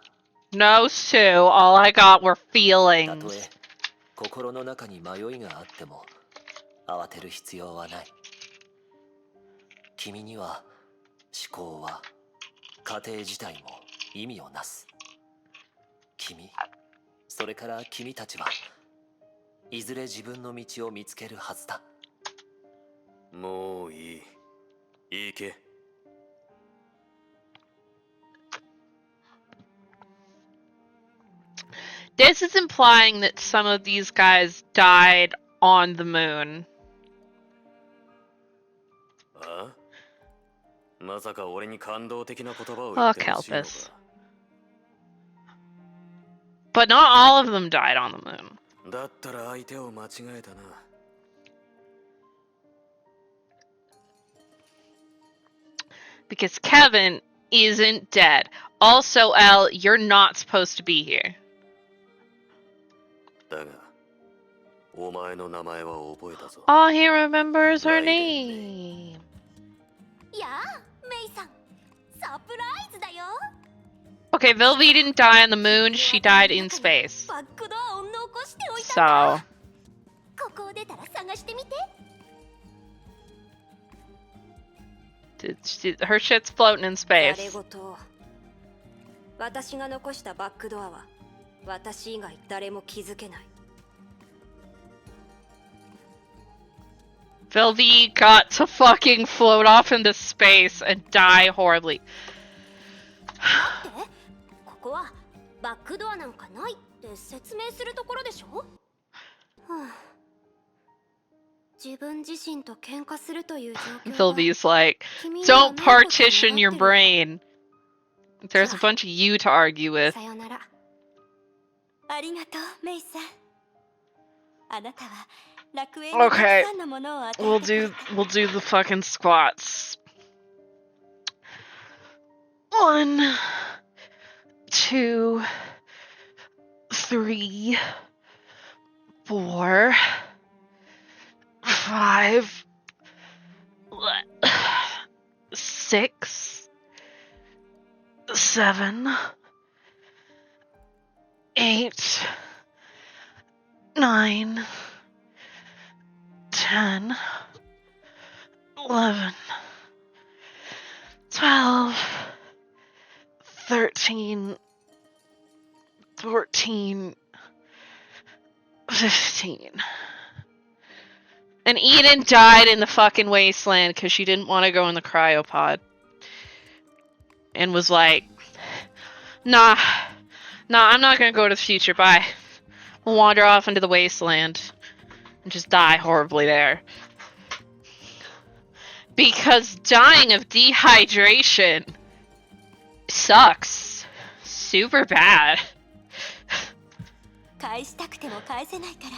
No, Sue. All I got were たと feelings. え心の中に迷いがあっても慌てる必要はない。君には思考は過程自体も意味をなす。君、それから君たちはいずれ自分の道を見つけるはずだ。もういい。行け。This is implying that some of these guys died on the moon. あ？まさか俺に感動的な言葉を Oh, 言ってほしいの Kelpis. か。 But not all of them died on the moon. だったら相手を間違えたな。Because Kevin isn't dead. Also, Elle, you're not supposed to be here. だが、お前の名前は覚えたぞ。 Oh, he remembers her Raiden name. やあ、メイさん、サプライズだよ。 Okay, Vilvi didn't die on the moon, she died in space. バックドアを残しておいたんだ。 So, ここを出たら探してみて。 her shit's floating in 誰 space. 事私が残したバックドアは私以外誰も気づけない。 Vilvi got to fucking float off into space and die horribly. ここはバックドアなんかないって説明するところでしょ。はあ、自分自身と喧嘩するという状況 Philby's like, 君には don't メイコさんを partition your 願ってる brain. There's a bunch of you to argue with. さよなら。ありがとうメイさん。あなたは楽園にたく Okay, さんのものを与え we'll てくれ do た。 we'll do the fucking squats. 1, 2, 3, 4, 5, 6, 7, 8, 9, 10, 11, 12, 13, 14, 15. And Eden died in the fucking wasteland because she didn't want to go in the cryopod. And was like, nah, I'm not gonna go to the future, bye. We'll wander off into the wasteland and just die horribly there. Because dying of dehydration sucks. Super bad. 返したくても返せないか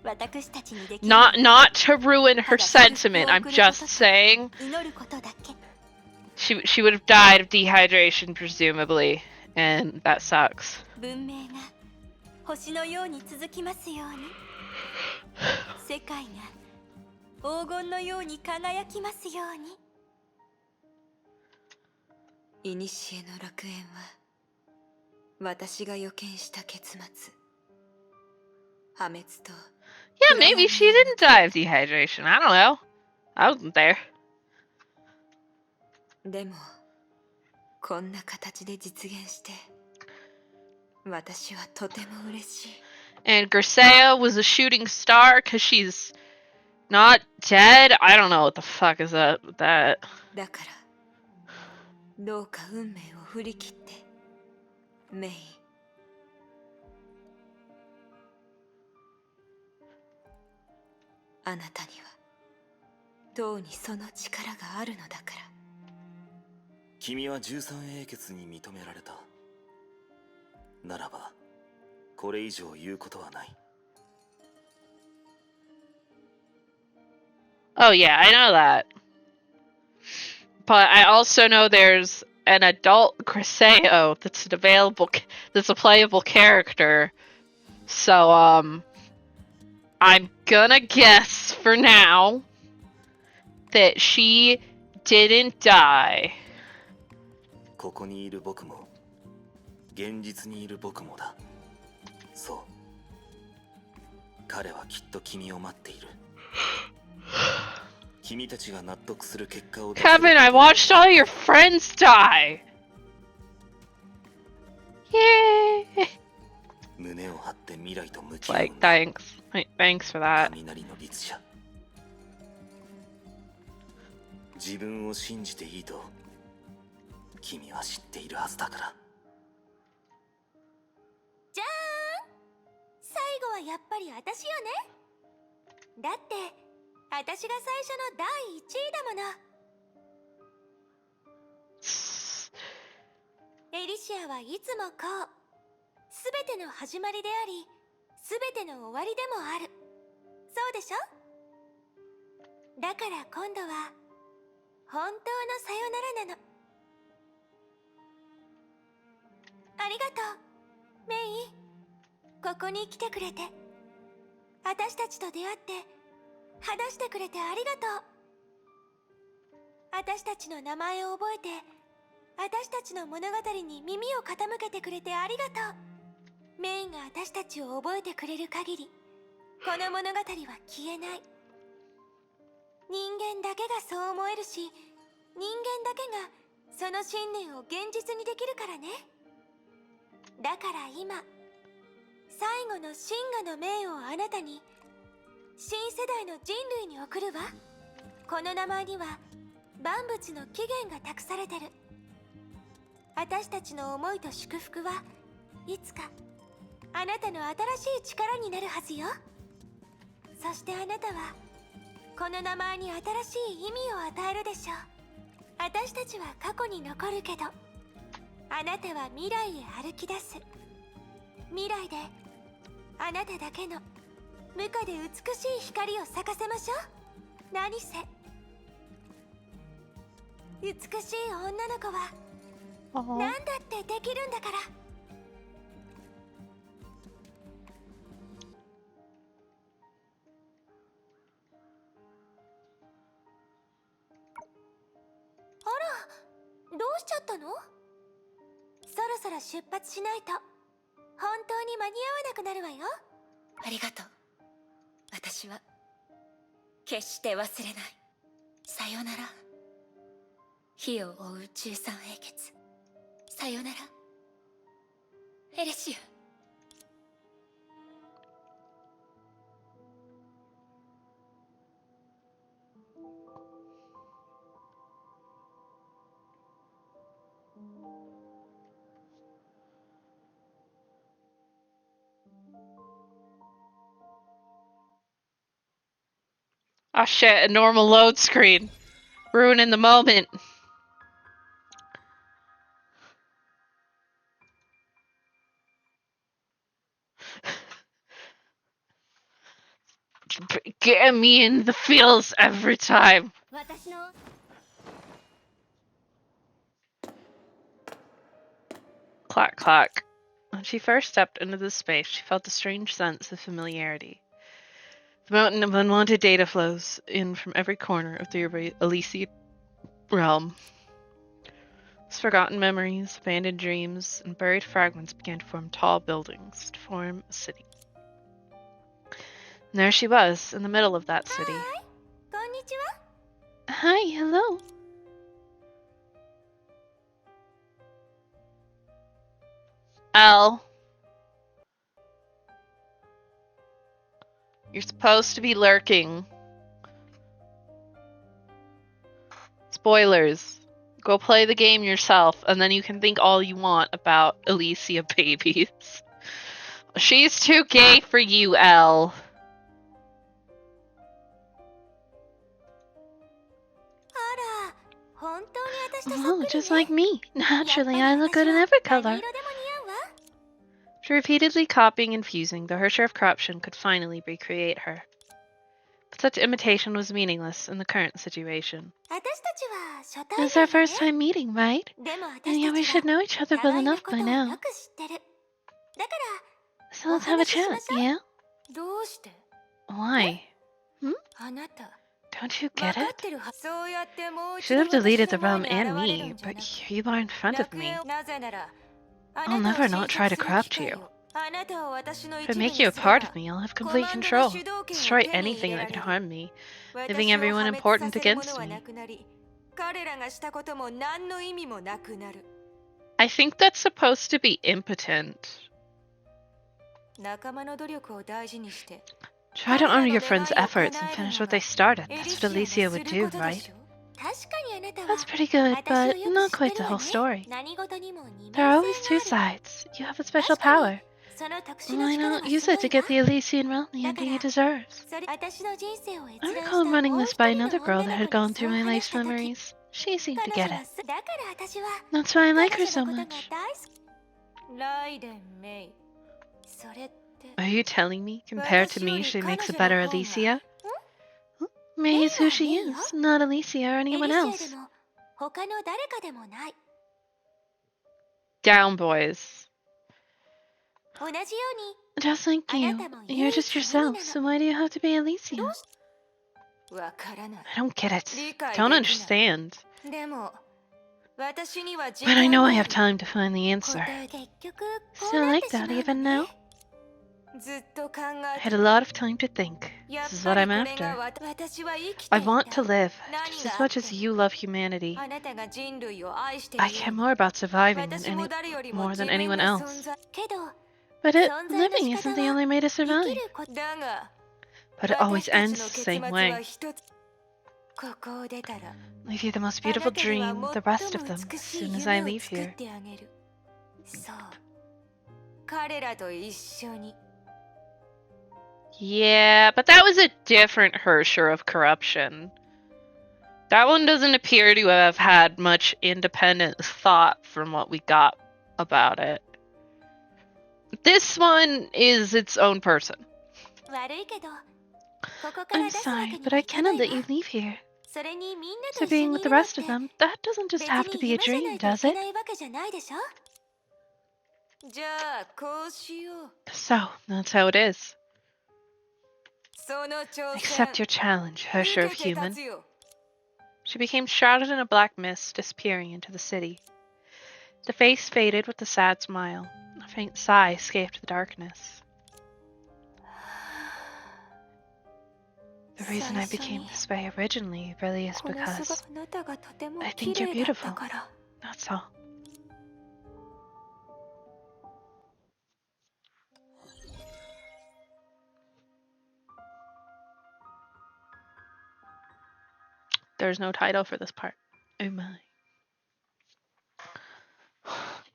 ら。私たちにできる Not to ruin her sentiment. I'm just saying 祈ることだけ。 she would have died of dehydration presumably, and that sucks. 文明が星のように続きますように。世界が黄金のように輝きますように。古の楽園は私が予見した結末。破滅と Yeah, maybe she didn't die of dehydration. I don't know. I wasn't there. でもこんな形で実現して私はとても嬉しい。 And Grisea was a shooting star because she's not dead. I don't know what the fuck is up with that. だからどうか運命を振り切ってメイ。あなたにはとうにその力があるのだから。君は13英傑に認められた。ならばこれ以上言うことはない。 Oh yeah, I know that. But I also know there's an adult Griseo that's a playable character. So I'm gonna guess for now that she didn't die. ここにいる僕も現実にいる僕もだ。そう。彼はきっと君を待っている。君たちが納得する結果を出せる。 Kevin, I watched all your friends die. Yay! 胸を張って未来と向き合う。 Like, thanks for that. 雷の律者。自分を信じていいと君は知っているはずだから。じゃーん、最後はやっぱり私よね。だって私が最初の第1位だもの。エリシアはいつもこう、すべての始まりであり、すべての終わりでもある。そうでしょ？だから今度は本当のさよならなの。ありがとう、メイ。ここに来てくれて、私たちと出会って話してくれてありがとう。私たちの名前を覚えて、私たちの物語に耳を傾けてくれてありがとう。メイが私たちを覚えてくれる限り、この物語は消えない。人間だけがそう思えるし、人間だけがその信念を現実にできるからね。だから今、最後の真我の命をあなたに、新世代の人類に送るわ。この名前には万物の起源が託されてる。私たちの思いと祝福はいつかあなたの新しい力になるはずよ。そしてあなたはこの名前に新しい意味を与えるでしょう。私たちは過去に残るけど、あなたは未来へ歩き出す。未来であなただけの無垢で美しい光を咲かせましょう。何せ美しい女の子は何だってできるんだから。あら、どうしちゃったの？そろそろ出発しないと本当に間に合わなくなるわよ。ありがとう。私は決して忘れない。さよなら。火を追う13英傑。さよならエレシア。Oh shit, a normal load screen. Ruining the moment. Getting me in the feels every time. Clack clack. When she first stepped into this space, she felt a strange sense of familiarity. The mountain of unwanted data flows in from every corner of the Elysian realm. Forgotten memories, abandoned dreams, and buried fragments began to form tall buildings to form a city. And there she was, in the middle of that city. Hi, konnichiwa. Hi, hello. Elle. You're supposed to be lurking. Spoilers. Go play the game yourself, and then you can think all you want about Elysia babies. She's too gay for you, Elle. Oh, just like me. Naturally, I look good in every color. After repeatedly copying and fusing, the Herrscher of Corruption could finally recreate her. But such imitation was meaningless in the current situation. This is our first time meeting, right? And yeah, we should know each other well enough by now. So let's have a chat, yeah? Why? Don't you get it? You should have deleted the realm and me, but here you are in front of me. I'll never not try to corrupt you. If I make you a part of me, I'll have complete control. Destroy anything that can harm me, leaving everyone important against me. I think that's supposed to be impotent. Try to honor your friends' efforts and finish what they started. That's what Elysia would do, right? That's pretty good, but not quite the whole story. There are always two sides. You have a special power. Why not use it to get the Elysian realm the ending it deserves? I recall running this by another girl that had gone through my life's memories. She seemed to get it. That's why I like her so much. Are you telling me, compared to me, she makes a better Elysia? May is who she is, not Elysia or anyone else. Down, boys. Just like you. You're just yourself, so why do you have to be Elysia? I don't get it. I don't understand. But I know I have time to find the answer. Still like that even now? I had a lot of time to think. This is what I'm after. I want to live, just as much as you love humanity. I care more about surviving more than anyone else. But living isn't the only way to survive. But it always ends the same way. Leave you the most beautiful dream, the rest of them, as soon as I leave here. Yeah, but that was a different Hersher of corruption. That one doesn't appear to have had much independent thought from what we got about it. This one is its own person. 悪いけどここか I'm ら出すわ sorry, けに but は I いかな cannot い let わ you leave here. それにみんなと So 一緒 being に with い the るのっ rest て of them, that doesn't just 別 have to に be a 夢じゃな dream, いとい does け it? ないわけじゃないでしょじゃあこうしよう So, that's how it is. その挑 Accept 戦 your challenge, 受 Hersher of けて Human. 立つよ She became shrouded in a black mist, disappearing into the city. The face faded with a sad smile. A faint sigh escaped the darkness. The reason I became this way originally really is この because 姿がとても I 綺 think you're 麗だっ beautiful. たから That's all. There's no title for this part. Oh my.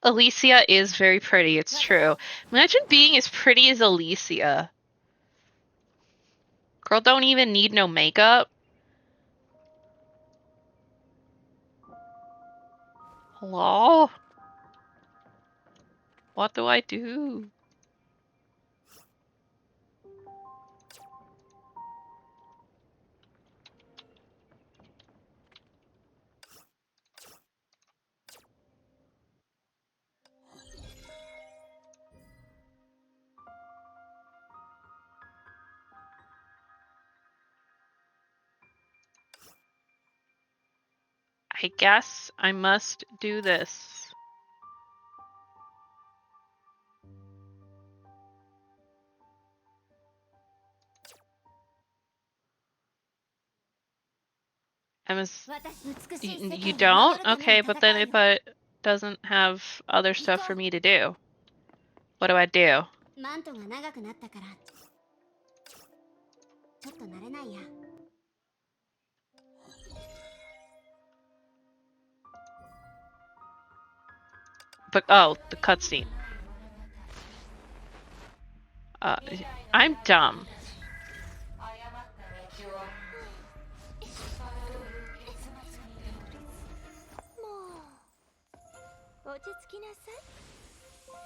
Alicia is very pretty, it's true. Imagine being as pretty as Alicia. Girl don't even need no makeup. Hello? What do I do? I guess I must do this. You don't? Okay, but then it doesn't have other stuff for me to do. What do I do? マントが長くなったからちょっと慣れないや But oh, the cutscene. I'm dumb. もう落ち着きなさい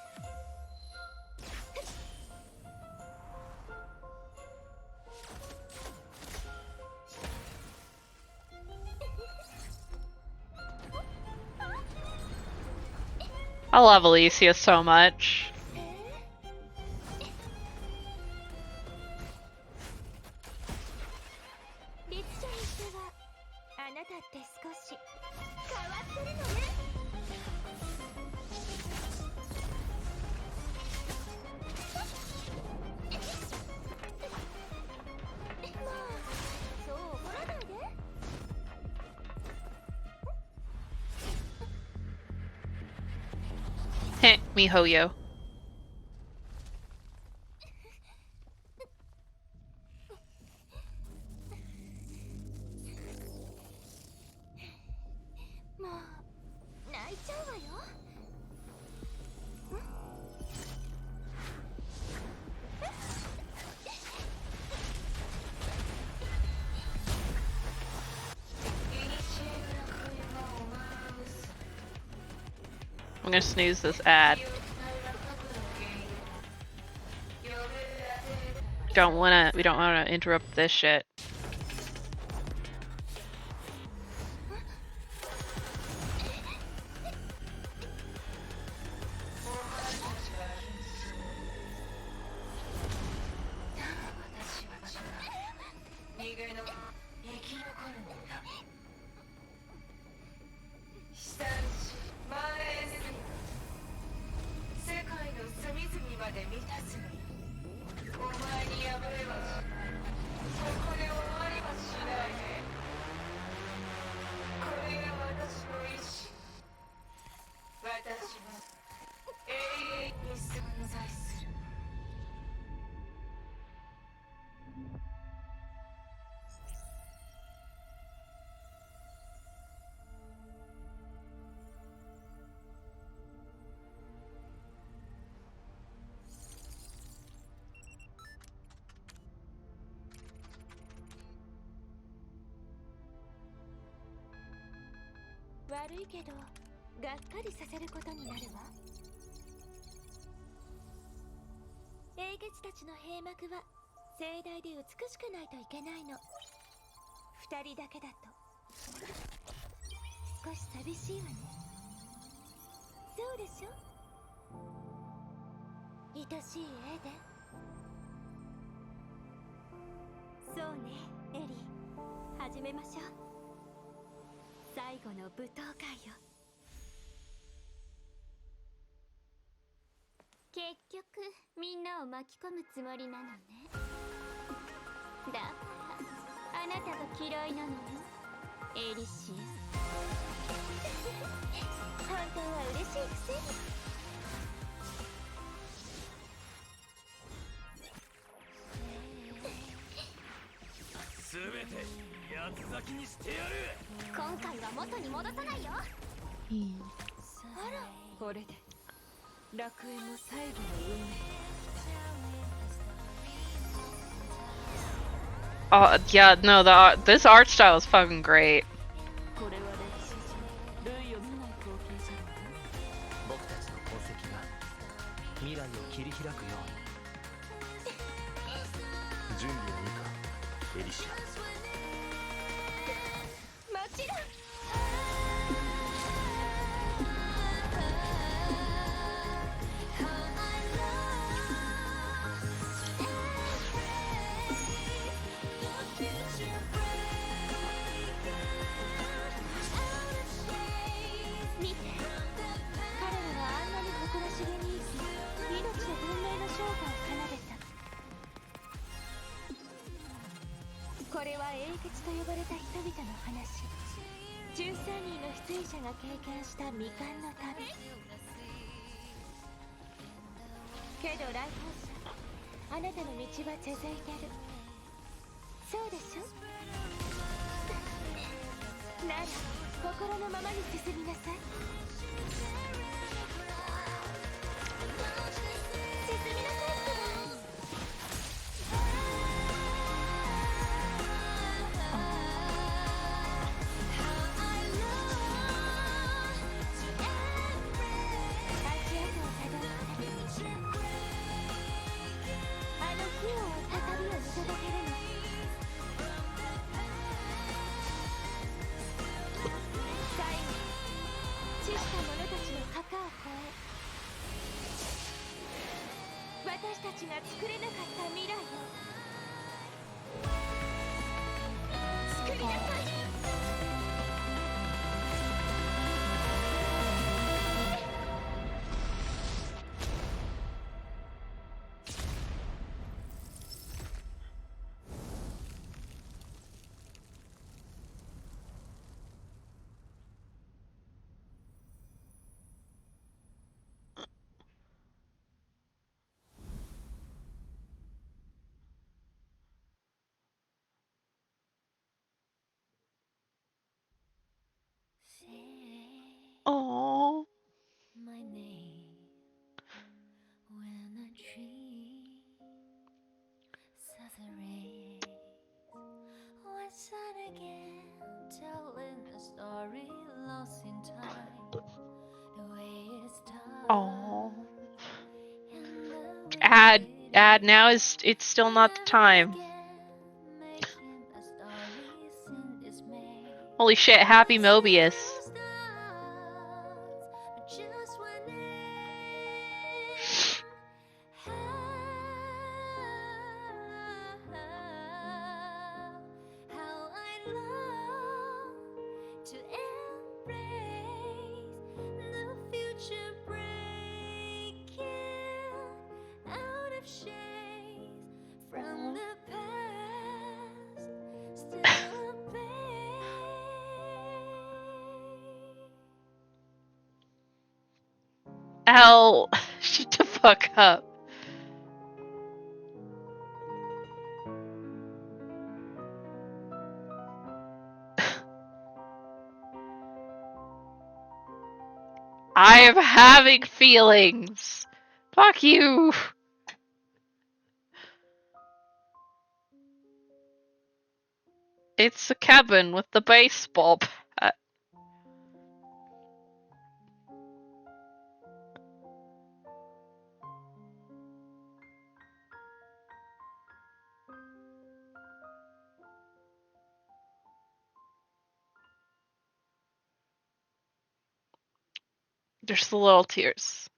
I love Alicia so much. 律者にしてはあなたって少し変わってるのね Heh, mihoyo. もう泣いちゃうわよ I'm gonna snooze this ad. We don't wanna interrupt this shit. 悪いけどがっかりさせることになるわ。英傑たちの閉幕は盛大で美しくないといけないの。二人だけだと少し寂しいわね。そうでしょ、愛しいエデン。そうね、エリー、始めましょう。最後の舞踏会よ。結局みんなを巻き込むつもりなのね。だからあなたが嫌いなのよ、エリシ本当は嬉しいくせに。すべて八つ咲きにしてやる。ア。今回は元に戻さないよ。あら、これで楽園も最後の運命。Yeah, no, this art style is fucking great. これは歴史上類を見ない光景じゃろう。僕たちの功績が未来を切り開くように。準備はいいか、エリシア。もちろん。見て、彼らはあんなに誇らしげに生き、命と文明の昇華を奏でた。これは英傑と呼ばれた人々の話。13人の出演者が経験した未完の旅。けど来訪者、あなたの道は続いてる。そうでしょ。なら心のままに進みなさい。進みなさいってば。足跡をたどってあの日を追った旅を見届けるの。最後、散した者たちの墓を越え、私たちが作れなかった未来を作りなさい。Oh. My name when a tree separates once and again, telling a story lost in time. The way it starts Oh. and the way Add now is it's still not the time. making a story sin dismay. Holy shit, happy Mobius. Just when how I long to embrace the future, breaking out of shades from the past, still a babe. Al, shut the fuck up. I am having feelings. Fuck you. It's a cabin with the baseball bat. Just the little tears.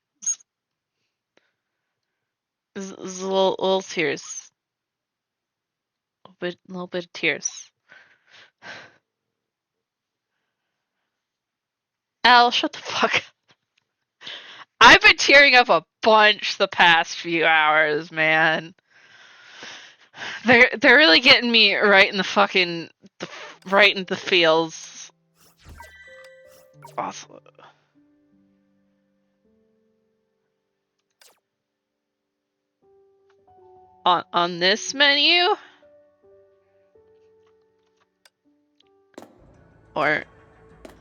Just little tears. Little bit of tears. Al, shut the fuck up. I've been tearing up a bunch the past few hours, man. They're really getting me right in the fucking right in the feels. Also, on this menu, or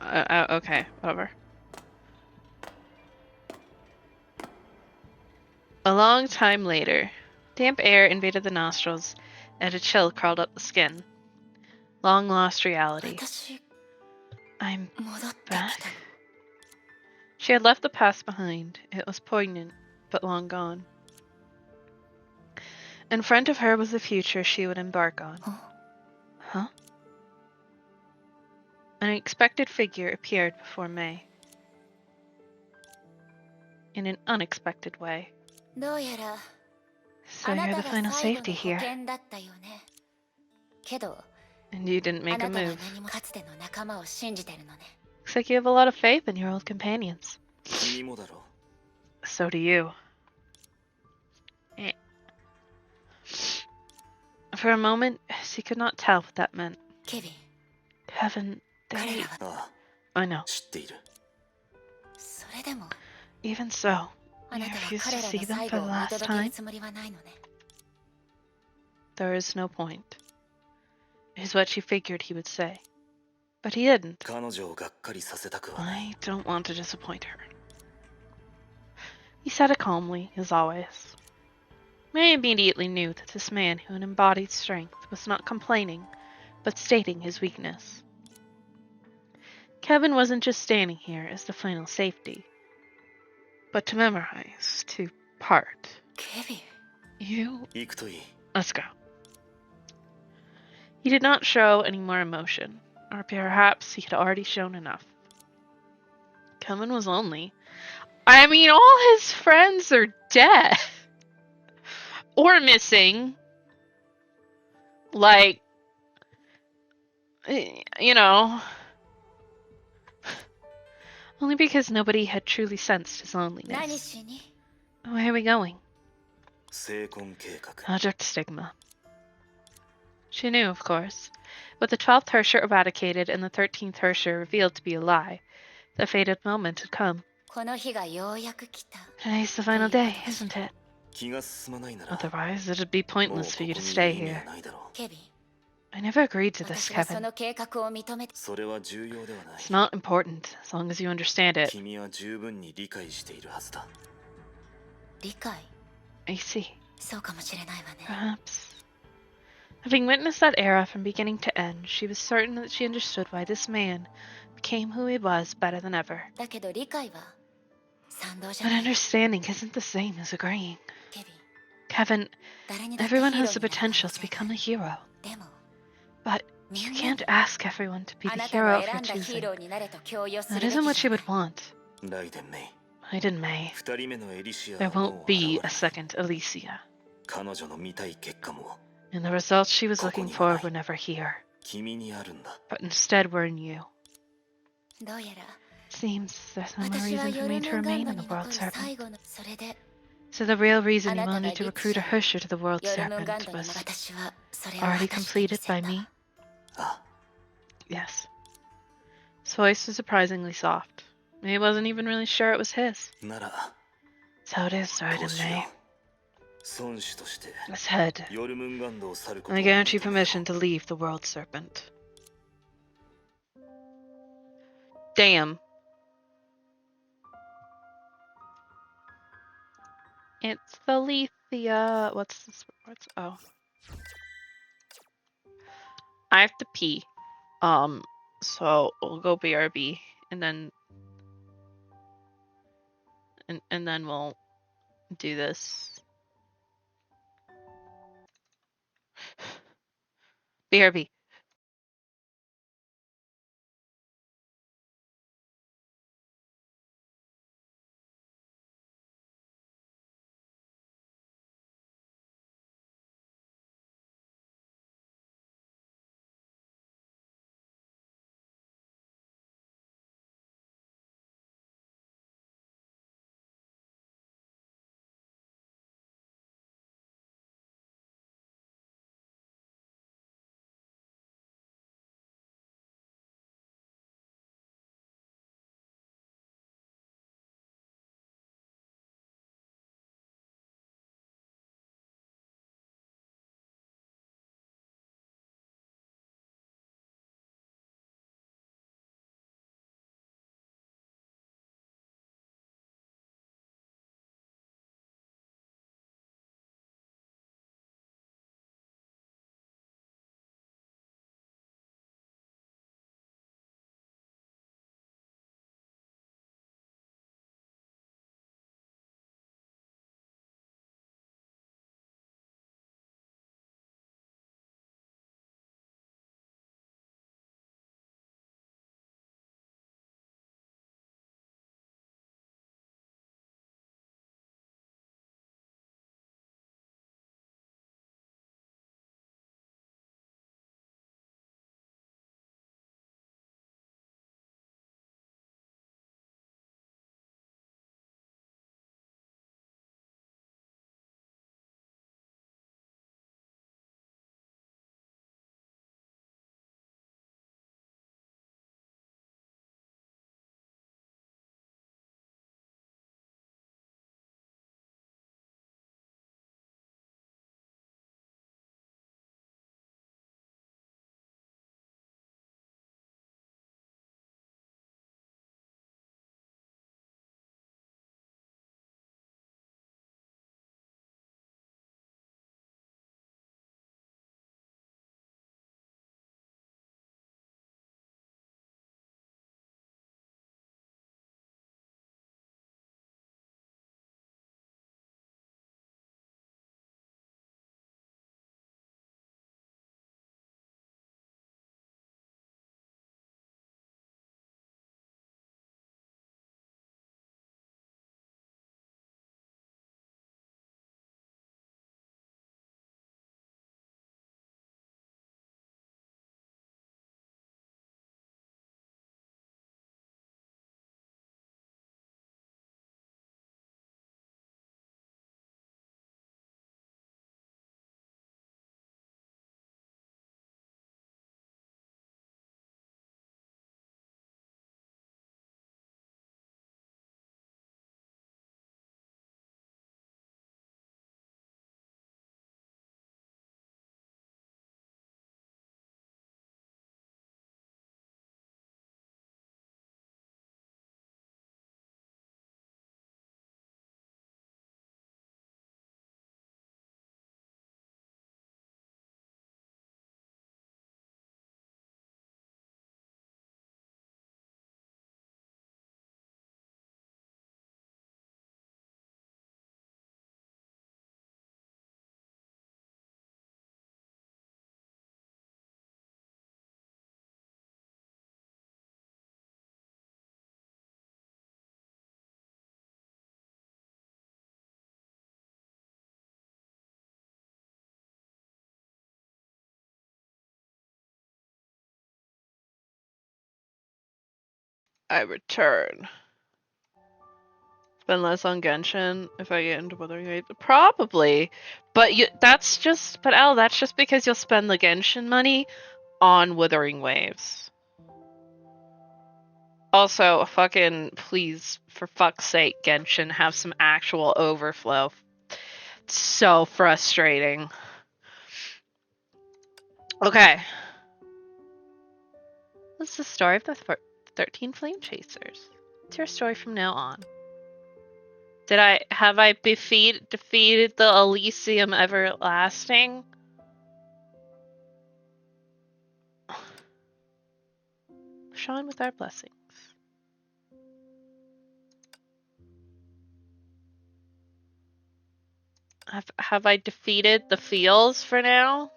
okay, whatever. A long time later, damp air invaded the nostrils, and a chill crawled up the skin. Long lost reality. I'm back. She had left the past behind. It was poignant, but long gone. In front of her was the future she would embark on. Huh? An unexpected figure appeared before May. In an unexpected way. So you're the final safety here. And you didn't make a move. Looks like you have a lot of faith in your old companions. So do you. For a moment, she could not tell what that meant. Kevin, they... I know. Even so, you refuse to see them for the last time? There is no point, is what she figured he would say. But he didn't. I don't want to disappoint her. He said it calmly, as always. May immediately knew that this man who embodied strength was not complaining, but stating his weakness. Kevin wasn't just standing here as the final safety, but to memorize, to part. You... Let's go. He did not show any more emotion, or perhaps he had already shown enough. Kevin was lonely. I mean, all his friends are dead. Or missing. Like, you know. Only because nobody had truly sensed his loneliness. Where are we going? Project Stigma. She knew, of course. With the 12th Hersher eradicated and the 13th Hersher revealed to be a lie, the fated moment had come. Today's the final day, isn't it? Otherwise, it'd be pointless for you to stay here. I never agreed to this, Kevin. It's not important, as long as you understand it. I see. Perhaps. Having witnessed that era from beginning to end, she was certain that she understood why this man became who he was better than ever. But understanding isn't the same as agreeing. Kevin, everyone has the potential to become a hero. But you can't ask everyone to be the hero of your choosing. That isn't what she would want. Raiden May. There won't be a second Alicia. And the results she was looking for were never here. But instead were in you. Seems there's no more reason for me to remain in the World Serpent. So the real reason you wanted to recruit a Hersher to the World Serpent was already completed by me? Yes. His voice was surprisingly soft. He wasn't even really sure it was his. So it is, Raiden May. Let's head. I grant you permission to leave the World Serpent. Damn. It's the Lethia. What's this? Oh. I have to pee. So we'll go BRB and then we'll do this. BRB. I return. Spend less on Genshin if I get into Wuthering Waves? Probably. But that's just because you'll spend the Genshin money on Wuthering Waves. Also, fucking, please, for fuck's sake, Genshin, have some actual overflow. It's so frustrating. Okay. This is the story of the 13 Flame Chasers. It's your story from now on. Have I defeated the Elysium Everlasting? Shine with our blessings. Have I defeated the Fields for now?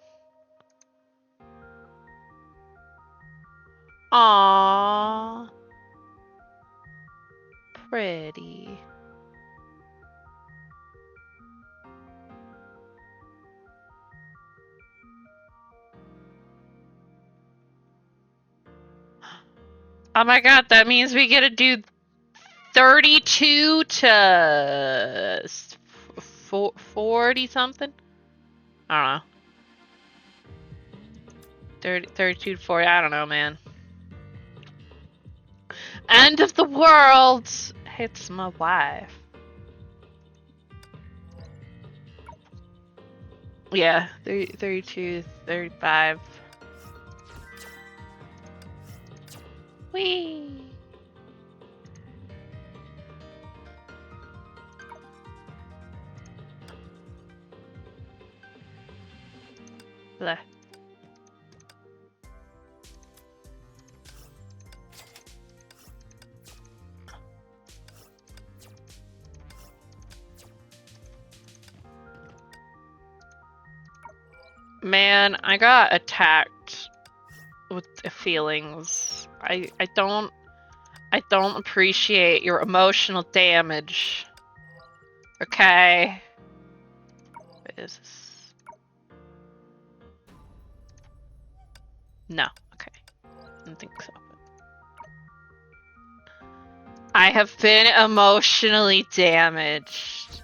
Aww. Pretty. Oh my god, that means we get to do 32 to 40 something? I don't know. 32 to 40, I don't know, man. End of the world! It's my wife. Yeah, 32, 35. Whee! Bleh. Man, I got attacked with the feelings. I don't appreciate your emotional damage. Okay. What is this? No. Okay. I don't think so. I have been emotionally damaged.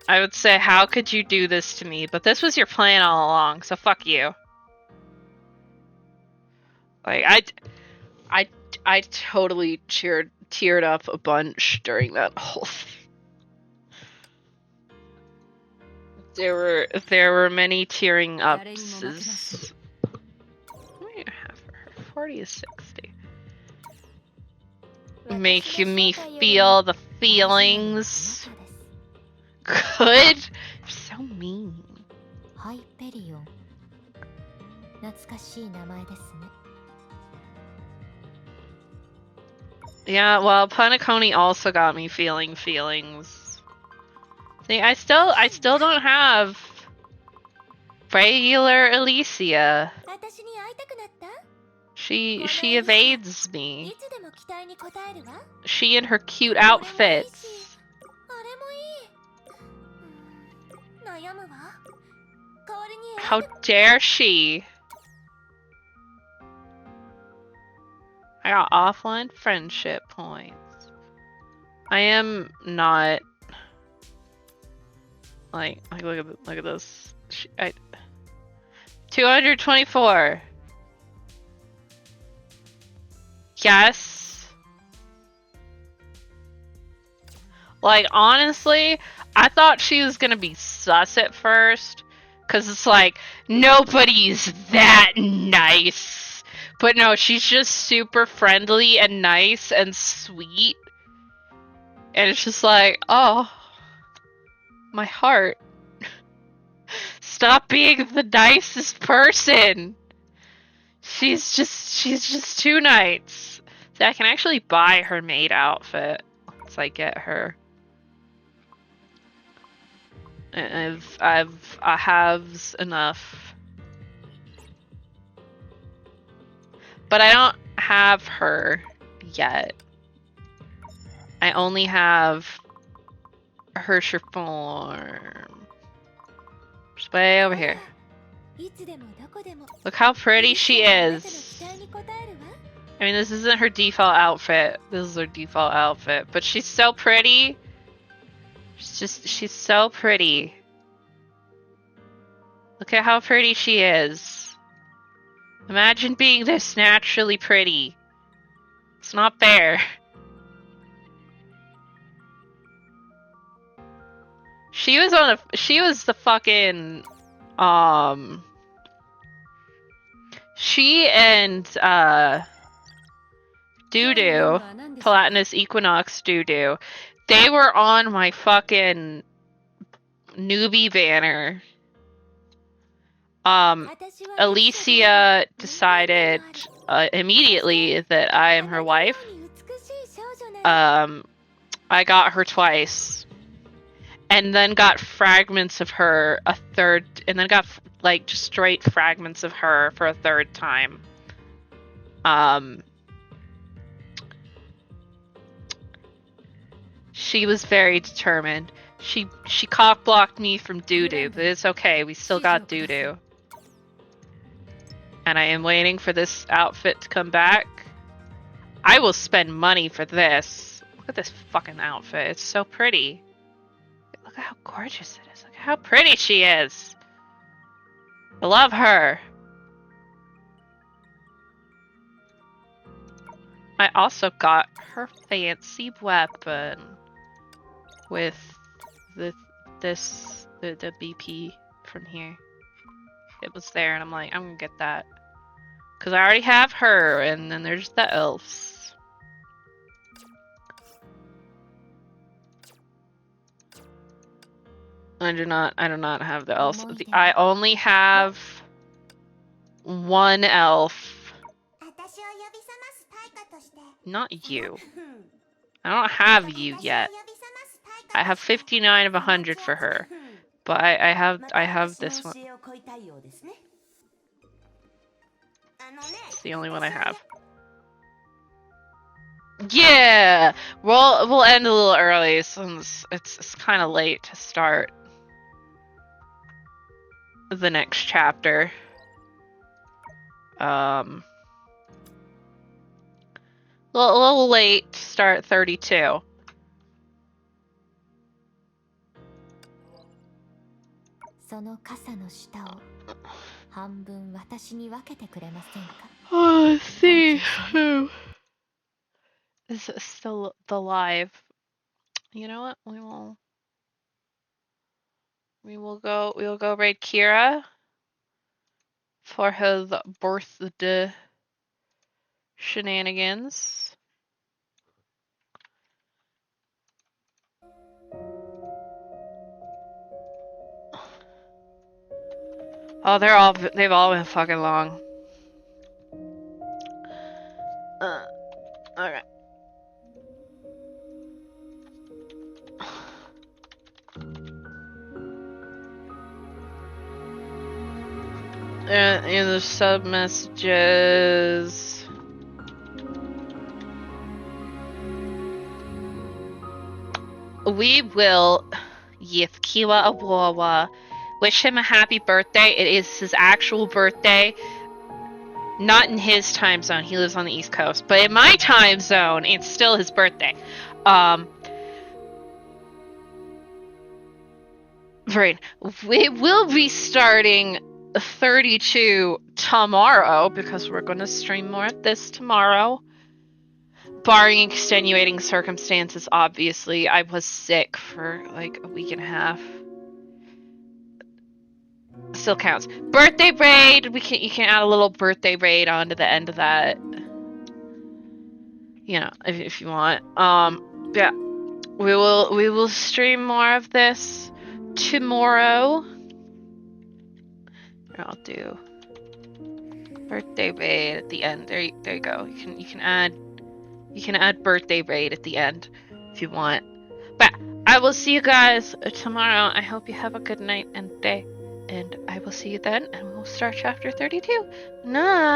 I would say, how could you do this to me? But this was your plan all along, so fuck you. Like, I totally teared up a bunch during that whole thing. There were many tearing ups. What do you have for her? 40 is 60. Making me feel the feelings. Good? You're so mean. Yeah, well, Punakoni also got me feeling feelings. See, I still don't have regular Alicia. She evades me. She and her cute outfits. How dare she? I got offline friendship points. I am not like look at this. 224. Yes. Like, honestly, I thought she was gonna be sus at first, cause it's like nobody's that nice. But no, she's just super friendly and nice and sweet. And it's just like, oh, my heart. Stop being the nicest person. She's just too nice. See, I can actually buy her maid outfit once I get her. And I have enough. But I don't have her yet. I only have her form. Just way over here. Look how pretty she is. I mean, this isn't her default outfit. This is her default outfit, but she's so pretty. She's so pretty. Look at how pretty she is. Imagine being this naturally pretty. It's not fair. She was the fucking, she and, Doodoo, Palatinus Equinox Doodoo, they were on my fucking newbie banner. Alicia decided immediately that I am her wife. I got her twice. And then got fragments of her a third, and then got like just straight fragments of her for a third time. She was very determined. She cock blocked me from Doodoo, but it's okay. We still got Doodoo. And I am waiting for this outfit to come back. I will spend money for this. Look at this fucking outfit. It's so pretty. Look at how gorgeous it is. Look at how pretty she is. I love her. I also got her fancy weapon with the BP from here. It was there, and I'm like, I'm gonna get that. Because I already have her, and then there's the elves. I do not have the elves. I only have one elf. Not you. I don't have you yet. I have 59 of 100 for her. But I have this one. It's the only one I have. Yeah! We'll end a little early since it's kind of late to start the next chapter. A little late to start 32. Oh, let's see who is still alive. You know what? We'll go raid Kira for his birthday shenanigans. Oh, they've all been fucking long. Okay. In the sub messages. We will Yithkiwa Awawa wish him a happy birthday. It is his actual birthday. Not in his time zone. He lives on the East Coast. But in my time zone, it's still his birthday. Right. We will be starting 32 tomorrow because we're going to stream more of this tomorrow. Barring extenuating circumstances, obviously. I was sick for like a week and a half. Still counts. Birthday raid! You can add a little birthday raid onto the end of that. You know, if you want. Yeah. We will stream more of this tomorrow. I'll do birthday raid at the end. There you go. You can add birthday raid at the end if you want. But I will see you guys tomorrow. I hope you have a good night and day. And I will see you then, and we'll start chapter 32. Night!